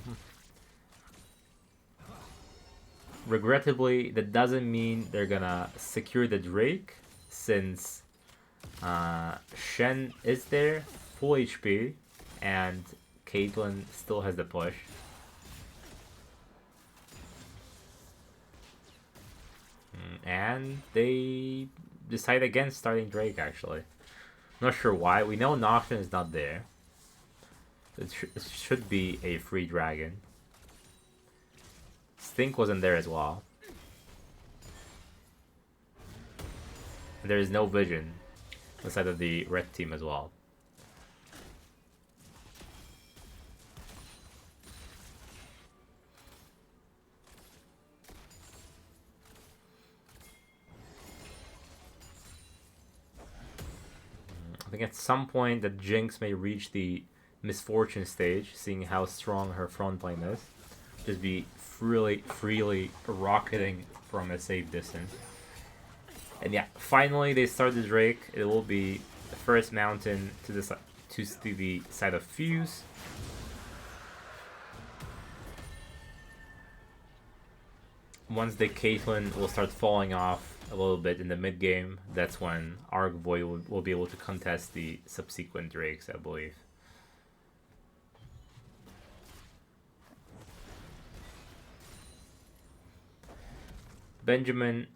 Regrettably, that doesn't mean they're gonna secure the Drake, since Shen is there, full HP, and Caitlyn still has the push. And they decide against starting Drake, actually. Not sure why. We know Nocturne is not there. It should be a free dragon. Stink wasn't there as well. And there is no vision on the side of the red team as well. I think at some point that Jinx may reach the misfortune stage, seeing how strong her front line is. Just be freely rocketing from a safe distance. And yeah, finally they start the Drake. It will be the first mountain to the side of Fuse. Once the Caitlyn will start falling off a little bit in the mid game, that's when ARK Void will be able to contest the subsequent Drakes, I believe. Benjamin,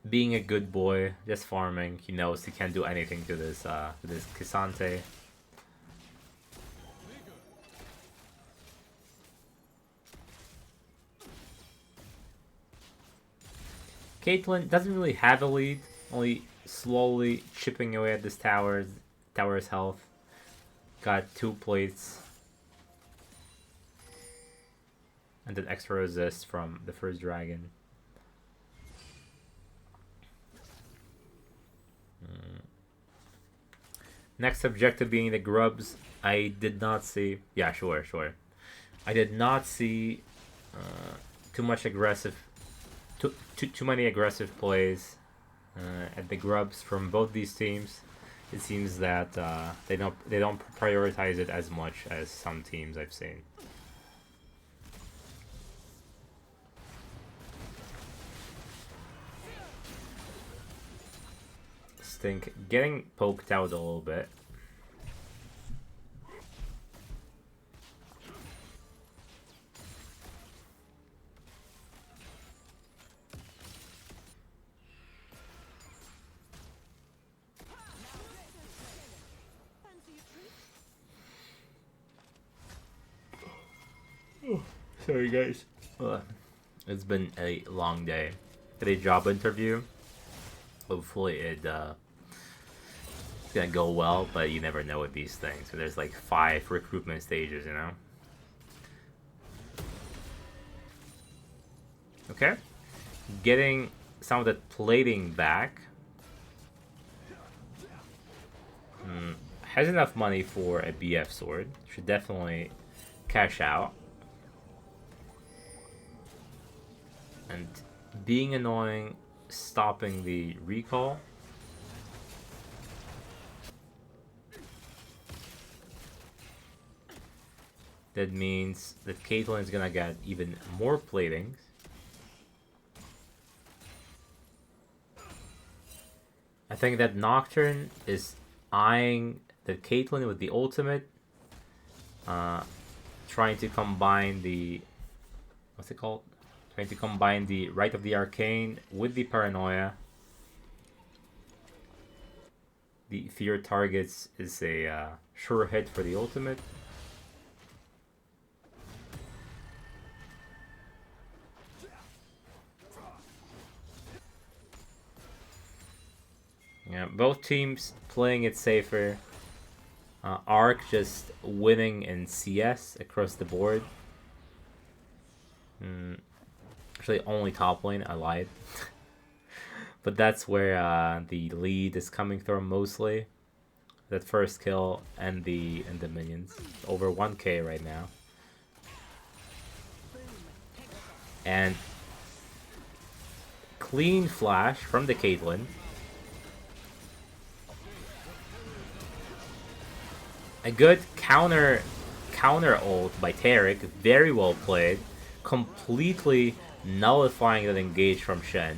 being a good boy, just farming. He knows he can't do anything to this K'Sante. Caitlyn doesn't really have a lead, only slowly chipping away at this tower's health. Got 2 plates. And an extra resist from the first dragon. Next objective being the grubs. I did not see... Yeah, sure. I did not see too much aggressive... Too many aggressive plays at the grubs from both these teams. It seems that they don't prioritize it as much as some teams I've seen. Stink getting poked out a little bit. Sorry guys. It's been a long day. Did a job interview. Hopefully it's gonna go well, but you never know with these things. So there's like 5 recruitment stages, you know? Okay. Getting some of the plating back. Has enough money for a BF sword. Should definitely cash out. And being annoying, stopping the recall. That means that Caitlyn is gonna get even more platings. I think that Nocturne is eyeing the Caitlyn with the ultimate. Trying to combine the... What's it called? Trying to combine the Rite of the Arcane with the Paranoia. The Fear Targets is a sure hit for the ultimate. Yeah, both teams playing it safer. ARK just winning in CS across the board. Actually, only top lane. I lied. But that's where the lead is coming from mostly. That first kill and the minions. Over 1k right now. And clean flash from the Caitlyn. A good counter ult by Tarek, very well played, completely nullifying that engage from Shen.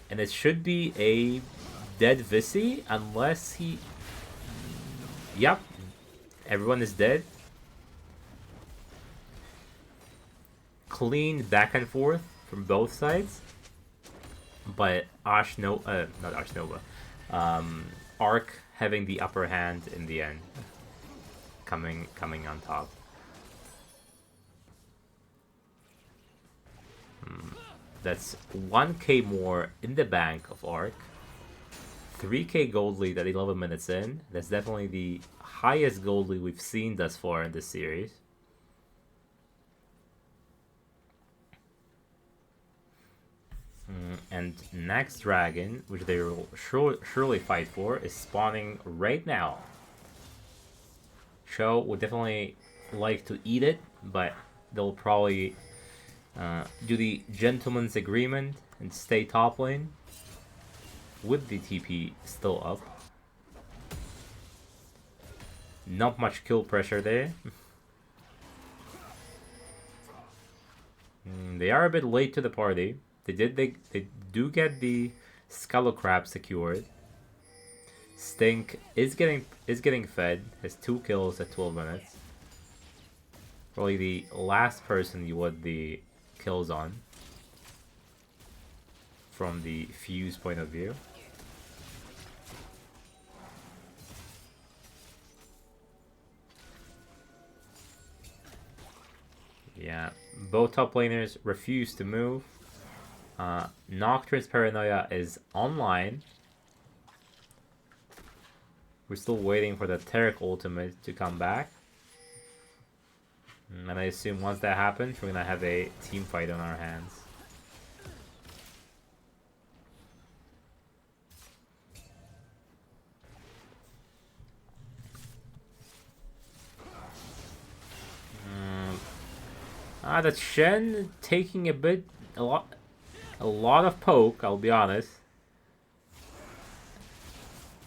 And it should be a dead Visi unless he... Yep, everyone is dead. Clean back and forth from both sides. But not Ashnova. ARK having the upper hand in the end. Coming on top. That's 1k more in the bank of ARK. 3k gold lead at 11 minutes in. That's definitely the highest gold lead we've seen thus far in this series. And next dragon, which they will surely fight for, is spawning right now. Cho would definitely like to eat it, but they'll probably do the gentleman's agreement and stay top lane with the TP still up. Not much kill pressure there. They are a bit late to the party. They do get the Skull Crab secured. Stink is getting fed. Has 2 kills at 12 minutes. Probably the last person you want the kills on. From the Fuse point of view. Yeah, both top laners refuse to move. Nocturne's Paranoia is online. We're still waiting for the Tarek ultimate to come back. And I assume once that happens, we're gonna have a team fight on our hands. That's Shen taking a lot of poke, I'll be honest.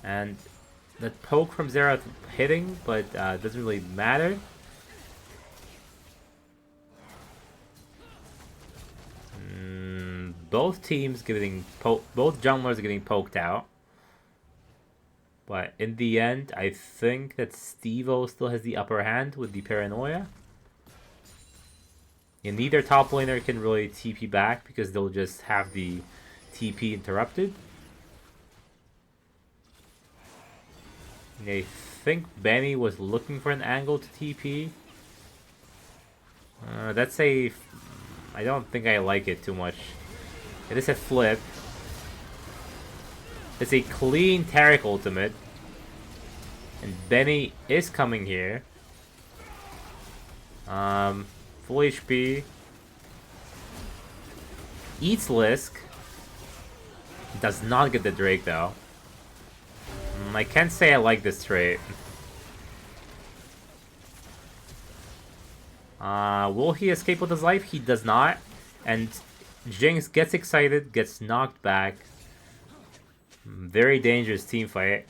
And that poke from Xerath hitting, but doesn't really matter. Both teams both junglers are getting poked out. But in the end, I think that Steve-O still has the upper hand with the Paranoia. And neither top laner can really TP back because they'll just have the TP interrupted. And I think Benny was looking for an angle to TP. I don't think I like it too much. It is a flip. It's a clean Tarek ultimate. And Benny is coming here. Full HP. Eats Lisk. Does not get the Drake though. I can't say I like this trait. Will he escape with his life? He does not. And Jinx gets excited, gets knocked back. Very dangerous team fight.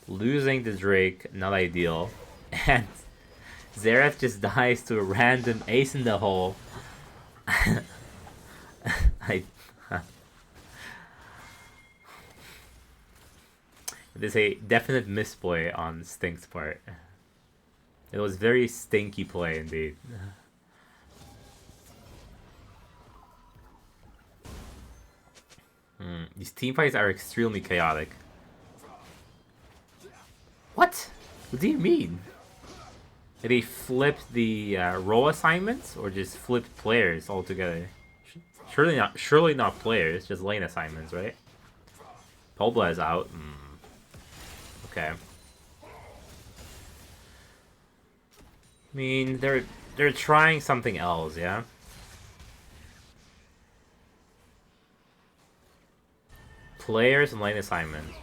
Losing the Drake, not ideal. And Xerath just dies to a random ace in the hole. It is a definite misplay on Stink's part. It was very stinky play indeed. These team fights are extremely chaotic. What? What do you mean? Did they flip the role assignments or just flipped players altogether? Surely not players, just lane assignments, right? Pobla is out. Okay. I mean, they're trying something else, yeah? Players and lane assignments.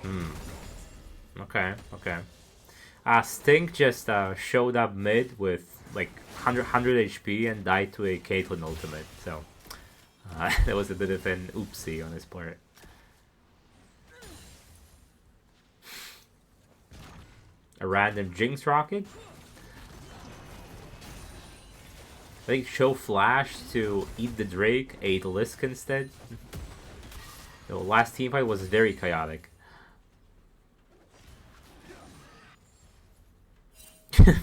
Okay, okay. Stink just showed up mid with like 100 HP and died to a Caitlyn ultimate. So that was a bit of an oopsie on his part. A random Jinx rocket. I think show Flash to eat the Drake, ate Lisk instead. The last teamfight was very chaotic.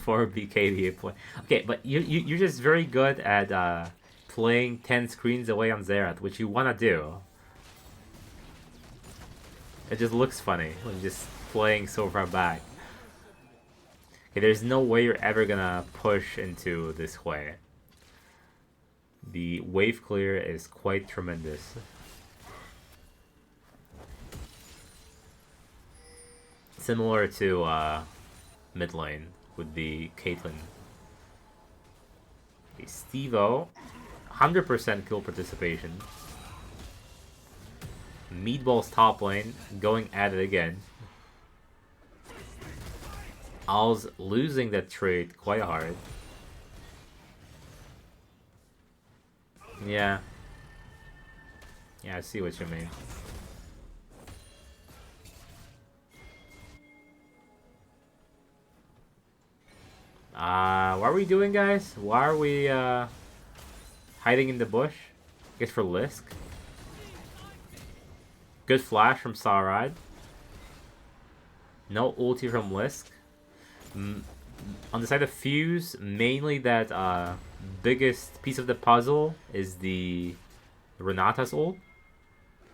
For BKB play. Okay, but you're just very good at playing 10 screens away on Xerath, which you wanna do. It just looks funny when just playing so far back. Okay, there's no way you're ever gonna push into this way. The wave clear is quite tremendous. Similar to mid lane with the Caitlyn. Okay, Steve-O, 100% kill participation. Meatball's top lane, going at it again. Al's losing that trade quite hard. Yeah. Yeah, I see what you mean. What are we doing, guys? Why are we hiding in the bush? I guess for Lisk. Good flash from Sarad. No ulti from Lisk. On the side of Fuse, mainly that biggest piece of the puzzle is the Renata's ult.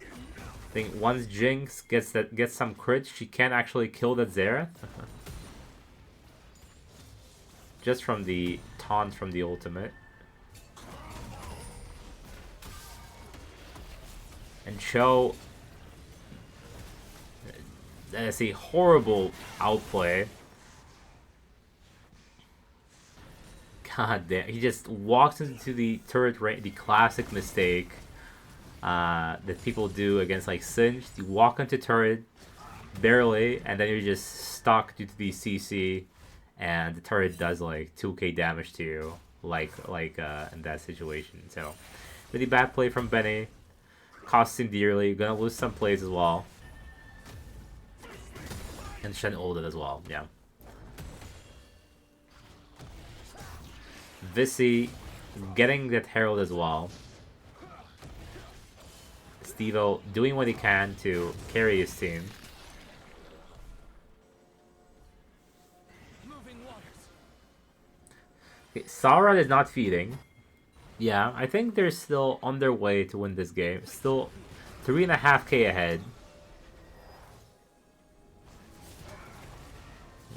I think once Jinx gets some crits, she can actually kill that Xerath. Just from the taunt from the ultimate. And Cho, that's a horrible outplay. God damn, he just walks into the turret range, the classic mistake that people do against like Singed. You walk into turret, barely, and then you're just stuck due to the CC, and the turret does like 2k damage to you, like in that situation. So, really bad play from Benny. Costs him dearly. You're gonna lose some plays as well. And Shen ulted as well, yeah. Visi getting that Herald as well. Steve-O doing what he can to carry his team. Okay, Sauron is not feeding. Yeah, I think they're still on their way to win this game. Still 3.5k ahead.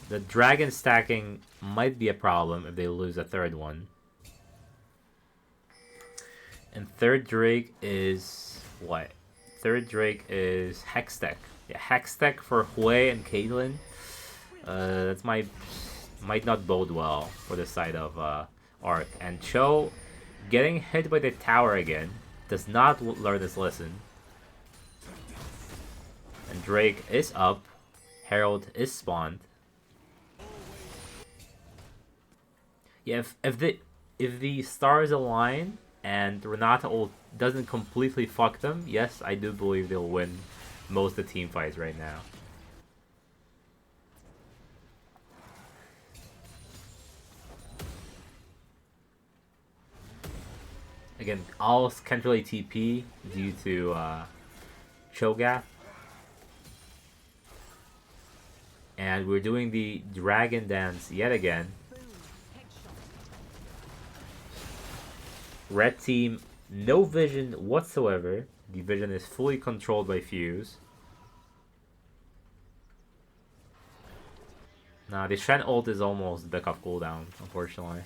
The dragon stacking might be a problem if they lose a third one. And third Drake is what? Third Drake is Hextech. Yeah, Hextech for Hui and Caitlyn. That might not bode well for the side of ARK. And Cho getting hit by the tower again does not learn his lesson. And Drake is up. Herald is spawned. Yeah, if the stars align and Renata ult doesn't completely fuck them, yes, I do believe they'll win most of the team fights right now. Again, Al's can't really TP due to Cho'Gath. And we're doing the dragon dance yet again. Red team, no vision whatsoever. The vision is fully controlled by Fuse. Nah, the Shen ult is almost back off cooldown, unfortunately.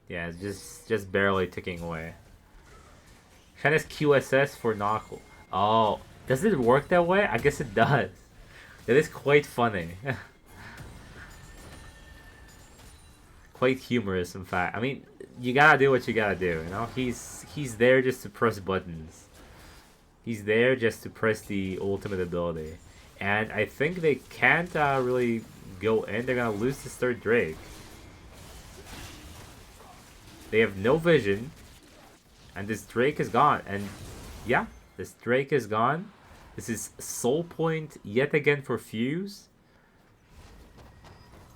Yeah, it's just barely ticking away. Shen is QSS for Knuckle. Oh, does it work that way? I guess it does. That is quite funny. Quite humorous, in fact. I mean, you gotta do what you gotta do, you know? He's there just to press buttons. He's there just to press the ultimate ability. And I think they can't really go in. They're going to lose this third Drake. They have no vision. And this Drake is gone. And yeah, this Drake is gone. This is soul point yet again for Fuse.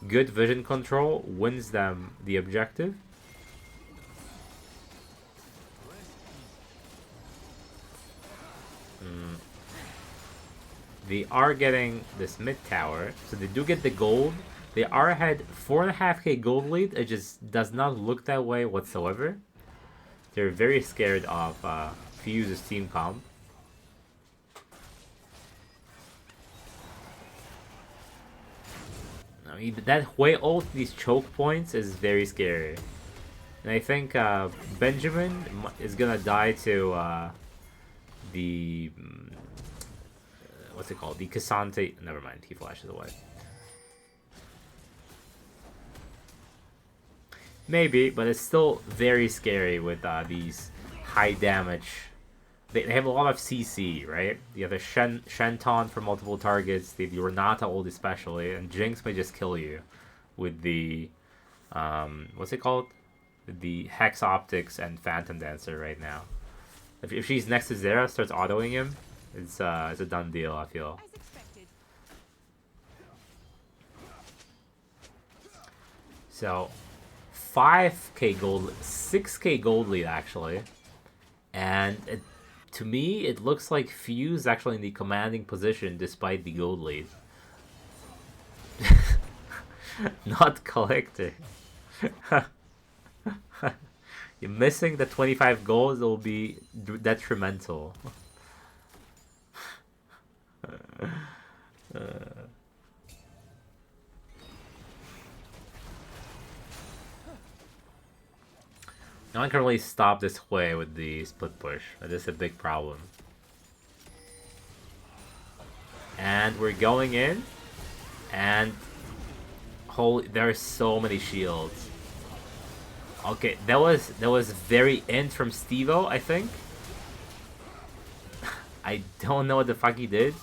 Good vision control wins them the objective. They are getting this mid tower, so they do get the gold. They are ahead 4.5k gold lead. It just does not look that way whatsoever. They're very scared of Fuse's team comp. I mean, that Hui ult, these choke points, is very scary. And I think Benjamin is gonna die to the what's it called? The Cassante. Never mind, he flashes away. Maybe, but it's still very scary with these high damage. They have a lot of CC, right? You have a Shenton for multiple targets, the Renata ult especially, and Jinx may just kill you with the what's it called? The Hex Optics and Phantom Dancer right now. If she's next to Zera, starts autoing him, it's a done deal, I feel. As expected. So 5k gold, 6k gold lead actually, and to me it looks like Fuse actually in the commanding position despite the gold lead. Not Collector. You're missing the 25 gold, will be detrimental. No one can really stop this Hui with the split push. That is a big problem. And we're going in, and holy, there are so many shields. Okay, that was very int from Stevo, I think. I don't know what the fuck he did.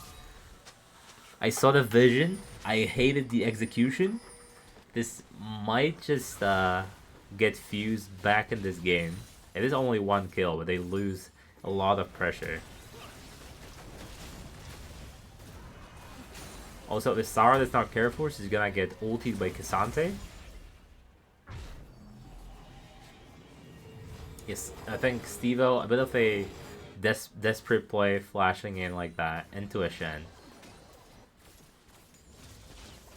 I saw the vision. I hated the execution. This might just get Fuse back in this game. It is only one kill, but they lose a lot of pressure. Also, if Sarah is not careful, she's gonna get ultied by Cassante. Yes, I think Stevo, a bit of a desperate play, flashing in like that into a Shen.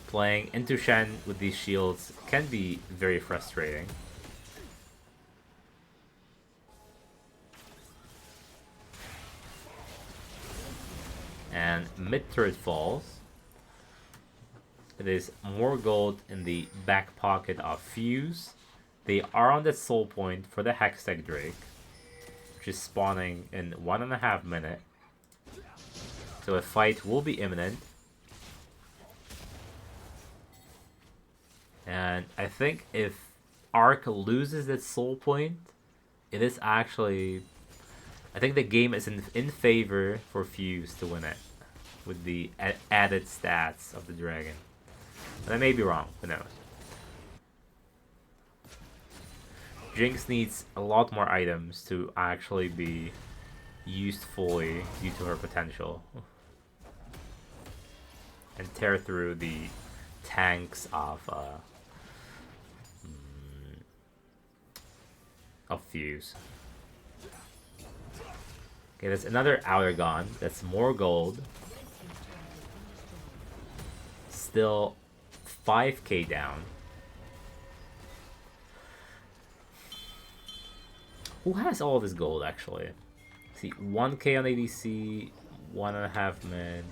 Playing into Shen with these shields can be very frustrating. And mid turret falls. It is more gold in the back pocket of Fuse. They are on the soul point for the Hextech Drake, which is spawning in 1.5 minutes. So a fight will be imminent. And I think if ARK loses its soul point, it is actually... I think the game is in favor for Fuse to win it with the added stats of the dragon. But I may be wrong, who knows. Jinx needs a lot more items to actually be used fully due to her potential. And tear through the tanks of Fuse. Okay, there's another Outer gone. That's more gold. Still 5k down. Who has all this gold actually? See, 1k on ADC, 1.5 mid.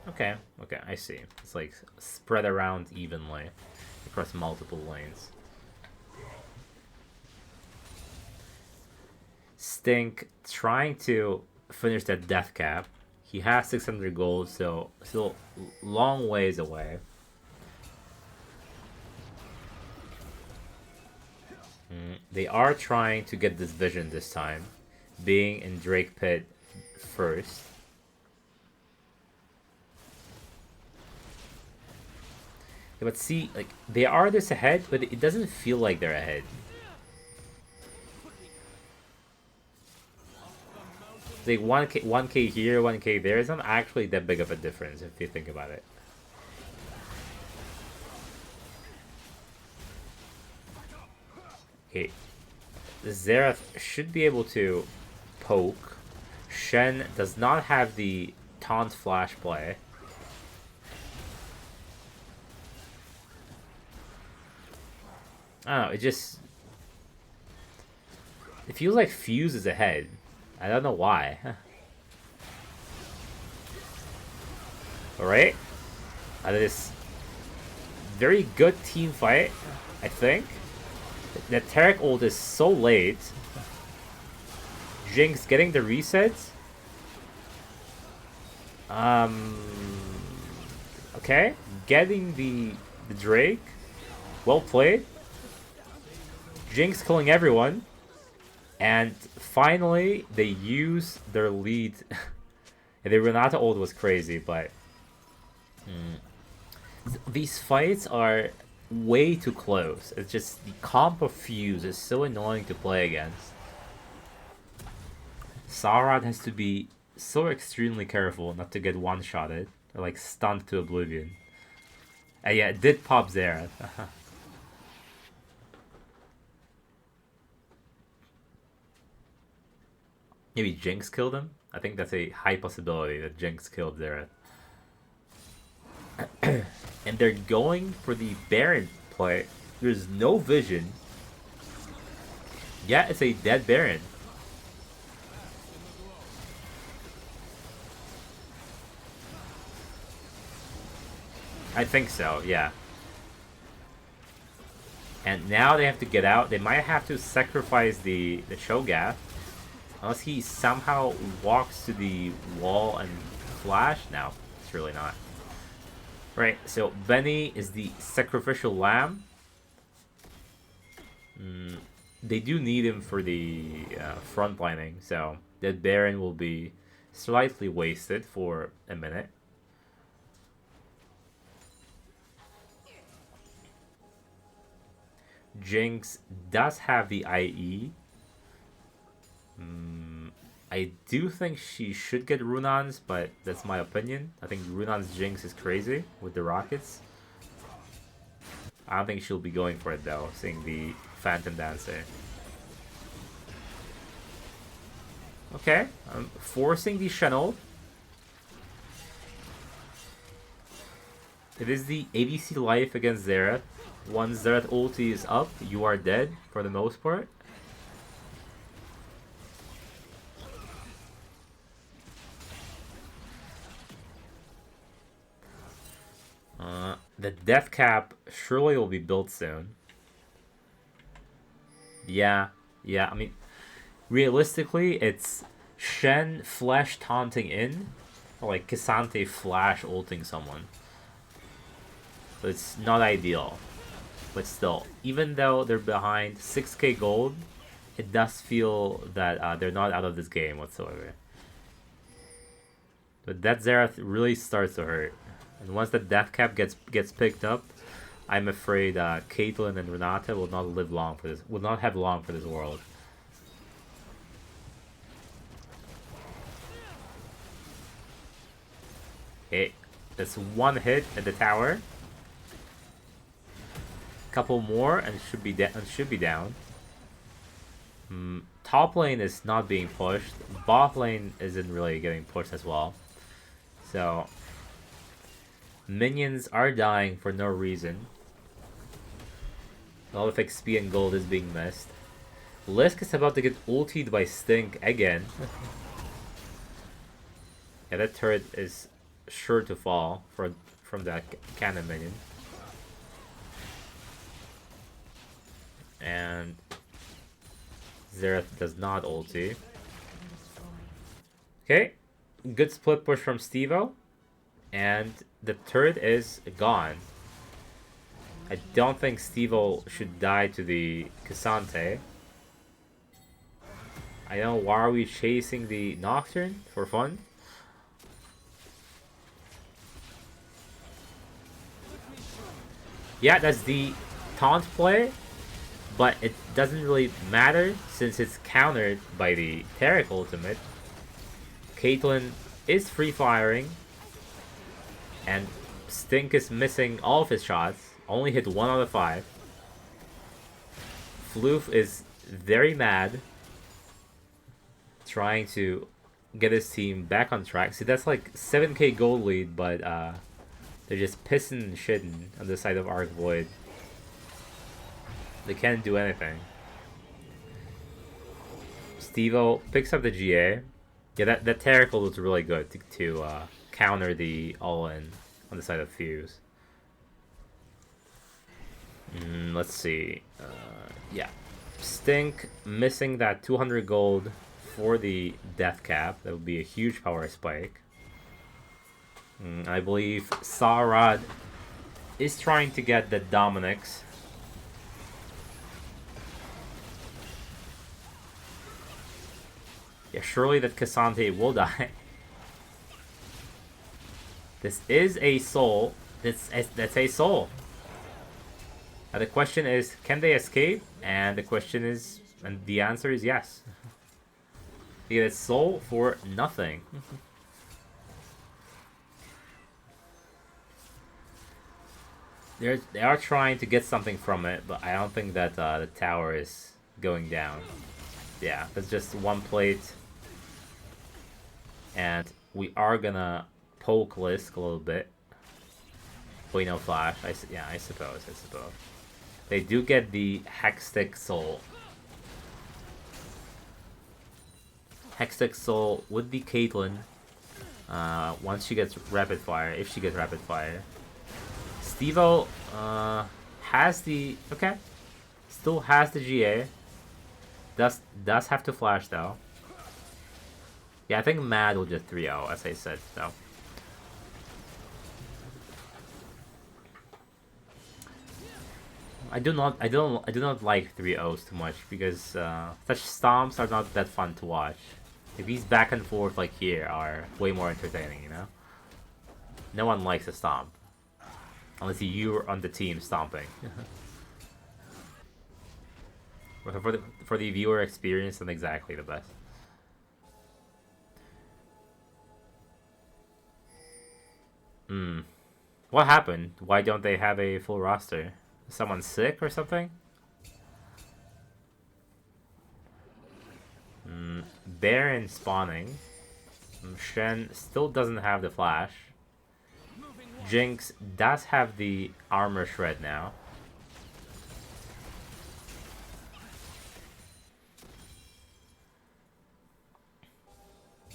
Okay, I see. It's like spread around evenly across multiple lanes. Stink trying to finish that death cap. He has 600 gold, so still long ways away. They are trying to get this vision this time. Being in Drake Pit first. Yeah, but see, like, they are this ahead, but it doesn't feel like they're ahead. Like 1k here, 1k there. It's not actually that big of a difference if you think about it. Okay, Xerath should be able to poke. Shen does not have the taunt flash play. I don't know, it feels like Fuse is ahead. I don't know why. Alright. This very good team fight, I think. The Taric ult is so late. Jinx getting the resets. Okay. Getting the Drake. Well played. Jinx killing everyone. And finally, they use their lead. The Renata ult was crazy, but... These fights are way too close. It's just the comp of Fuse is so annoying to play against. Sarad has to be so extremely careful not to get one-shotted or like stunned to oblivion. And yeah, it did pop Xerath. Maybe Jinx killed him? I think that's a high possibility that Jinx killed Xerath. And they're going for the Baron play. There's no vision. Yeah, it's a dead Baron. I think so, yeah. And now they have to get out. They might have to sacrifice the Cho'Gath. Unless he somehow walks to the wall and flash. No, it's really not. Right, so Benny is the sacrificial lamb. They do need him for the frontlining, so that Baron will be slightly wasted for a minute. Jinx does have the IE. I do think she should get Runan's, but that's my opinion. I think Runan's Jinx is crazy with the rockets. I don't think she'll be going for it though, seeing the Phantom Dancer. Okay, I'm forcing the Shen. It is the ABC life against Xerath. Once Xerath ulti is up, you are dead for the most part. The death cap surely will be built soon. Yeah, I mean, realistically, it's Shen flash taunting in, or like K'Sante flash ulting someone. So it's not ideal. But still, even though they're behind 6k gold, it does feel that they're not out of this game whatsoever. But that Xerath really starts to hurt. And once the death cap gets picked up, I'm afraid Caitlyn and Renata will not live long for this. Will not have long for this world. Okay, that's one hit at the tower. Couple more and should be down. Top lane is not being pushed. Bot lane isn't really getting pushed as well. So minions are dying for no reason. A lot of XP and gold is being missed. Lisk is about to get ultied by Stink again. Yeah, that turret is sure to fall from that cannon minion. And Xerath does not ulti. Okay, good split push from Stevo. And the turret is gone. I don't think Stevo should die to the K'Sante. I don't know, why are we chasing the Nocturne for fun? Yeah, that's the taunt play, but it doesn't really matter since it's countered by the Taric ultimate. Caitlyn is free firing, and Stink is missing all of his shots. Only hit 1 out of 5. Floof is very mad, trying to get his team back on track. See, that's like 7k gold lead, but they're just pissing and shitting on the side of ARK Void. They can't do anything. Stevo picks up the GA. Yeah, that Taricle was really good to counter the all-in on the side of Fuse. Let's see. Yeah. Stink missing that 200 gold for the death cap. That would be a huge power spike. I believe Sarad is trying to get the Dominix. Yeah, surely that Cassante will die. This is a soul. That's a soul. Now the question is, can they escape? And the answer is yes. They get a soul for nothing. They are trying to get something from it, but I don't think that the tower is going down. Yeah, that's just one plate. And we are gonna poke Lisk a little bit. Wait, no flash. I suppose. They do get the Hextech Soul. Hextech Soul with the Caitlyn. Once she gets rapid fire, if she gets rapid fire. Stevo has the still has the GA. Does have to flash though. Yeah, I think Mad will just 3-0 as I said so. I do not like 3-0s too much because such stomps are not that fun to watch. If these back and forth like here are way more entertaining, you know? No one likes a stomp. Unless you're on the team stomping. for the viewer experience, then exactly the best. What happened? Why don't they have a full roster? Is someone sick or something? Baron spawning. Shen still doesn't have the flash. Jinx does have the armor shred now.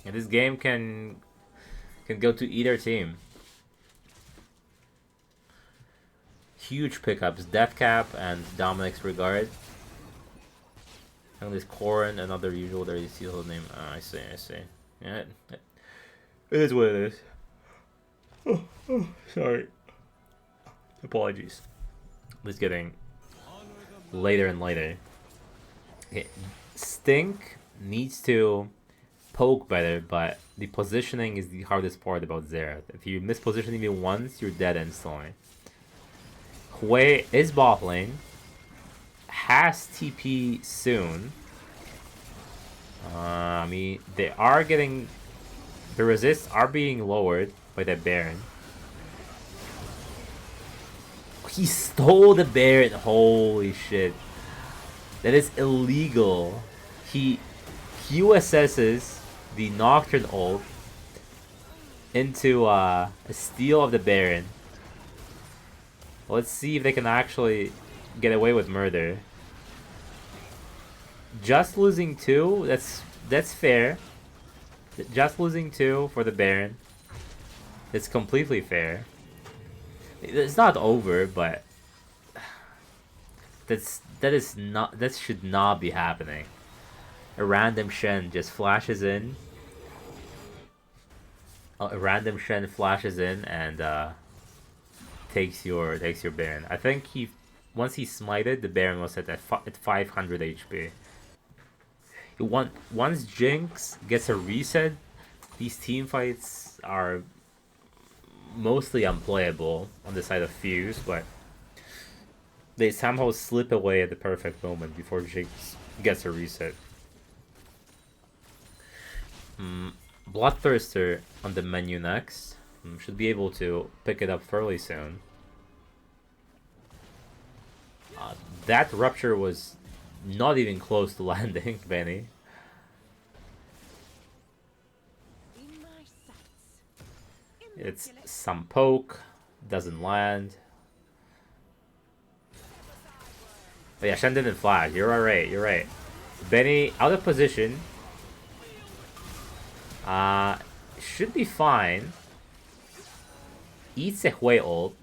And this game can go to either team. Huge pickups, Death Cap and Dominic's Regard. And this Corin, another usual there you see the whole name. I see. Yeah, it is what it is. Sorry. Apologies. It's getting later and later. Okay. Stink needs to poke better, but the positioning is the hardest part about Xerath. If you misposition even once, you're dead instantly. Hui is bot lane. Has TP soon. I mean, they are getting... The resists are being lowered by that Baron. He stole the Baron. Holy shit. That is illegal. He QSS's the Nocturne ult into a steal of the Baron. Let's see if they can actually get away with murder. Just losing 2, that's fair. Just losing 2 for the Baron. It's completely fair. It's not over, but that should not be happening. A random Shen just flashes in. A random Shen flashes in and takes your Baron. I think once he smited, the Baron was at 500 HP. Once Jinx gets a reset, these team fights are mostly unplayable on the side of Fuse, but they somehow slip away at the perfect moment before Jinx gets a reset. Bloodthirster on the menu next. Should be able to pick it up fairly soon. That rupture was not even close to landing, Benny. It's some poke, doesn't land. But yeah, Shen didn't flash. You're alright, you're right. Benny out of position. Should be fine. Eats a Hui ult.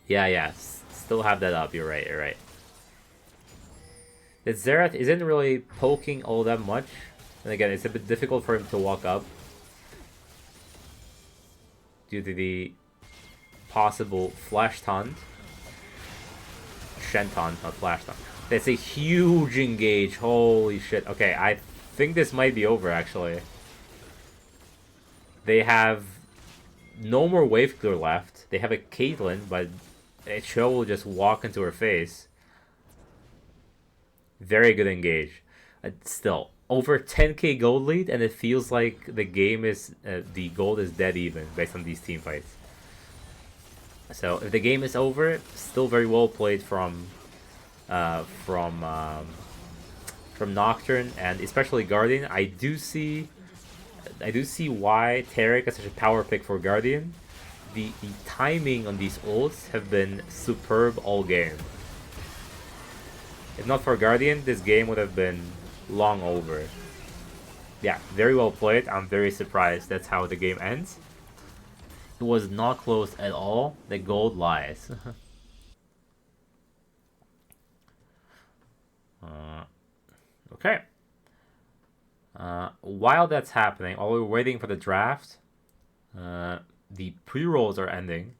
yeah, still have that up. You're right, you're right. The Xerath isn't really poking all that much. And again, it's a bit difficult for him to walk up due to the possible flash taunt. Shen taunt, not flash taunt. That's a huge engage. Holy shit. Okay, I think this might be over actually. They have no more wave clear left. They have a Caitlyn, but Cho will just walk into her face. Very good engage. Still, over 10k gold lead, and it feels like the game is the gold is dead even based on these team fights. So if the game is over, still very well played from Nocturne and especially Guardian. I do see why Taric is such a power pick for Guardian. The timing on these ults have been superb all game. If not for Guardian, this game would have been long over. Yeah, very well played. I'm very surprised that's how the game ends. It was not close at all. The gold lies. Okay. While that's happening, while we're waiting for the draft, the pre-rolls are ending.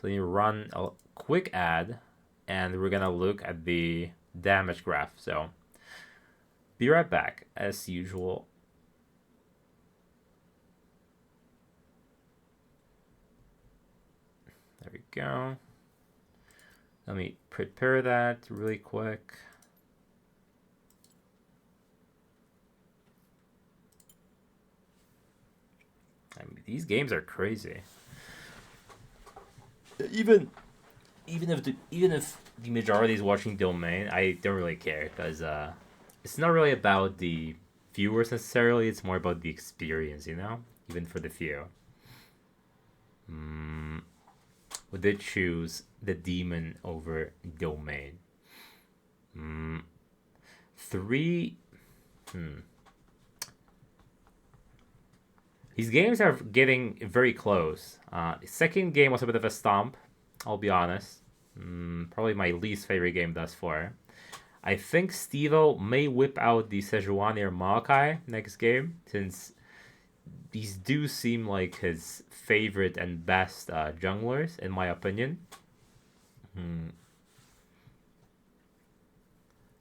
So you run a quick ad, and we're gonna look at the damage graph. So be right back, as usual. There we go. Let me prepare that really quick. I mean, these games are crazy. Even if the majority is watching Domain, I don't really care because it's not really about the viewers necessarily. It's more about the experience, you know. Even for the few. We did choose the Demon over Domain. 3. These games are getting very close. The second game was a bit of a stomp, I'll be honest. Probably my least favorite game thus far. I think Stevo may whip out the Sejuani or Maokai next game, since these do seem like his favorite and best junglers, in my opinion.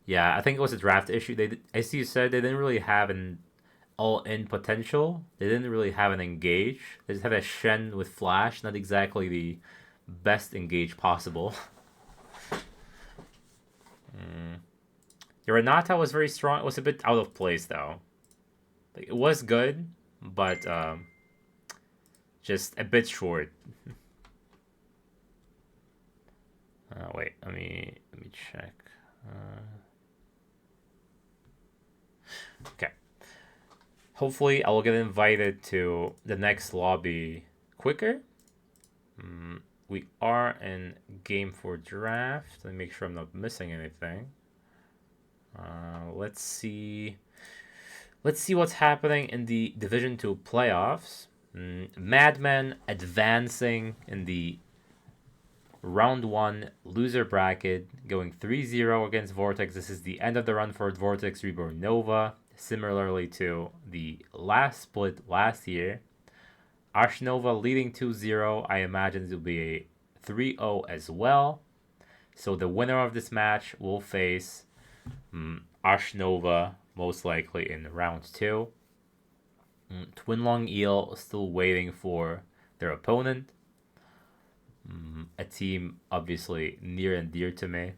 Yeah, I think it was a draft issue. They, as you said, they didn't really have an all-in potential. They didn't really have an engage. They just had a Shen with flash, not exactly the best engage possible. The Renata was very strong. It was a bit out of place though. Like, it was good, but just a bit short. Wait, let me check. Okay. Hopefully, I will get invited to the next lobby quicker. We are in game for draft. Let me make sure I'm not missing anything. Let's see. Let's see what's happening in the Division 2 playoffs. Madmen advancing in the round 1 loser bracket, going 3-0 against Vortex. This is the end of the run for Vortex Reborn Nova, similarly to the last split last year. Arch Nova leading 2-0. I imagine it will be a 3-0 as well. So the winner of this match will face Ashnova most likely in round two. Twinlong Eel still waiting for their opponent. A team obviously near and dear to me.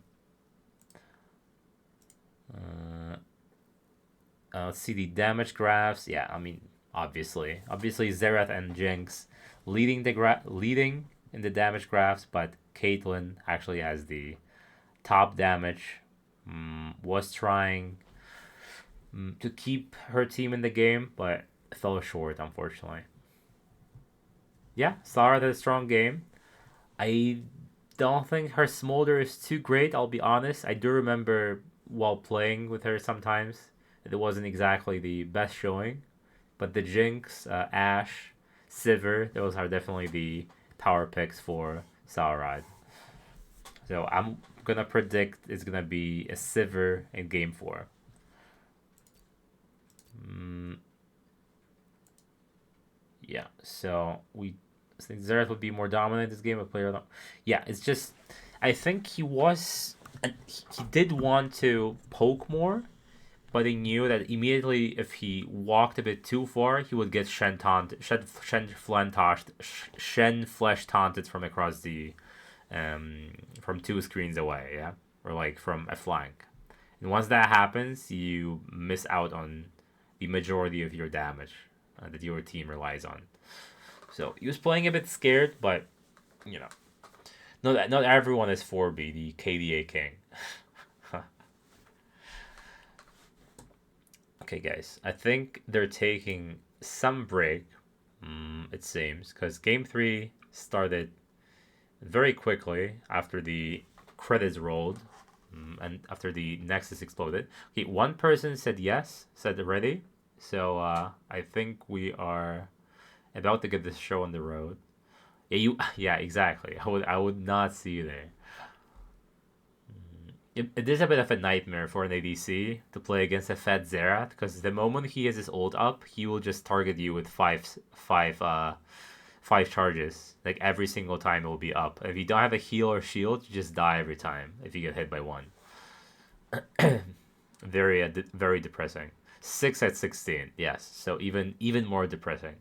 Let's see the damage graphs. Yeah, I mean, obviously Zerath and Jinx leading in the damage graphs, but Caitlyn actually has the top damage. Was trying to keep her team in the game, but fell short, unfortunately. Yeah, Sarah had a strong game. I don't think her smolder is too great, I'll be honest. I do remember while playing with her sometimes, it wasn't exactly the best showing. But the Jinx, Ash, Sivir, those are definitely the power picks for Sauerad. So I'm gonna predict it's gonna be a Sivir in game four. Yeah, so we think Xerath would be more dominant this game. A player, yeah, it's just I think he did want to poke more, but he knew that immediately if he walked a bit too far, he would get Shen flesh taunted from across the from two screens away, yeah, or like from a flank. And once that happens, you miss out on the majority of your damage that your team relies on. So he was playing a bit scared, but you know, not everyone is 4B, the KDA king. Okay, guys, I think they're taking some break. It seems because Game Three started very quickly after the credits rolled, and after the Nexus exploded. Okay, one person said yes, said ready. So I think we are about to get this show on the road. Yeah, you. Yeah, exactly. I would not see you there. It is a bit of a nightmare for an ADC to play against a fat Xerath because the moment he has his ult up, he will just target you with five charges. Like every single time it will be up. If you don't have a heal or shield, you just die every time if you get hit by one. Very depressing. 6 at 16. Yes, so even more depressing.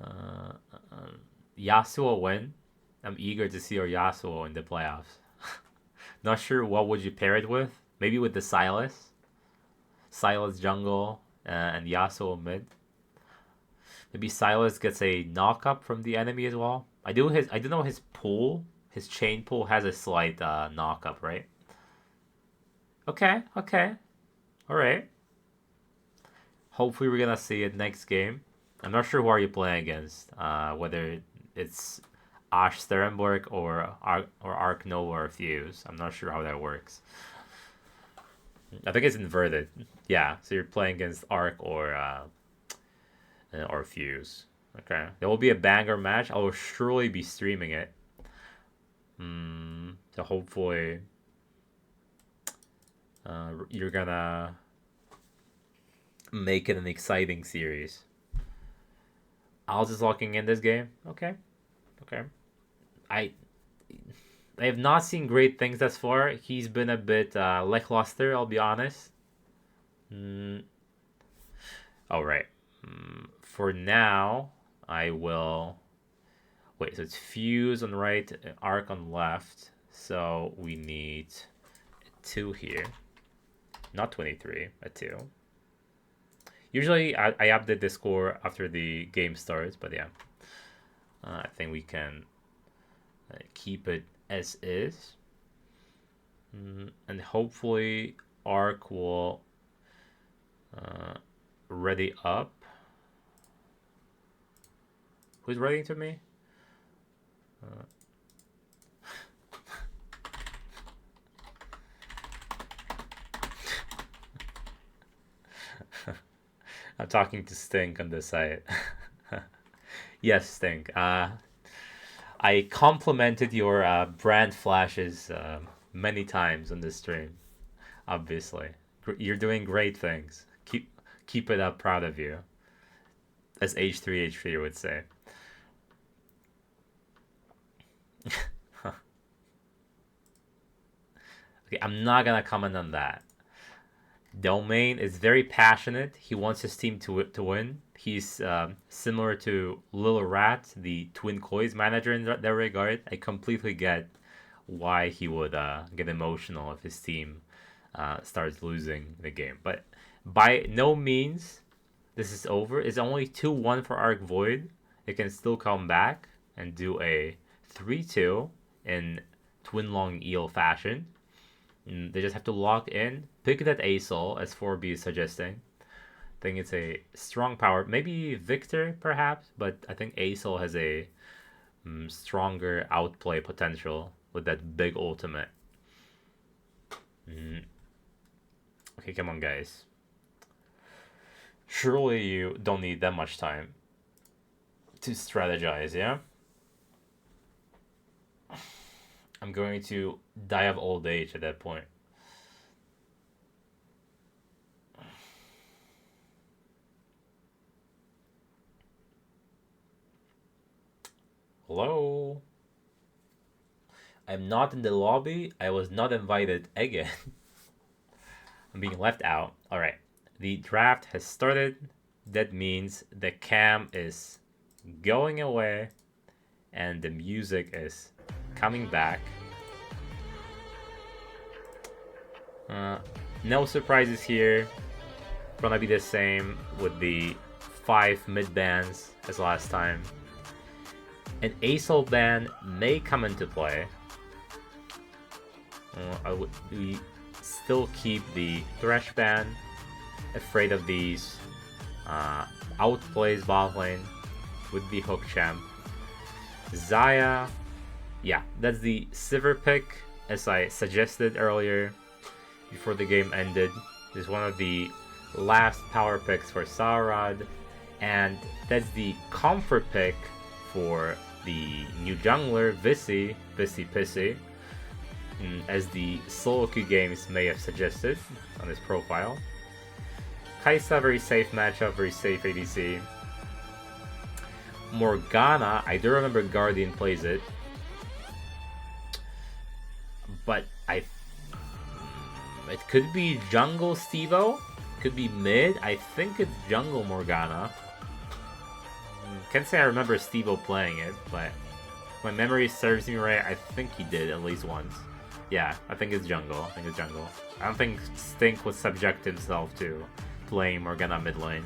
Uh, Yasuo win. I'm eager to see our Yasuo in the playoffs. Not sure what would you pair it with. Maybe with the Silas. Silas jungle and Yasuo mid. Maybe Silas gets a knock up from the enemy as well. I do know his chain pull has a slight knock up, right? Okay. All right. Hopefully we're gonna see it next game. I'm not sure who are you playing against. Whether it's Ash Sterenborg or Ark Nova or Fuse. I'm not sure how that works. I think it's inverted. Yeah, so you're playing against Ark or Fuse. Okay, there will be a banger match. I will surely be streaming it. So hopefully, you're gonna make it an exciting series. Al's is locking in this game. Okay. I I have not seen great things thus far. He's been a bit lackluster, I'll be honest. All right. For now, I will wait. So it's Fuse on right, Arc on left. So we need a 2 here, not 23, a 2. Usually I update the score after the game starts, but yeah, I think we can keep it as is, and hopefully Arc will ready up. Who's writing to me? I'm talking to Stink on the site. Yes, Stink. I complimented your brand flashes many times on this stream. Obviously, you're doing great things. Keep it up. Proud of you, as H3 would say. Okay, I'm not gonna comment on that. Domain is very passionate. He wants his team to win. He's similar to Lil Rat, the Twin Koi's manager in that regard. I completely get why he would get emotional if his team starts losing the game. But by no means this is over. It's only 2-1 for Arc Void. It can still come back and do a 3-2 in Twin Long Eel fashion. They just have to lock in, pick that ASOL as 4B is suggesting. I think it's a strong power. Maybe Victor, perhaps, but I think ASOL has a stronger outplay potential with that big ultimate. Okay, come on, guys. Surely you don't need that much time to strategize, yeah? I'm going to die of old age at that point. Hello? I'm not in the lobby. I was not invited again. I'm being left out. Alright. The draft has started. That means the cam is going away and the music is coming back. No surprises here. Gonna be the same with the 5 mid bans as last time. An ASOL ban may come into play. We still keep the Thresh ban. Afraid of these outplays bot lane with the hook champ. Xayah, yeah, that's the Sivir pick as I suggested earlier before the game ended. This is one of the last power picks for Saurad, and that's the comfort pick for the new jungler Visi Pissy, as the solo queue games may have suggested on his profile. Kai'Sa, very safe matchup, very safe ADC. Morgana, I do remember Guardian plays it, but it could be jungle Stevo, could be mid. I think it's jungle Morgana. Can't say I remember Stevo playing it, but if my memory serves me right, I think he did at least once. Yeah, I think it's jungle. I don't think Stink would subject himself to playing Morgana mid lane.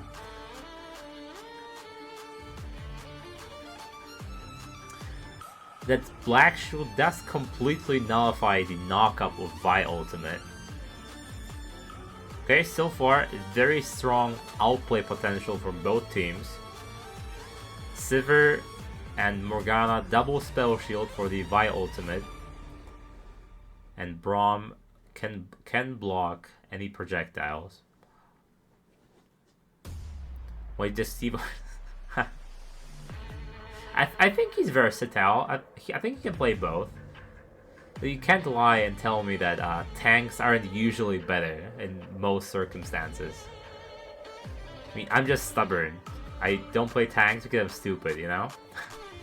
That Black Shield does completely nullify the knockup of Vi ultimate. Okay, so far, very strong outplay potential from both teams. Sivir and Morgana double spell shield for the Vi ultimate. And Braum can block any projectiles. Wait, does Steve... I think he's versatile. I think he can play both. But you can't lie and tell me that tanks aren't usually better in most circumstances. I mean, I'm just stubborn. I don't play tanks because I'm stupid, you know?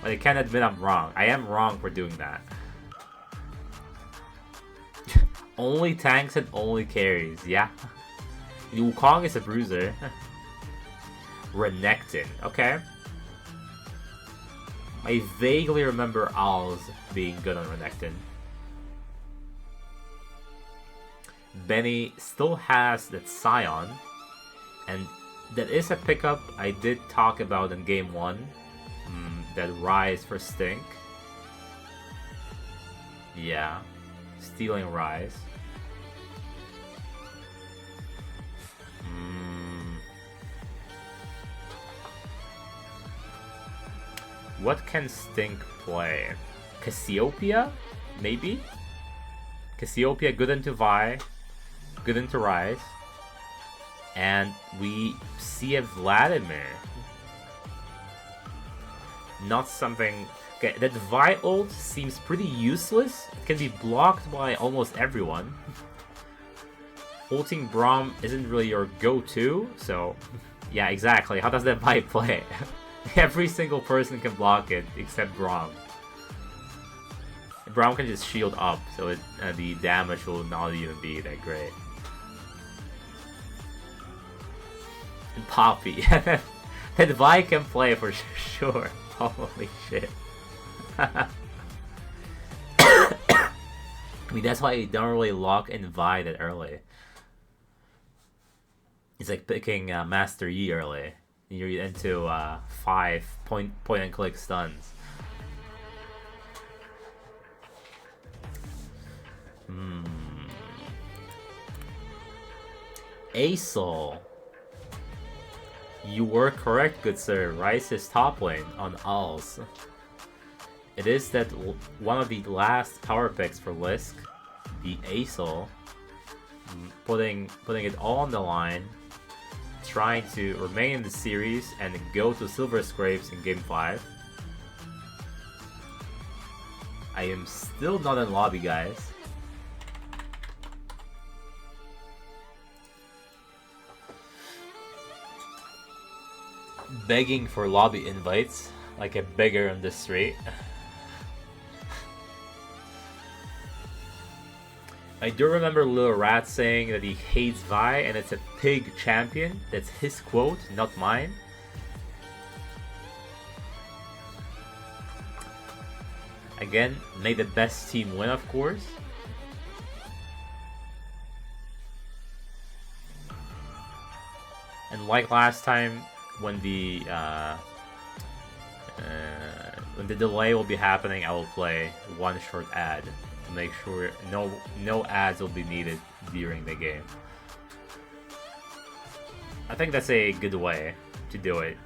But I can't admit I'm wrong. I am wrong for doing that. Only tanks and only carries, yeah? Wukong is a bruiser. Renekton, okay. I vaguely remember Owls being good on Renekton. Benny still has that Scion, and that is a pickup I did talk about in game 1. That Rise for Stink. Yeah, stealing Rise. What can Stink play? Cassiopeia? Maybe? Cassiopeia good into Vi, good into Rise. And we see a Vladimir. Not something... Okay, that Vi ult seems pretty useless. It can be blocked by almost everyone. Ulting Braum isn't really your go-to, so... Yeah, exactly. How does that Vi play? Every single person can block it except Braum. Braum can just shield up, so the damage will not even be that great. And Poppy. That Vi can play for sure. Holy shit. I mean, that's why you don't really lock in Vi that early. It's like picking Master Yi early. You're into 5 point and click stuns. Asol. You were correct, good sir. Rice is top lane on Alls. It is that one of the last power picks for Lisk, the Asol, putting it all on the line, trying to remain in the series and go to Silver Scrapes in Game 5. I am still not in lobby, guys. Begging for lobby invites, like a beggar on the street. I do remember Lil Rat saying that he hates Vi and it's a pig champion. That's his quote, not mine. Again, may the best team win, of course. And like last time, when the delay will be happening, I will play one short ad to make sure no ads will be needed during the game. I think that's a good way to do it.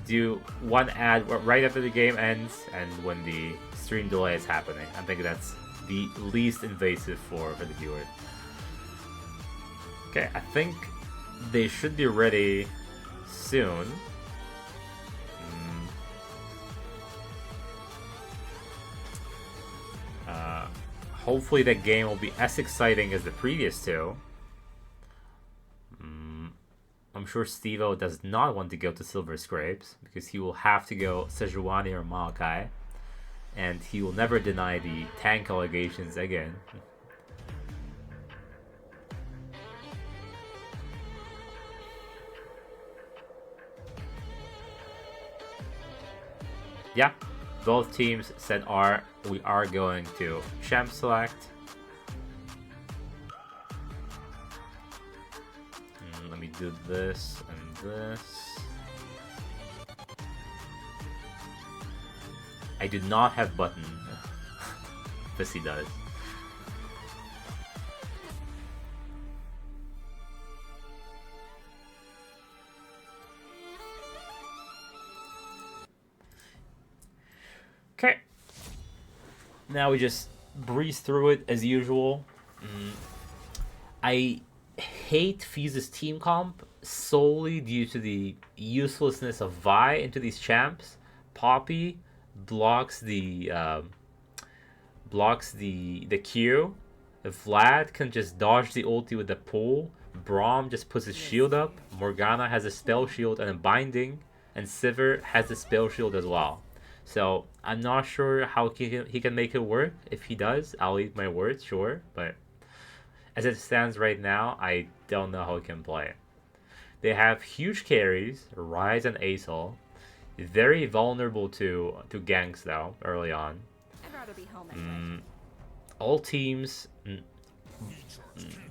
Do one ad right after the game ends and when the stream delay is happening. I think that's the least invasive for the viewer. Okay, I think they should be ready soon. Hopefully the game will be as exciting as the previous two. I'm sure Steve-O does not want to go to Silver Scrapes because he will have to go Sejuani or Maokai, and he will never deny the tank allegations again. Yeah, both teams said we are going to champ select. Let me do this and this. I do not have button. This he does. Okay. Now we just breeze through it as usual. I hate Fuse's team comp solely due to the uselessness of Vi into these champs. Poppy blocks the Q. Vlad can just dodge the ulti with the pull. Braum just puts his shield up. Morgana has a spell shield and a binding, and Sivir has a spell shield as well. So I'm not sure how he can make it work. If he does, I'll eat my words, sure. But as it stands right now, I don't know how he can play. They have huge carries, Ryze and Asol. Very vulnerable to ganks though, early on. I'd rather be home anyway. All teams,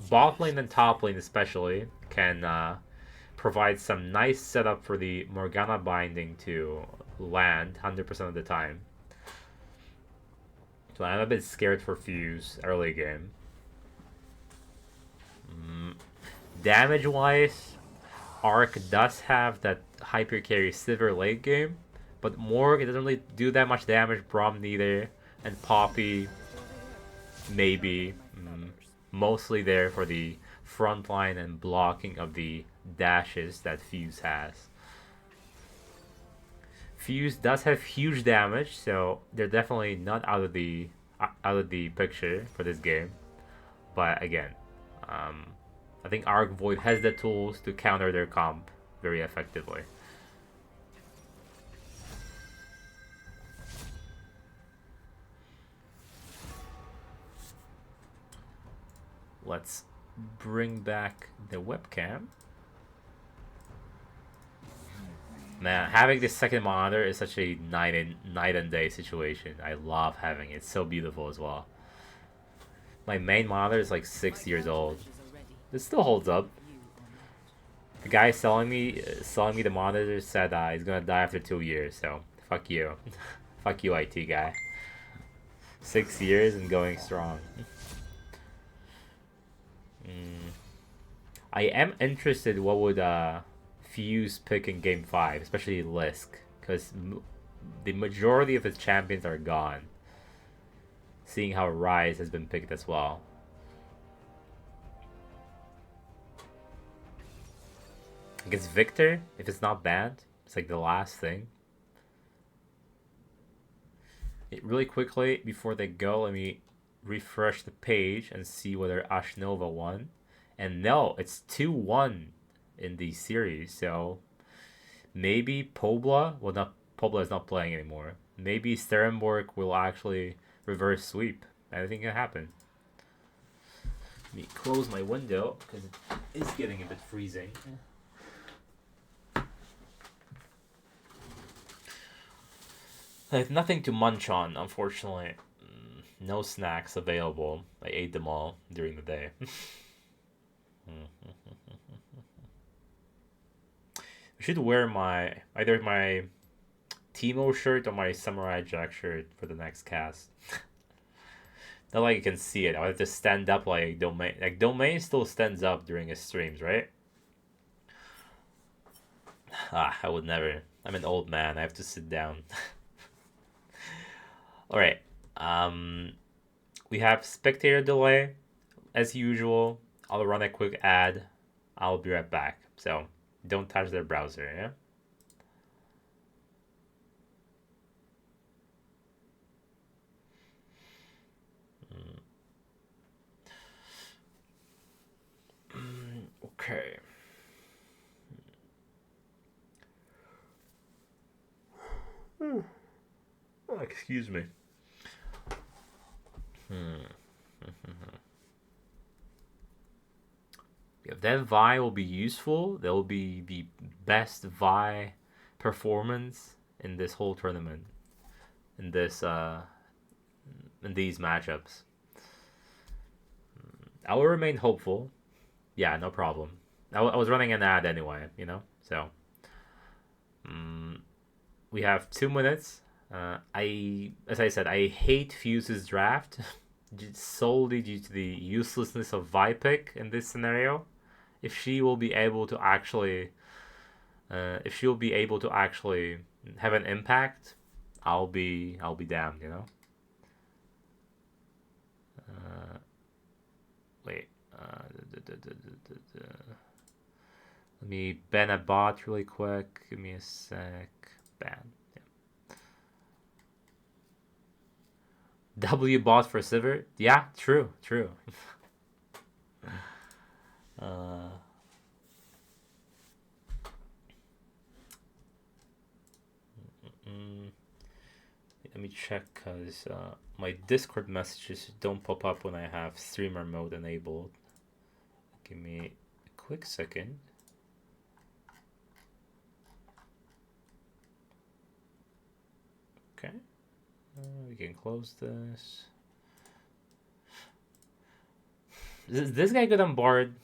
bot lane and top lane especially, can provide some nice setup for the Morgana binding to land 100% of the time. So I'm a bit scared for Fuse early game. Damage wise, ARK does have that hyper carry Sivir late game, but Morg it doesn't really do that much damage. Braum neither, and Poppy maybe. Mostly there for the front line and blocking of the dashes that Fuse has. Fuse does have huge damage, so they're definitely not out of the picture for this game. But again, I think ARK Void has the tools to counter their comp very effectively. let's bring back the webcam. Man, having this second monitor is such a night and day situation. I love having it. It's so beautiful as well. My main monitor is like 6 years old. It still holds up. The guy selling me the monitor said he's gonna die after 2 years. So fuck you, fuck you, IT guy. 6 years and going strong. I am interested what would Fuse pick in Game 5, especially Lisk, because the majority of his champions are gone. Seeing how Rise has been picked as well. I guess Victor, if it's not banned, it's like the last thing. Really quickly, before they go, let me refresh the page and see whether Ashnova won. And no, it's 2-1 in the series, so maybe Pobla, well, not Pobla is not playing anymore. Maybe Sterenborg will actually reverse sweep. Anything can happen. Let me close my window because it is getting a bit freezing. I have nothing to munch on, unfortunately. No snacks available. I ate them all during the day. I should wear either my Timo shirt or my Samurai Jack shirt for the next cast. Not like you can see it. I have to stand up like Domain. Like Domain still stands up during his streams, right? I would never. I'm an old man. I have to sit down. All right. We have spectator delay as usual. I'll run a quick ad. I'll be right back. So don't touch their browser, yeah? Okay. Oh, excuse me. If that Vi will be useful, that will be the best Vi performance in this whole tournament. In these matchups. I will remain hopeful. Yeah, no problem. I was running an ad anyway, you know? So, we have 2 minutes. As I said, I hate Fuse's draft solely due to the uselessness of Vipic in this scenario. If she will be able to actually have an impact, I'll be damned, you know. Wait. Let me ban a bot really quick. Give me a sec. Ban. Yeah. W bot for Sivert? Yeah, true. Let me check because my Discord messages don't pop up when I have streamer mode enabled. Give me a quick second. Okay. We can close this. Is this guy good on Bard?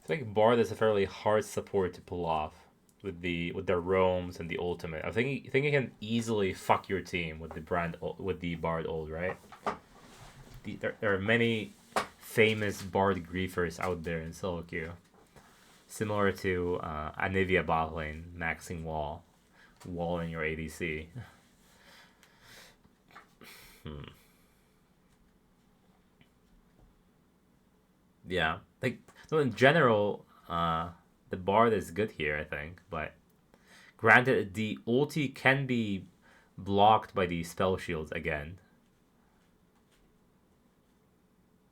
I think Bard is a fairly hard support to pull off with the roams and the ultimate. I think he can easily fuck your team with the Bard ult, right? There are many famous Bard griefers out there in solo queue, similar to Anivia bot lane maxing wall in your ADC. Yeah, like so in general, the Bard is good here, I think, but granted, the ulti can be blocked by the spell shields again.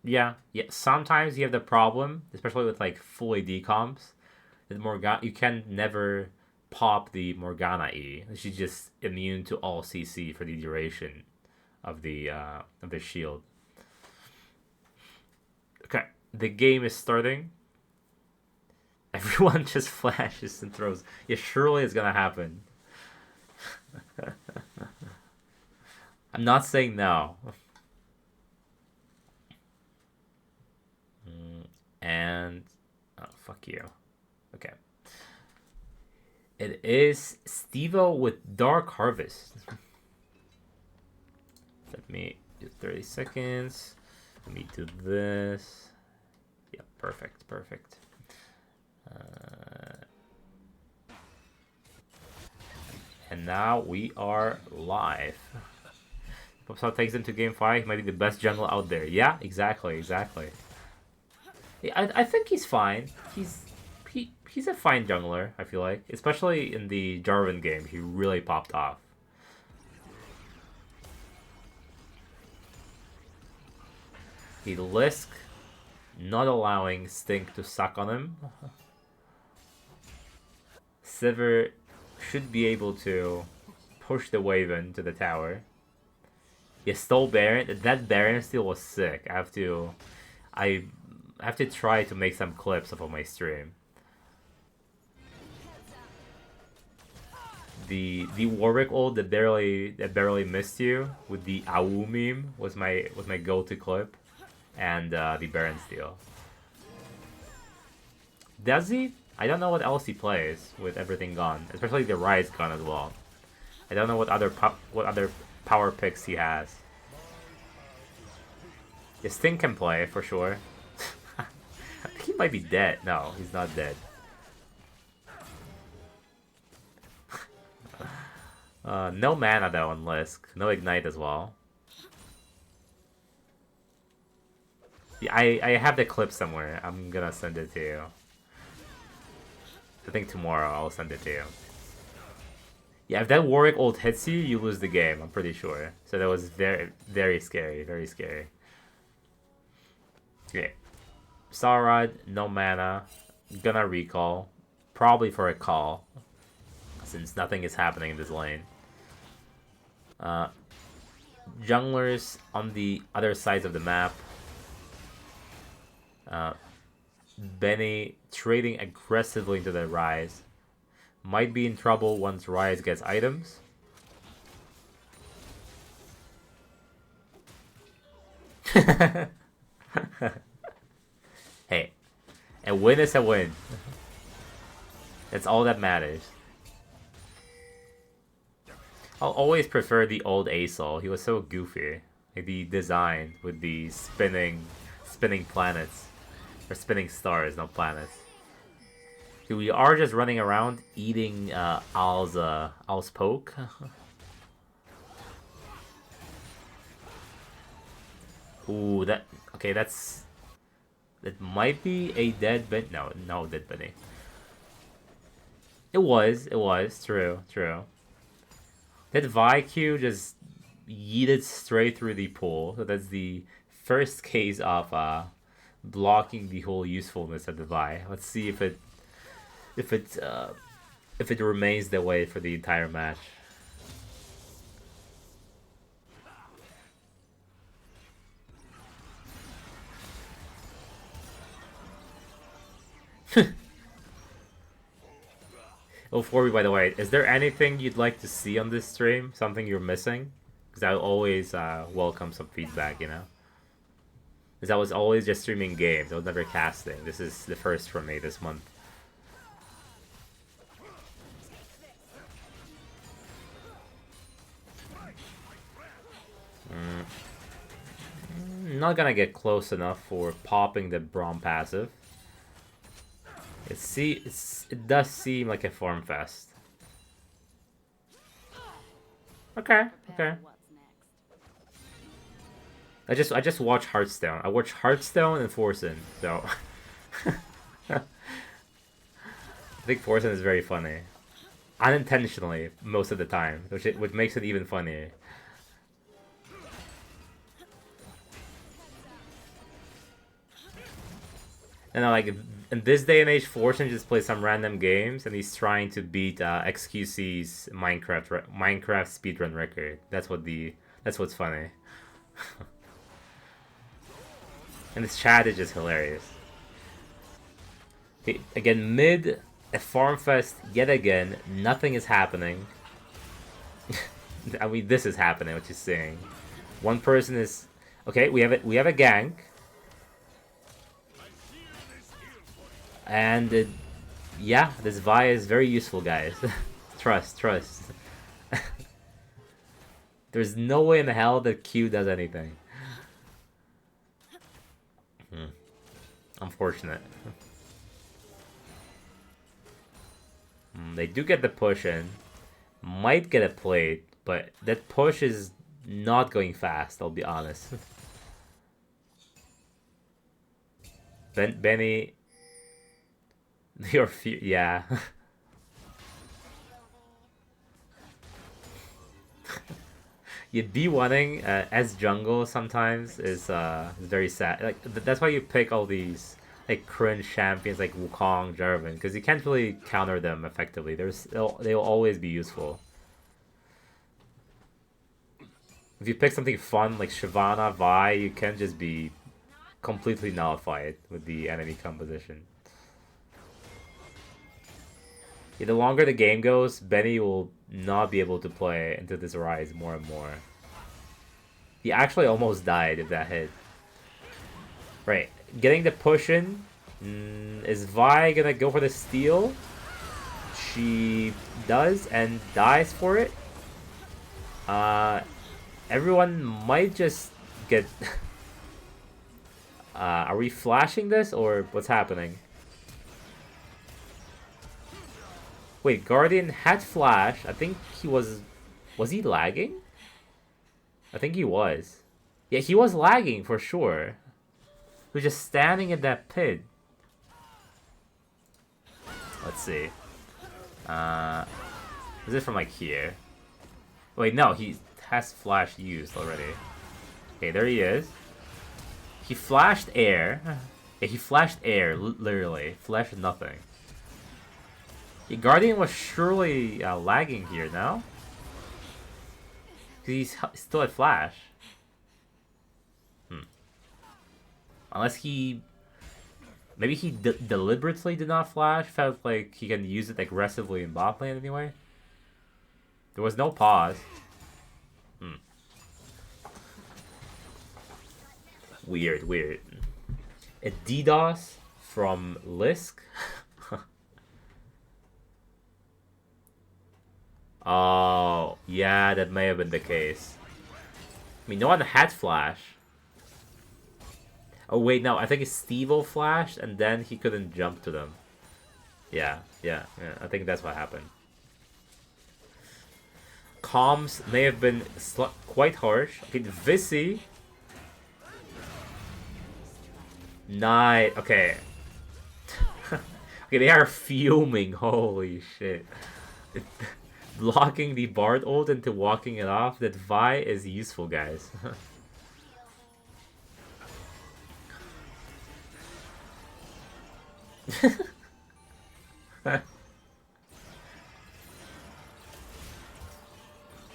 Yeah. Sometimes you have the problem, especially with like full AD comps, that Morgana you can never pop the Morgana E. She's just immune to all CC for the duration of the shield. Okay. the game is starting, everyone just flashes and throws. Yeah, surely it's gonna happen. I'm not saying no. And oh, fuck you. Okay. It is Stevo with Dark Harvest. Let me do 30 seconds. Let me do this. Yeah, perfect, perfect. And now we are live. Popstar takes them to game 5. He might be the best jungle out there. Yeah, exactly, exactly. Yeah, I think he's fine. He's a fine jungler, I feel like. Especially in the Jarvan game, he really popped off. The Lisk not allowing Stink to suck on him. Sivir should be able to push the wave into the tower. He stole Baron. That Baron steal was sick. I have to try to make some clips of on my stream. The Warwick ult that barely missed you with the AU meme was my go-to clip, and the Baron steal. Does he? I don't know what else he plays with everything gone, especially the Rise gone as well. I don't know what other power picks he has. His Sting can play for sure. I think he might be dead. No, he's not dead. No mana though on Lisk. No Ignite as well. Yeah, I have the clip somewhere. I'm gonna send it to you. I think tomorrow I'll send it to you. Yeah, if that Warwick ult hits you, you lose the game, I'm pretty sure. So that was very, very scary. Very scary. Okay. Sarad, no mana. Gonna recall. Probably for a call. Since nothing is happening in this lane. Junglers on the other sides of the map. Benny trading aggressively into the Rise. Might be in trouble once Rise gets items. Hey, a win is a win. That's all that matters. I'll always prefer the old Asol. He was so goofy. Like the design with the spinning planets. Or spinning stars, not planets. Dude, we are just running around eating Al's poke. Ooh, that might be a dead Ben. No dead Benny. It was true. That ViQ just yeeted straight through the pool. So that's the first case of blocking the whole usefulness of the Vi. Let's see if it remains that way for the entire match. Oh, Forby, by the way, is there anything you'd like to see on this stream? Something you're missing? Because I always welcome some feedback, you know? Because I was always just streaming games. I was never casting. This is the first for me this month. Not gonna get close enough for popping the Braum passive. It does seem like a farm fest. Okay. I just watch Hearthstone. I watch Hearthstone and Forsen, so I think Forsen is very funny, unintentionally most of the time, which makes it even funnier. And like in this day and age, Fortune just plays some random games, and he's trying to beat XQC's Minecraft speedrun record. That's what's funny. And this chat is just hilarious. Okay, again, mid a farm fest yet again. Nothing is happening. I mean, this is happening. What you're saying. One person is okay. We have it. We have a gank, and yeah, this Vi is very useful, guys. Trust. There's no way in the hell that Q does anything. Unfortunate. They do get the push in. Might get a plate, but that push is not going fast, I'll be honest. Benny... yeah. Yeah, B1ing as jungle sometimes is very sad. Like that's why you pick all these like cringe champions like Wukong, Jarvan, because you can't really counter them effectively. They'll always be useful. If you pick something fun like Shyvana, Vi, you can just be completely nullified with the enemy composition. Yeah, the longer the game goes, Benny will not be able to play into this Rise more and more. He actually almost died if that hit. Right, getting the push in. Is Vi gonna go for the steal? She does and dies for it. Everyone might just get... are we flashing this or what's happening? Wait, Guardian had flash. I think he was... Was he lagging? I think he was. Yeah, he was lagging for sure. He was just standing in that pit. Let's see. Is it from like here? Wait, no, he has flash used already. Okay, there he is. He flashed air. Yeah, he flashed air, literally. Flashed nothing. Yeah, Guardian was surely lagging here, no? Because he's still at flash. Unless he... Maybe he deliberately did not flash. Felt like he can use it aggressively in bot lane anyway. There was no pause. Weird. A DDoS from Lisk? Oh, yeah, that may have been the case. I mean, no one had flash. Oh, wait, no, I think Steve-O flashed, and then he couldn't jump to them. Yeah, I think that's what happened. Comms may have been quite harsh. Okay, Visi. Nice. Okay. Okay, they are fuming. Holy shit. Blocking the Bard ult into walking it off. That Vi is useful, guys.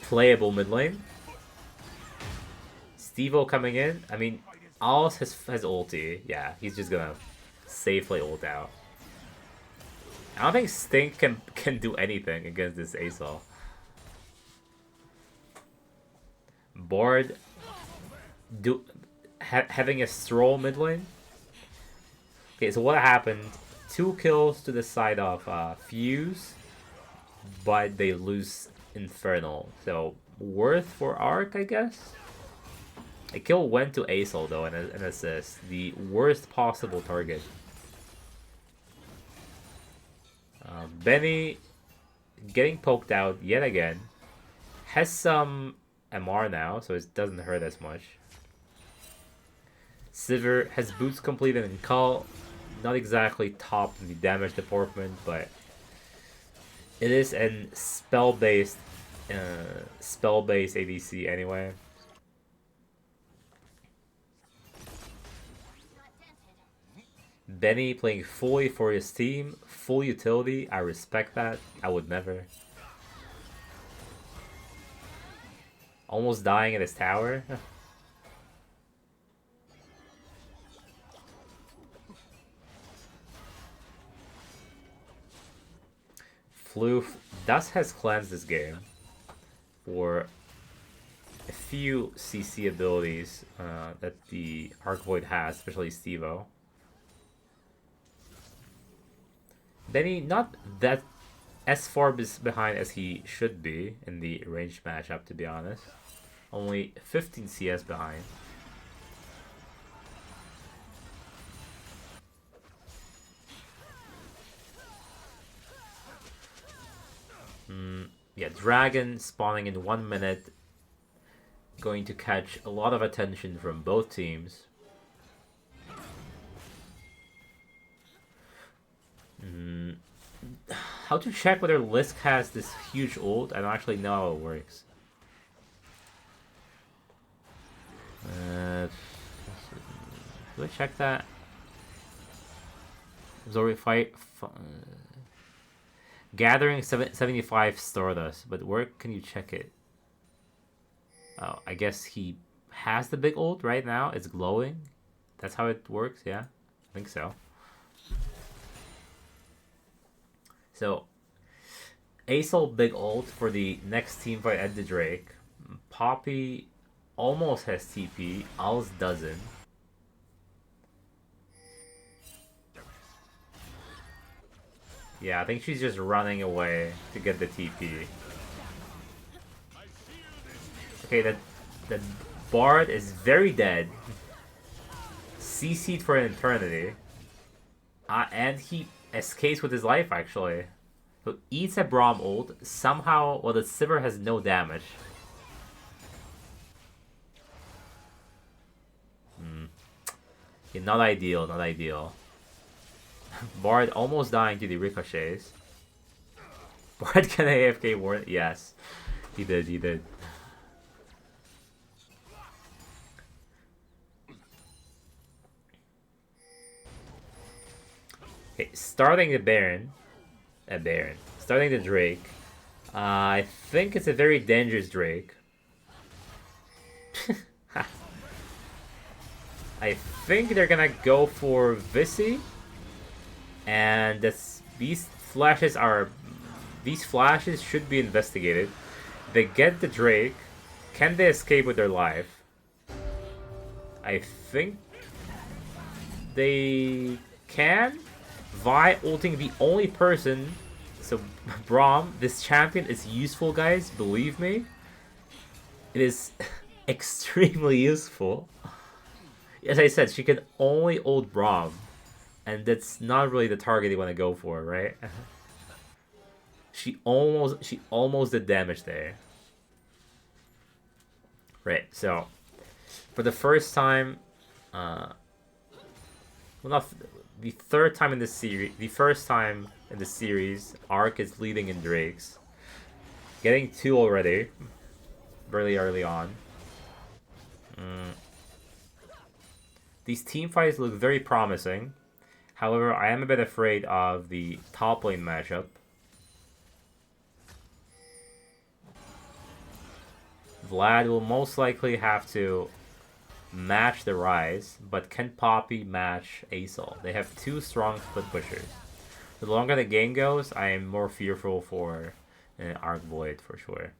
Playable mid lane. Steve-O coming in. I mean, Alice has ulti. Yeah, he's just gonna safely ult out. I don't think Stink can do anything against this Asol. Bard having a stroll mid lane. Okay, so what happened? 2 kills to the side of Fuse, but they lose Infernal. So worth for ARK, I guess. A kill went to Asol though, and an assist. The worst possible target. Benny getting poked out yet again. Has some MR now, so it doesn't hurt as much. Sivir has boots completed and Cull. Not exactly top in the damage department, but it is an spell-based ADC anyway. Benny playing fully for his team, full utility. I respect that. I would never. Almost dying in his tower. Floof does has cleansed this game for a few CC abilities that the Arc Void has, especially Stevo. Benny not that as far behind as he should be in the ranged matchup, to be honest. Only 15 CS behind. Yeah, Dragon spawning in 1 minute. Going to catch a lot of attention from both teams. How to check whether Lisk has this huge ult? I don't actually know how it works. Do I check that? Absorbing fight. Gathering 75 Stardust, but where can you check it? Oh, I guess he has the big ult right now. It's glowing. That's how it works, yeah? I think so. So, Acel big ult for the next team fight at the Drake. Poppy almost has TP. Al's doesn't. Yeah, I think she's just running away to get the TP. Okay, that Bard is very dead. CC'd for an eternity. And he escapes with his life, actually. So eats a Braum ult. Somehow, well, the Sivir has no damage. Yeah, not ideal, not ideal. Bard almost dying to the ricochets. Bard can AFK ward? Yes. He did, he did. Okay, starting the Baron. Starting the Drake. I think it's a very dangerous Drake. I think they're gonna go for Visi. And these flashes should be investigated. They get the Drake. Can they escape with their life? I think they can. Vi ulting the only person. So Braum, this champion is useful, guys. Believe me. It is extremely useful. As I said, she can only ult Braum. And that's not really the target you want to go for, right? She almost did damage there. Right, so for the first time, well, not the third time in the series, the first time in the series, ARK is leading in Drakes, getting 2 already, very early on. These team fights look very promising. However, I am a bit afraid of the top lane matchup. Vlad will most likely have to match the Rise, but can Poppy match Acel? They have 2 strong split pushers. The longer the game goes, I am more fearful for an Arc Void for sure.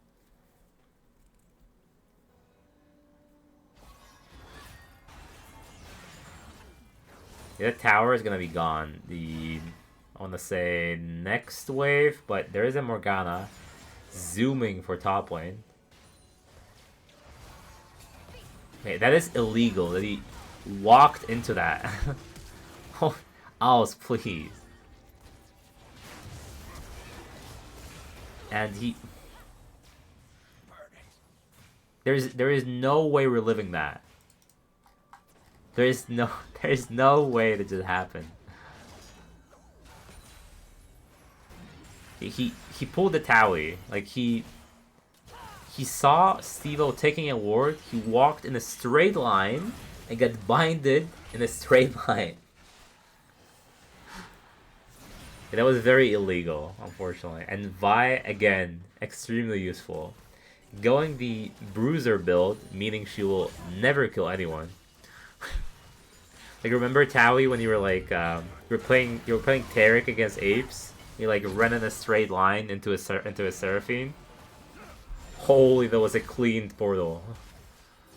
Yeah, the tower is gonna be gone. I wanna say next wave, but there is a Morgana zooming for top lane. Okay, that is illegal that he walked into that. Oh, Owls, please. And he... There is no way we're living that. There is no way that just happened. He pulled the Towie. Like he saw Stevo taking a ward, he walked in a straight line and got binded in a straight line. And that was very illegal, unfortunately. And Vi, again, extremely useful. Going the Bruiser build, meaning she will never kill anyone. Like, remember Towie when you were like, you were playing Taric against Apes, He like ran in a straight line into a Seraphine. Holy, that was a cleaned portal.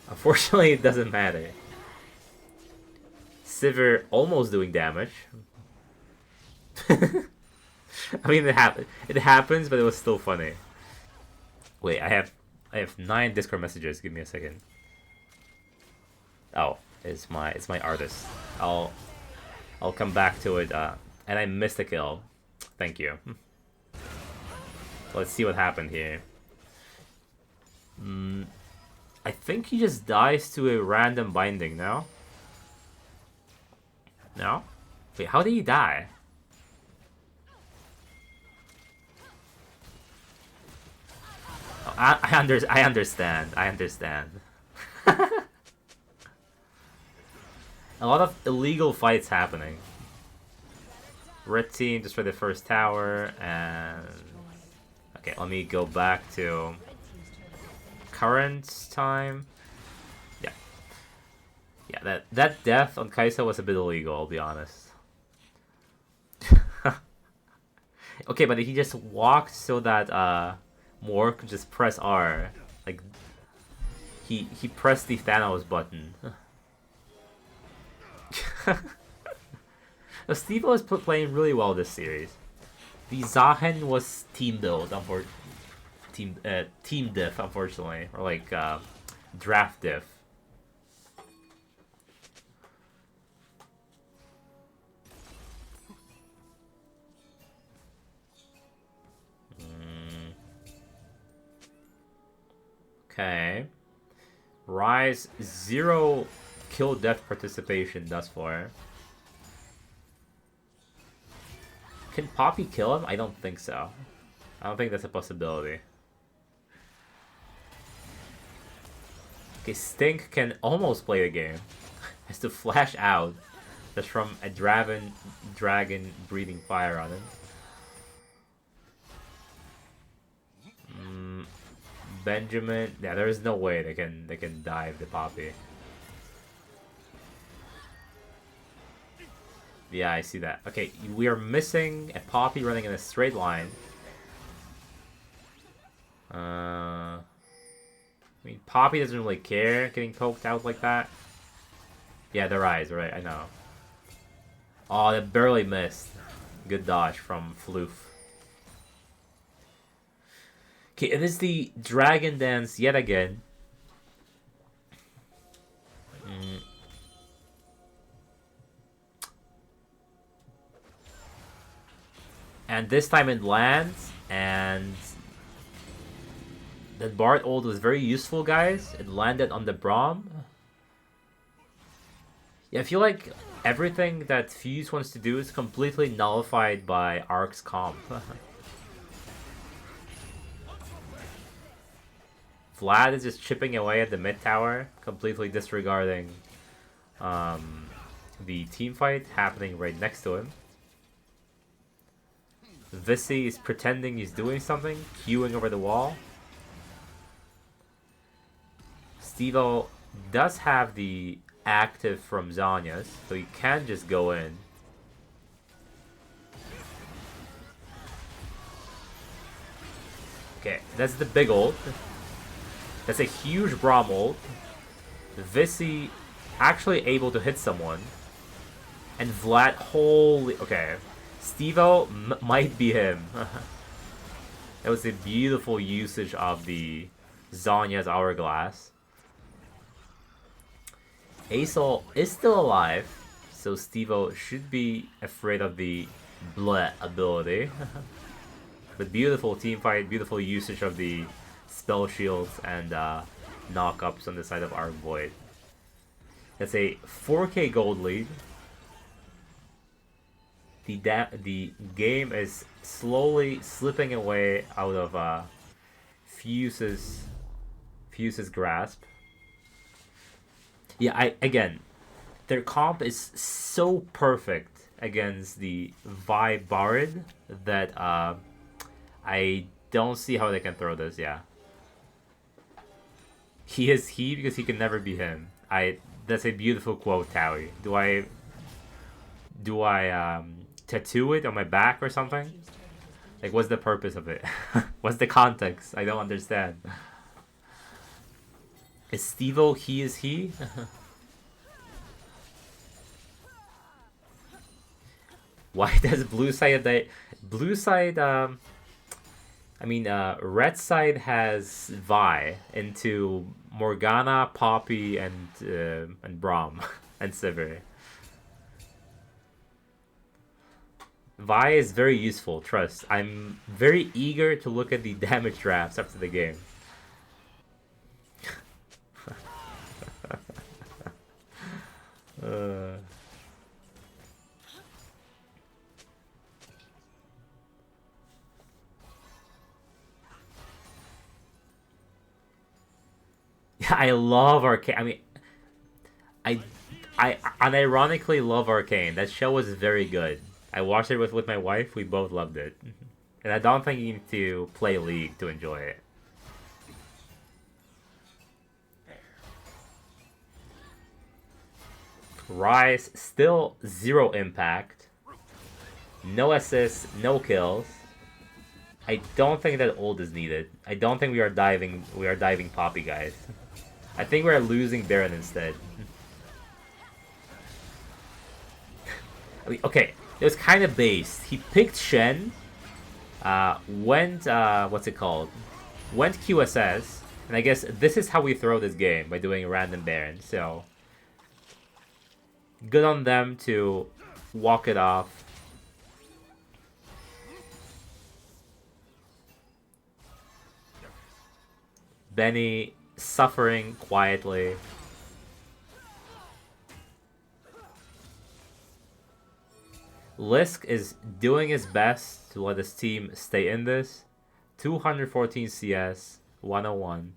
Unfortunately, it doesn't matter. Sivir almost doing damage. I mean, it happens, but it was still funny. Wait, I have 9 Discord messages. Give me a second. Oh, it's my artist. I'll come back to it. And I missed a kill. Thank you. Let's see what happened here. I think he just dies to a random binding, no? No? Wait, how did he die? Oh, I understand. I understand. A lot of illegal fights happening. Red team just for the first tower, and... Okay, let me go back to current time. Yeah. Yeah, that death on Kai'Sa was a bit illegal, I'll be honest. Okay, but he just walked so that Moore could just press R. Like, he pressed the Thanos button. Steve was playing really well this series. The Zahen was team build, team diff, unfortunately, or like draft diff. Okay. Rise 0 kill death participation thus far. Can Poppy kill him? I don't think so. I don't think that's a possibility. Okay, Stink can almost play the game. Has to flash out. That's from a dragon breathing fire on him. Benjamin, yeah, there is no way they can dive the Poppy. Yeah, I see that. Okay, we are missing a Poppy running in a straight line. I mean, Poppy doesn't really care getting poked out like that. Yeah, their eyes, right? I know. Oh, they barely missed. Good dodge from Floof. Okay, it is the Dragon Dance yet again. And this time it lands, and that Bard ult was very useful, guys. It landed on the Braum. Yeah, I feel like everything that Fuse wants to do is completely nullified by ARK's comp. Vlad is just chipping away at the mid tower, completely disregarding the team fight happening right next to him. Visi is pretending he's doing something, queuing over the wall. Stevo does have the active from Zhonya's, so he can just go in. Okay, that's the big ult. That's a huge Braum ult. Visi actually able to hit someone. And Vlad, holy... Okay. Stevo might be him. That was a beautiful usage of the Zhonya's Hourglass. Aesol is still alive, so Stevo should be afraid of the Bleh ability. But beautiful team fight, beautiful usage of the spell shields and knock-ups on the side of Arc Void. That's a 4k gold lead. The game is slowly slipping away out of Fuse's grasp. Yeah, again, their comp is so perfect against the Vi Bard that I don't see how they can throw this. Yeah, he is he because he can never be him. That's a beautiful quote, Towie. Do I tattoo it on my back or something? Like, what's the purpose of it? What's the context? I don't understand. Is Stevo he is he? Why does blue side red side has Vi into Morgana, Poppy, and Braum and Sivir. Vi is very useful, trust. I'm very eager to look at the damage drafts after the game. Yeah, I love Arcane. I mean, I unironically love Arcane. That show was very good. I watched it with my wife. We both loved it. And I don't think you need to play League to enjoy it. Rise, still 0 impact. No assists, no kills. I don't think that ult is needed. I don't think we are diving Poppy, guys. I think we're losing Baron instead. I mean, okay, it was kind of based. He picked Shen, went, what's it called? Went QSS, and I guess this is how we throw this game, by doing random Baron, so... Good on them to walk it off. Benny suffering quietly. Lisk is doing his best to let his team stay in this. 214 CS, 101.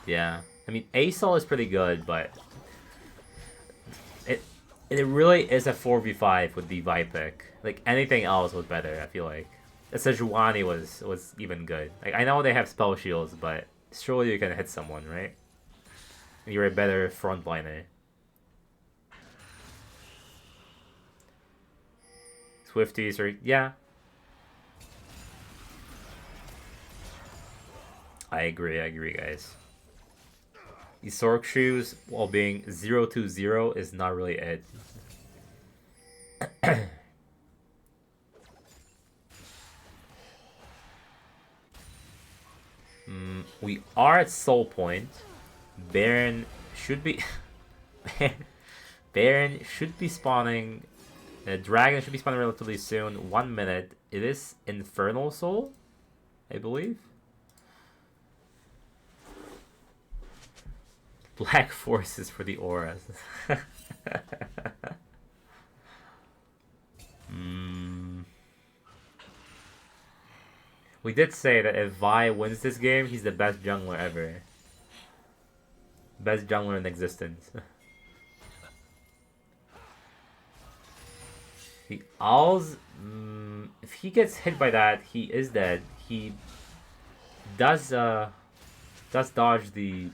Yeah, I mean, ASOL is pretty good, but it really is a 4v5 with the Vi pick. Like, anything else was better, I feel like. Sejuani was even good. Like, I know they have spell shields, but surely you can hit someone, right? You're a better frontliner. Swifties are... yeah. I agree, guys. The Sork shoes, while being 0-2-0, is not really it. We are at Soul Point. Baron should be... Baron should be spawning... Dragon should be spawning relatively soon. 1 minute. It is Infernal Soul, I believe. Black forces for the auras. We did say that if Vi wins this game, he's the best jungler ever. Best jungler in existence. The Owls, if he gets hit by that, he is dead. He does dodge the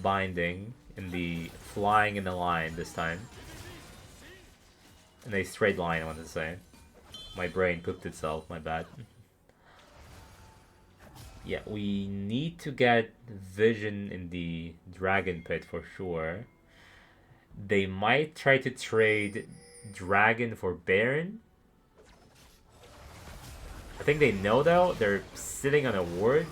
binding and the flying in the line this time. And a straight line, I want to say. My brain pooped itself, my bad. Yeah, we need to get vision in the dragon pit for sure. They might try to trade dragon for Baron. I think they know though, they're sitting on a ward.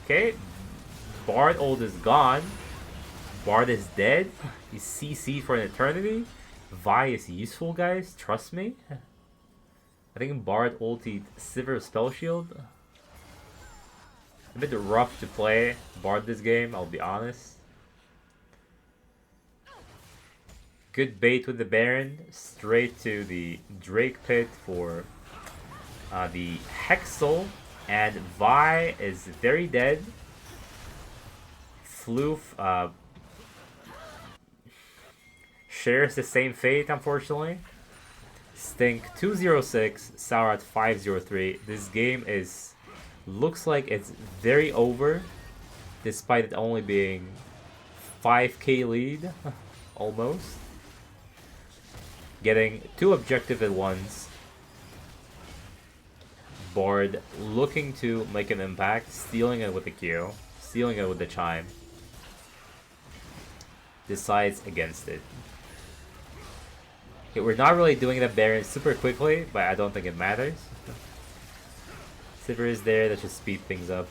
Okay, Bard ult is gone. Bard is dead. He's CC for an eternity. Vi is useful, guys. Trust me. I think Bard ulted Sivir Spell Shield. A bit rough to play Bard this game, I'll be honest. Good bait with the Baron. Straight to the Drake Pit for the Hexel. And Vi is very dead. Floof, shares the same fate, unfortunately. Stink 206, Saurat 503. This game looks like it's very over, despite it only being 5k lead, almost. Getting 2 objectives at once. Board looking to make an impact, stealing it with the Q, stealing it with the Chime. Decides against it. Okay, we're not really doing the Baron super quickly, but I don't think it matters. Sivir is there, that should speed things up.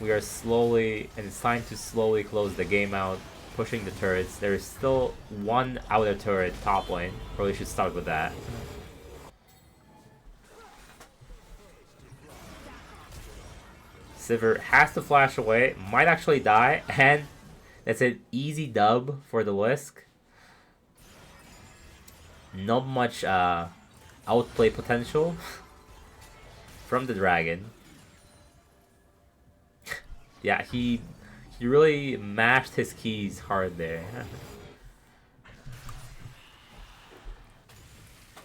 We are slowly, and it's time to slowly close the game out, pushing the turrets. There is still one outer turret top lane. Probably should start with that. Sivir has to flash away, might actually die, and that's an easy dub for the Lisk. Not much outplay potential from the dragon. Yeah, he really mashed his keys hard there.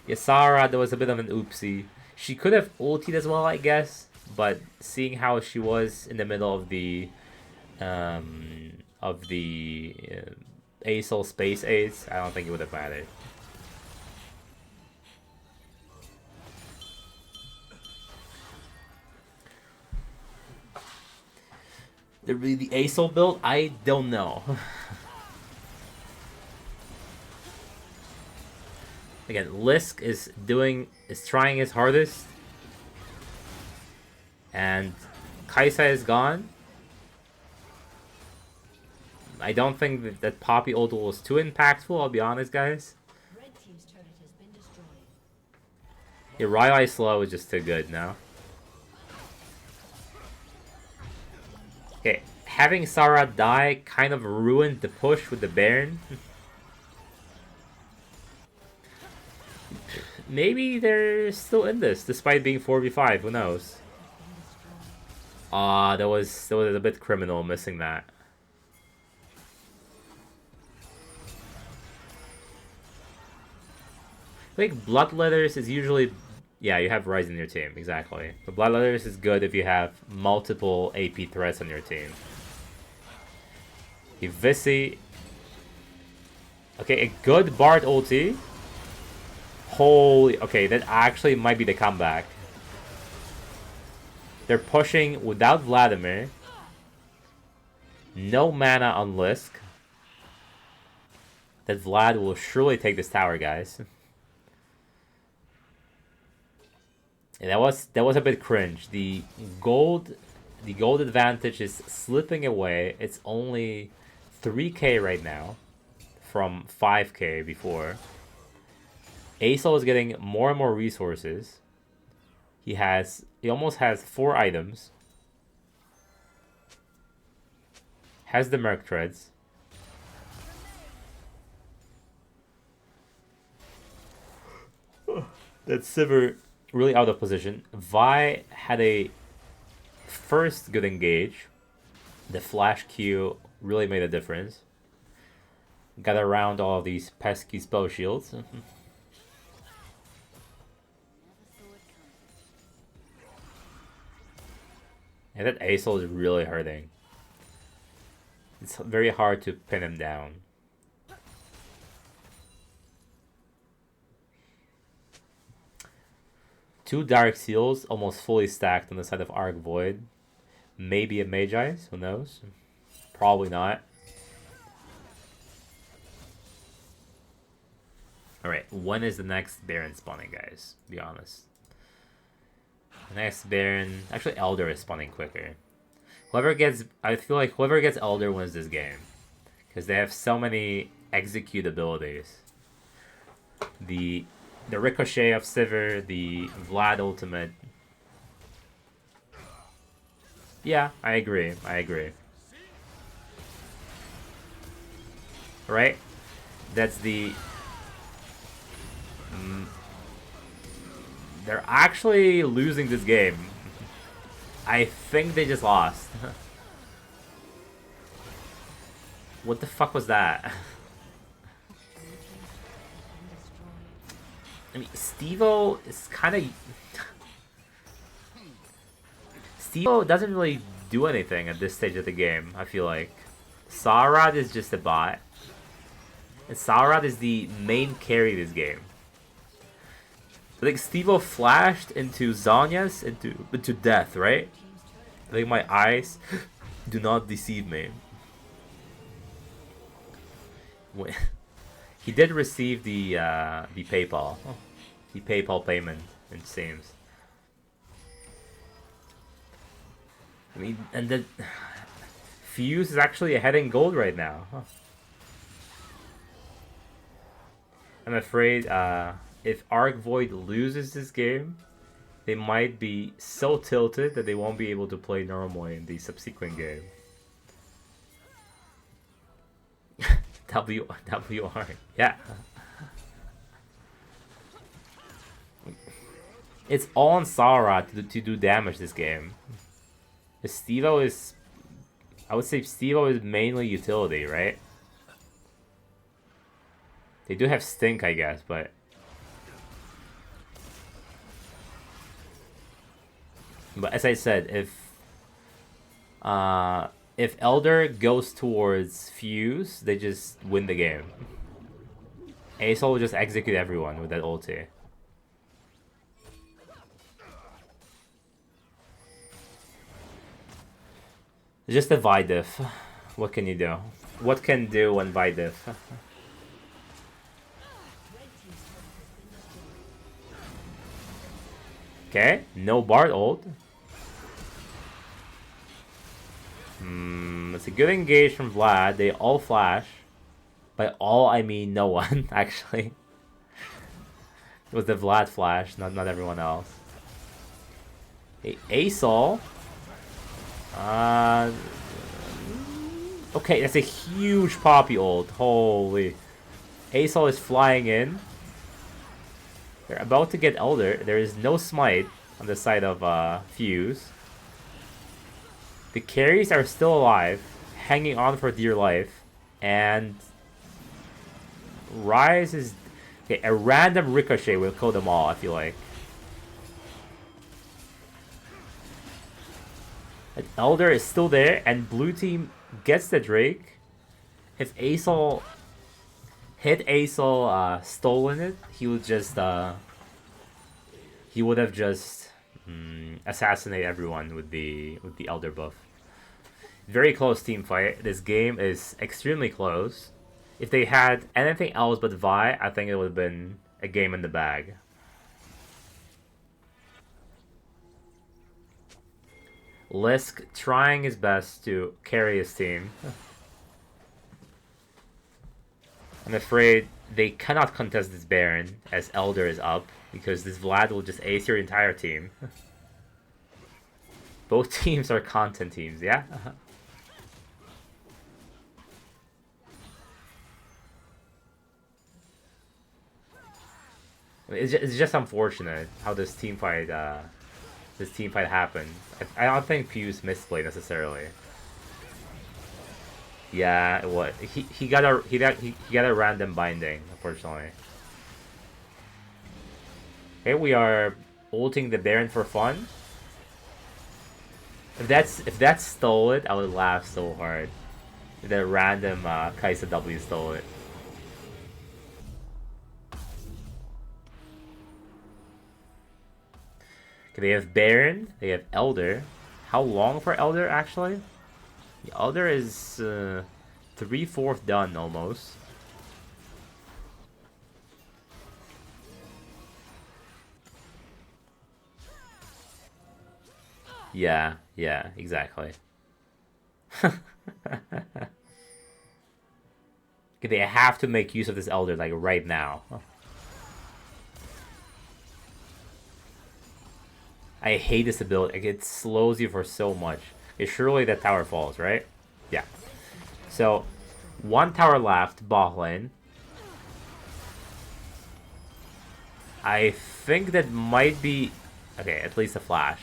Yasara, there was a bit of an oopsie. She could have ultied as well, I guess, but seeing how she was in the middle of the ASOL space aids, I don't think it would have mattered. The ASOL build, I don't know. Again, Lisk is trying his hardest, and Kaisa is gone. I don't think that Poppy ult was too impactful, I'll be honest, guys. Red team's turret has been destroyed. Your Rylai slow is just too good now. Okay, having Sarah die kind of ruined the push with the Baron. Maybe they're still in this, despite being 4v5, who knows? That was a bit criminal missing that. I think Bloodletters is usually... Yeah, you have Ryze in your team, exactly. The Bloodletters is good if you have multiple AP threats on your team. Vissi. Okay, a good Bard ulti. Holy... Okay, that actually might be the comeback. They're pushing without Vladimir. No mana on Lisk. That Vlad will surely take this tower, guys. And that was a bit cringe. The gold advantage is slipping away. It's only 3k right now from 5k before. ASOL is getting more and more resources. He almost has 4 items. Has the Merc Treads. That's Sivir really out of position. Vi had a first good engage. The flash Q really made a difference. Got around all of these pesky spell shields. And that ASOL is really hurting. It's very hard to pin him down. Two Dark Seals, almost fully stacked on the side of ARK Void. Maybe a Magi, who knows? Probably not. Alright, when is the next Baron spawning, guys? Be honest. The next Baron... Actually, Elder is spawning quicker. I feel like whoever gets Elder wins this game. Because they have so many execute abilities. The Ricochet of Sivir, the Vlad ultimate. Yeah, I agree. Right? That's the... They're actually losing this game. I think they just lost. What the fuck was that? I mean, Stevo is kind of... Stevo doesn't really do anything at this stage of the game, I feel like. Sauerod is just a bot. And Sauerod is the main carry of this game. I think Stevo flashed into Zanya's into death, right? I think my eyes do not deceive me. He did receive the PayPal. The PayPal payment, it seems. I mean, and then Fuse is actually ahead in gold right now. Huh. I'm afraid if ARK Void loses this game, they might be so tilted that they won't be able to play normally in the subsequent game. WR, yeah. It's all on Sauerod to do damage this game. Stevo is... I would say Stevo is mainly utility, right? They do have Stink, I guess, but... But as I said, if Elder goes towards Fuse, they just win the game. Asol will just execute everyone with that ulti. It's just a Vidiff. What can you do? What can do when Vidiff? Okay, no Bard ult. It's a good engage from Vlad. They all flash. By all, I mean no one, actually. It was the Vlad flash, not everyone else. Hey, Asol. Okay, that's a huge Poppy ult. Holy. Asol is flying in. They're about to get Elder. There is no smite on the side of Fuse. The carries are still alive, hanging on for dear life, and Rise is... Okay, a random Ricochet will kill them all, I feel like. An Elder is still there, and blue team gets the Drake. If Asol hit Asol stolen it, he would just he would have just assassinate everyone with the Elder buff. Very close team fight. This game is extremely close. If they had anything else but Vi, I think it would have been a game in the bag. Lisk trying his best to carry his team. I'm afraid they cannot contest this Baron as Elder is up, because this Vlad will just ace your entire team. Both teams are content teams, yeah? I mean, it's just unfortunate how this team fight happened. I don't think Fuse misplayed necessarily. Yeah, what he got a random binding, unfortunately. Okay, we are ulting the Baron for fun. If that's stole it, I would laugh so hard. If that random Kaisa W stole it. Okay, they have Baron, they have Elder. How long for Elder actually? The Elder is 3/4 done almost. Yeah, exactly. Okay, they have to make use of this Elder like right now. I hate this ability. Like, it slows you for so much. Okay, surely that tower falls, right? Yeah. So, one tower left, bot lane. I think that might be... Okay, at least a flash.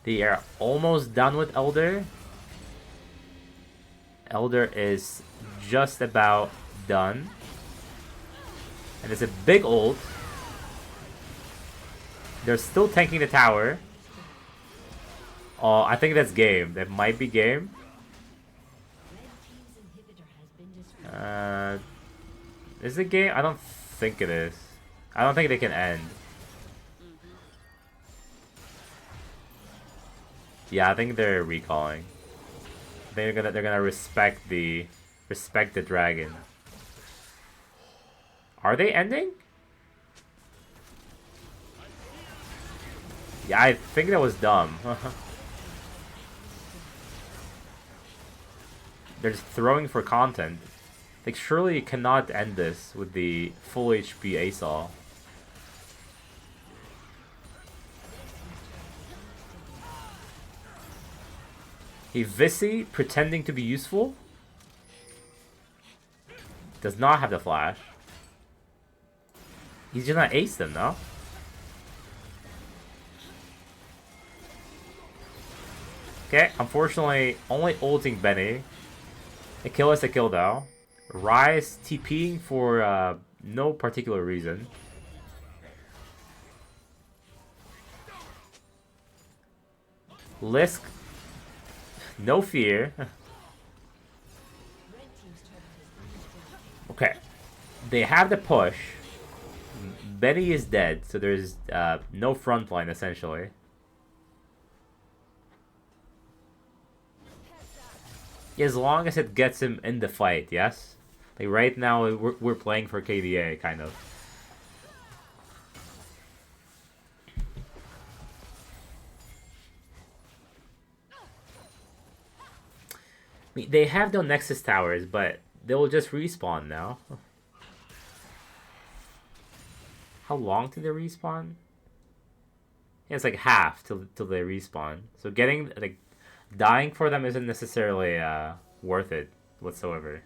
They are almost done with Elder. Elder is just about done. And it's a big ult. They're still tanking the tower. Oh, I think that's game. That might be game. Is it game? I don't think it is. I don't think they can end. Yeah, I think they're recalling. I think they're gonna respect the dragon. Are they ending? Yeah, I think that was dumb. They're just throwing for content. Like, surely you cannot end this with the full HP ASAL. A Visi pretending to be useful? Does not have the flash. He's just not ace them, no? Okay, unfortunately, only ulting Benny. A kill is a kill though. Rise TPing for no particular reason. Lisk, no fear. Okay, they have the push. Benny is dead, so there's no front line essentially. As long as it gets him in the fight, yes? Like right now, we're playing for KDA, kind of. I mean, they have no Nexus towers, but they will just respawn now. How long till they respawn? Yeah, it's like half till they respawn. So getting, like, dying for them isn't necessarily worth it whatsoever.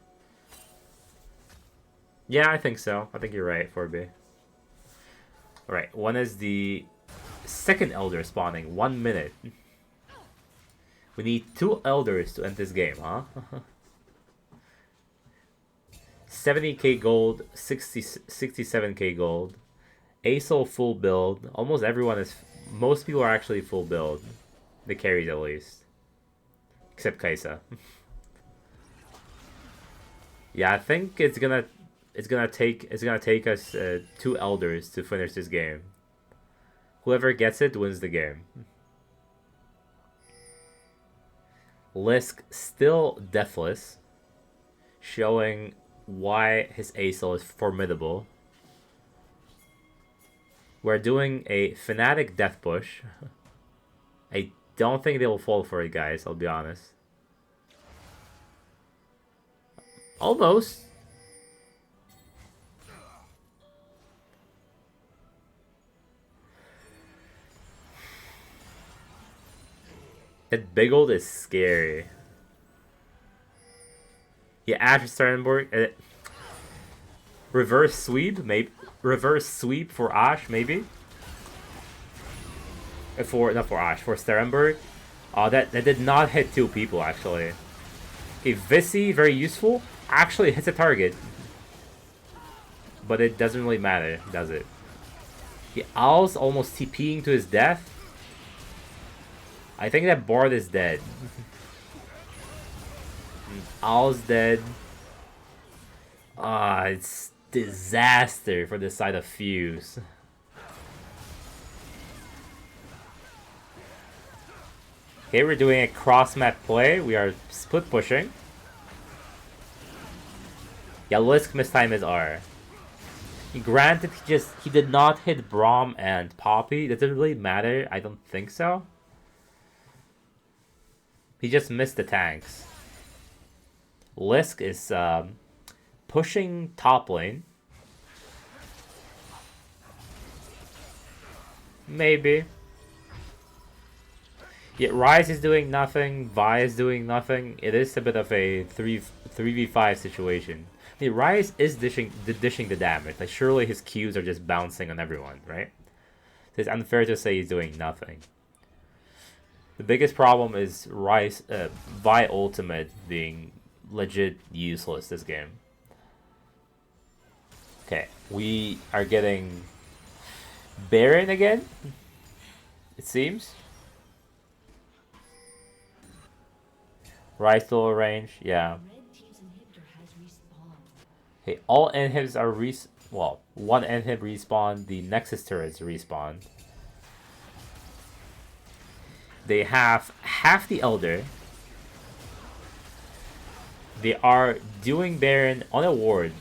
Yeah, I think so. I think you're right, 4B. Alright, one is the second Elder spawning. 1 minute. We need 2 Elders to end this game, huh? 70k gold, 67k gold. ASOL full build. Almost everyone is... Most people are actually full build. The carries at least. Except Kaisa. Yeah, I think it's gonna take us 2 Elders to finish this game. Whoever gets it wins the game. Lisk still deathless, showing why his ASOL is formidable. We're doing a Fnatic death push. I don't think they will fall for it, guys, I'll be honest. Almost. That big old is scary. Yeah, Ash Sternberg. Reverse sweep, maybe. Reverse sweep for Ash, maybe. Not for Ash, for Sterenberg. That did not hit 2 people actually. Okay, Visi, very useful. Actually hits a target. But it doesn't really matter, does it? The Owl's almost TPing to his death. I think that Bard is dead. Owl's dead. It's disaster for the side of Fuse. Okay, we're doing a cross-map play. We are split pushing. Yeah, Lisk mistime his R. Granted, he did not hit Braum and Poppy. Does it really matter? I don't think so. He just missed the tanks. Lisk is pushing top lane. Maybe. Yet Rise is doing nothing, Vi is doing nothing. It is a bit of a 3v5 situation. I mean, Rise is dishing the damage. Like, surely his Qs are just bouncing on everyone, right? So it's unfair to say he's doing nothing. The biggest problem is Rise, Vi ultimate being legit useless this game. Okay, we are getting Baron again, it seems. Rifle range, yeah. Red team's inhibitor has respawned. Okay, all inhibs are well, one inhib respawn, the Nexus turrets respawn. They have half the Elder. They are doing Baron on a ward.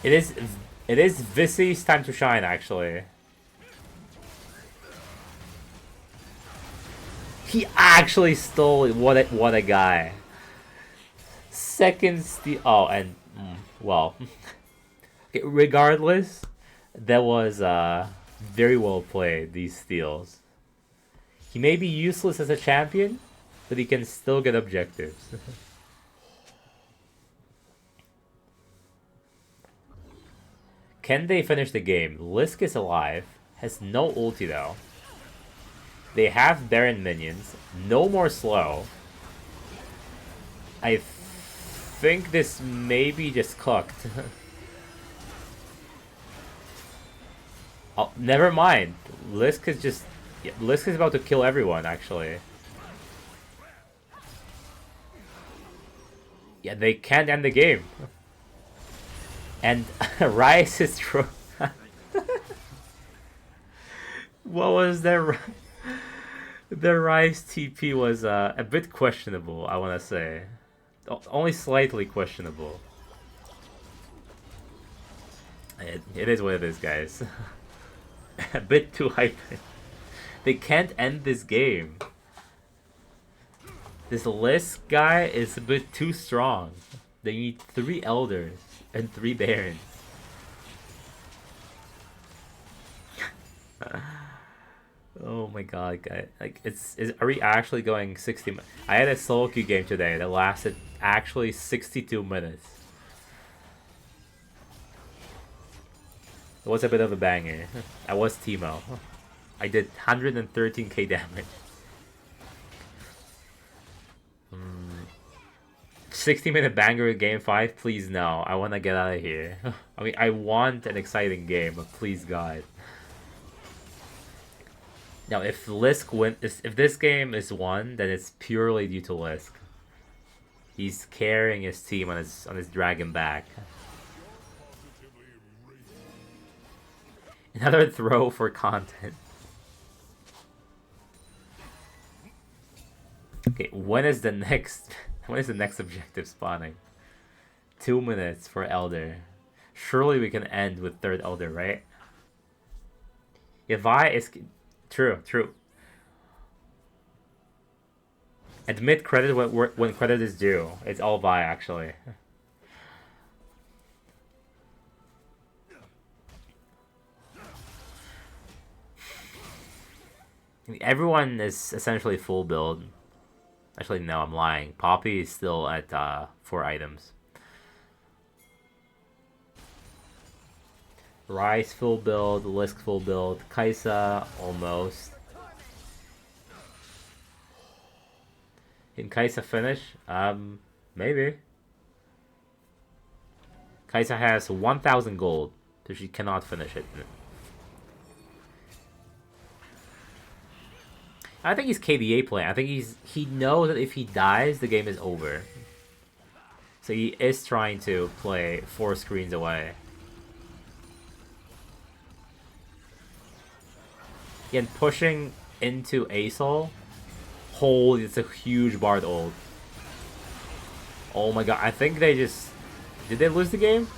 It is Vissy's time to shine, actually. He actually stole it. What a guy. Second steal. Oh, and well, okay, regardless, that was very well played. These steals. He may be useless as a champion, but he can still get objectives. Can they finish the game? Lisk is alive, has no ulti though. They have Baron minions, no more slow. I think this may be just cooked. Oh, never mind. Lisk is just... Yeah, Lisk is about to kill everyone, actually. Yeah, they can't end the game. And Rice is true. What was that? The Rice TP was a bit questionable, I want to say. Only slightly questionable. It is what it is, guys. A bit too hyped. They can't end this game. This Lisk guy is a bit too strong. They need 3 Elders and 3 Barons. Oh my god, guy! Like, are we actually going 60 minutes? I had a solo queue game today that lasted actually 62 minutes. It was a bit of a banger. I was Teemo. I did 113k damage. 60-minute banger in game 5? Please no. I want to get out of here. I mean, I want an exciting game, but please God. Now, if Lisk if this game is won, then it's purely due to Lisk. He's carrying his team on his dragon back. Another throw for content. Okay, when is the next objective spawning? 2 minutes for Elder. Surely we can end with 3rd Elder, right? If I is true. Admit credit when credit is due. It's all Vi, actually. Everyone is essentially full build. Actually, no, I'm lying. Poppy is still at 4 items. Rice full build, Lisk full build, Kaisa almost. Can Kaisa finish? Maybe. Kaisa has 1,000 gold, so she cannot finish it. I think he's KDA playing. I think he knows that if he dies, the game is over. So he is trying to play 4 screens away. And pushing into Asol. Holy, it's a huge Bard ult. Oh my god, I think they just... Did they lose the game?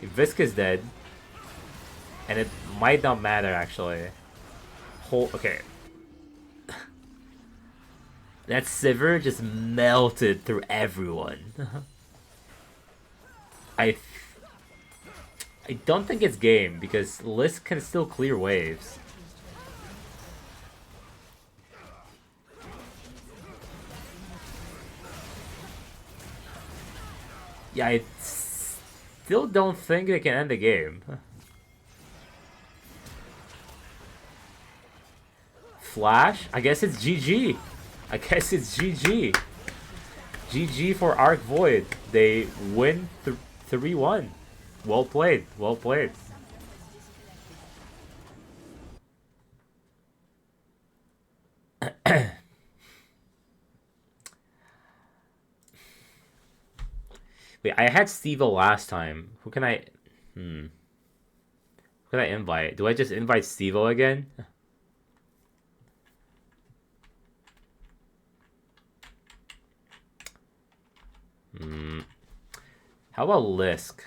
Visca's dead. And it might not matter, actually. Okay. That Sivir just melted through everyone. I don't think it's game, because Lisk can still clear waves. Yeah, I still don't think they can end the game. Flash? I guess it's GG. I guess it's GG. GG for Arc Void. They win 3-1. Well played. Well played. Wait, I had Steve last time. Who can I... Who can I invite? Do I just invite Steve again? How about Lisk?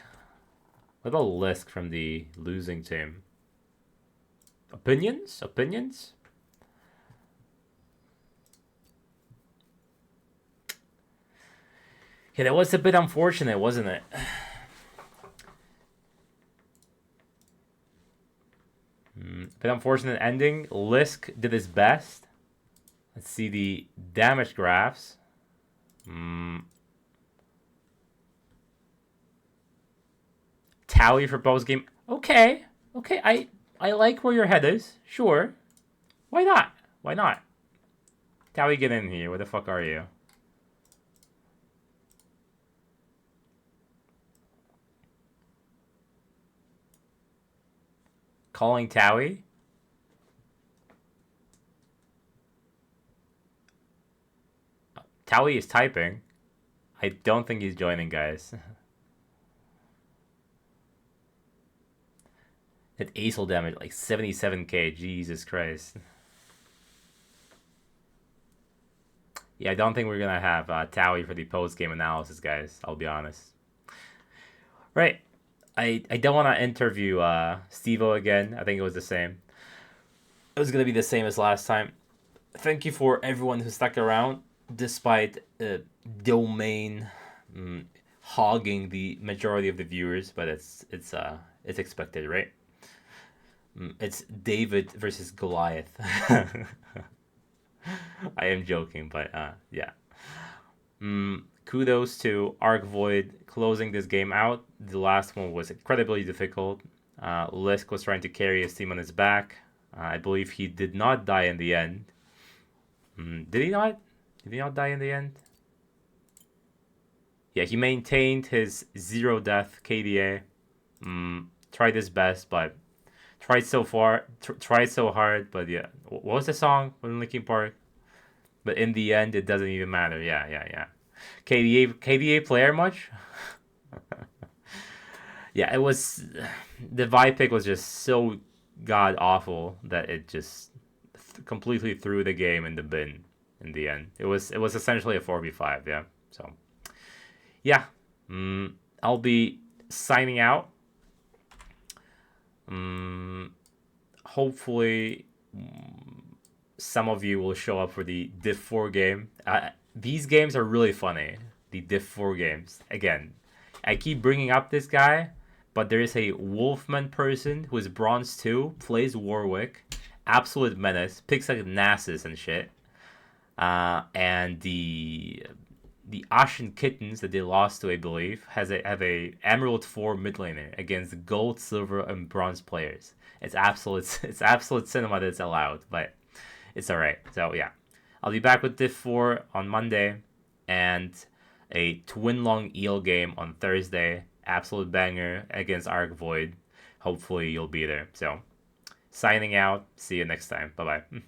What about Lisk from the losing team? Opinions? Opinions? Yeah, that was a bit unfortunate, wasn't it? Bit unfortunate ending. Lisk did his best. Let's see the damage graphs. Tally for post game. Okay. Okay, I like where your head is. Sure. Why not? Why not? Tally, get in here. Where the fuck are you? Calling Towie? Towie is typing. I don't think he's joining, guys. That acel damage, like 77k. Jesus Christ. Yeah, I don't think we're gonna have Towie for the post-game analysis, guys. I'll be honest. Right. I don't want to interview Steve-O again. I think it was the same. It was gonna be the same as last time. Thank you for everyone who stuck around, despite domain hogging the majority of the viewers. But it's expected, right? It's David versus Goliath. I am joking, but yeah. Kudos to Arc Void closing this game out. The last one was incredibly difficult. Lisk was trying to carry his team on his back. I believe he did not die in the end. Did he not? Did he not die in the end? Yeah, he maintained his 0 death KDA. Tried his best, but tried so hard. But yeah, what was the song from Linkin Park? But in the end, it doesn't even matter. Yeah. KDA player much? Yeah, it was. The vibe pick was just so god awful that it just completely threw the game in the bin in the end. It was essentially a 4v5, yeah. So yeah, I'll be signing out. Hopefully some of you will show up for the Div 4 game. These games are really funny. The Div 4 games. Again, I keep bringing up this guy, but there is a Wolfman person who is Bronze 2, plays Warwick, absolute menace, picks like Nasus and shit. And the Ashen Kittens that they lost to, I believe, have a Emerald 4 mid laner against Gold, Silver, and Bronze players. It's absolute cinema that's allowed, but it's alright. So yeah, I'll be back with Div 4 on Monday, and a Twin Long Eel game on Thursday. Absolute banger against Arc Void. Hopefully you'll be there. So signing out. See you next time. Bye bye.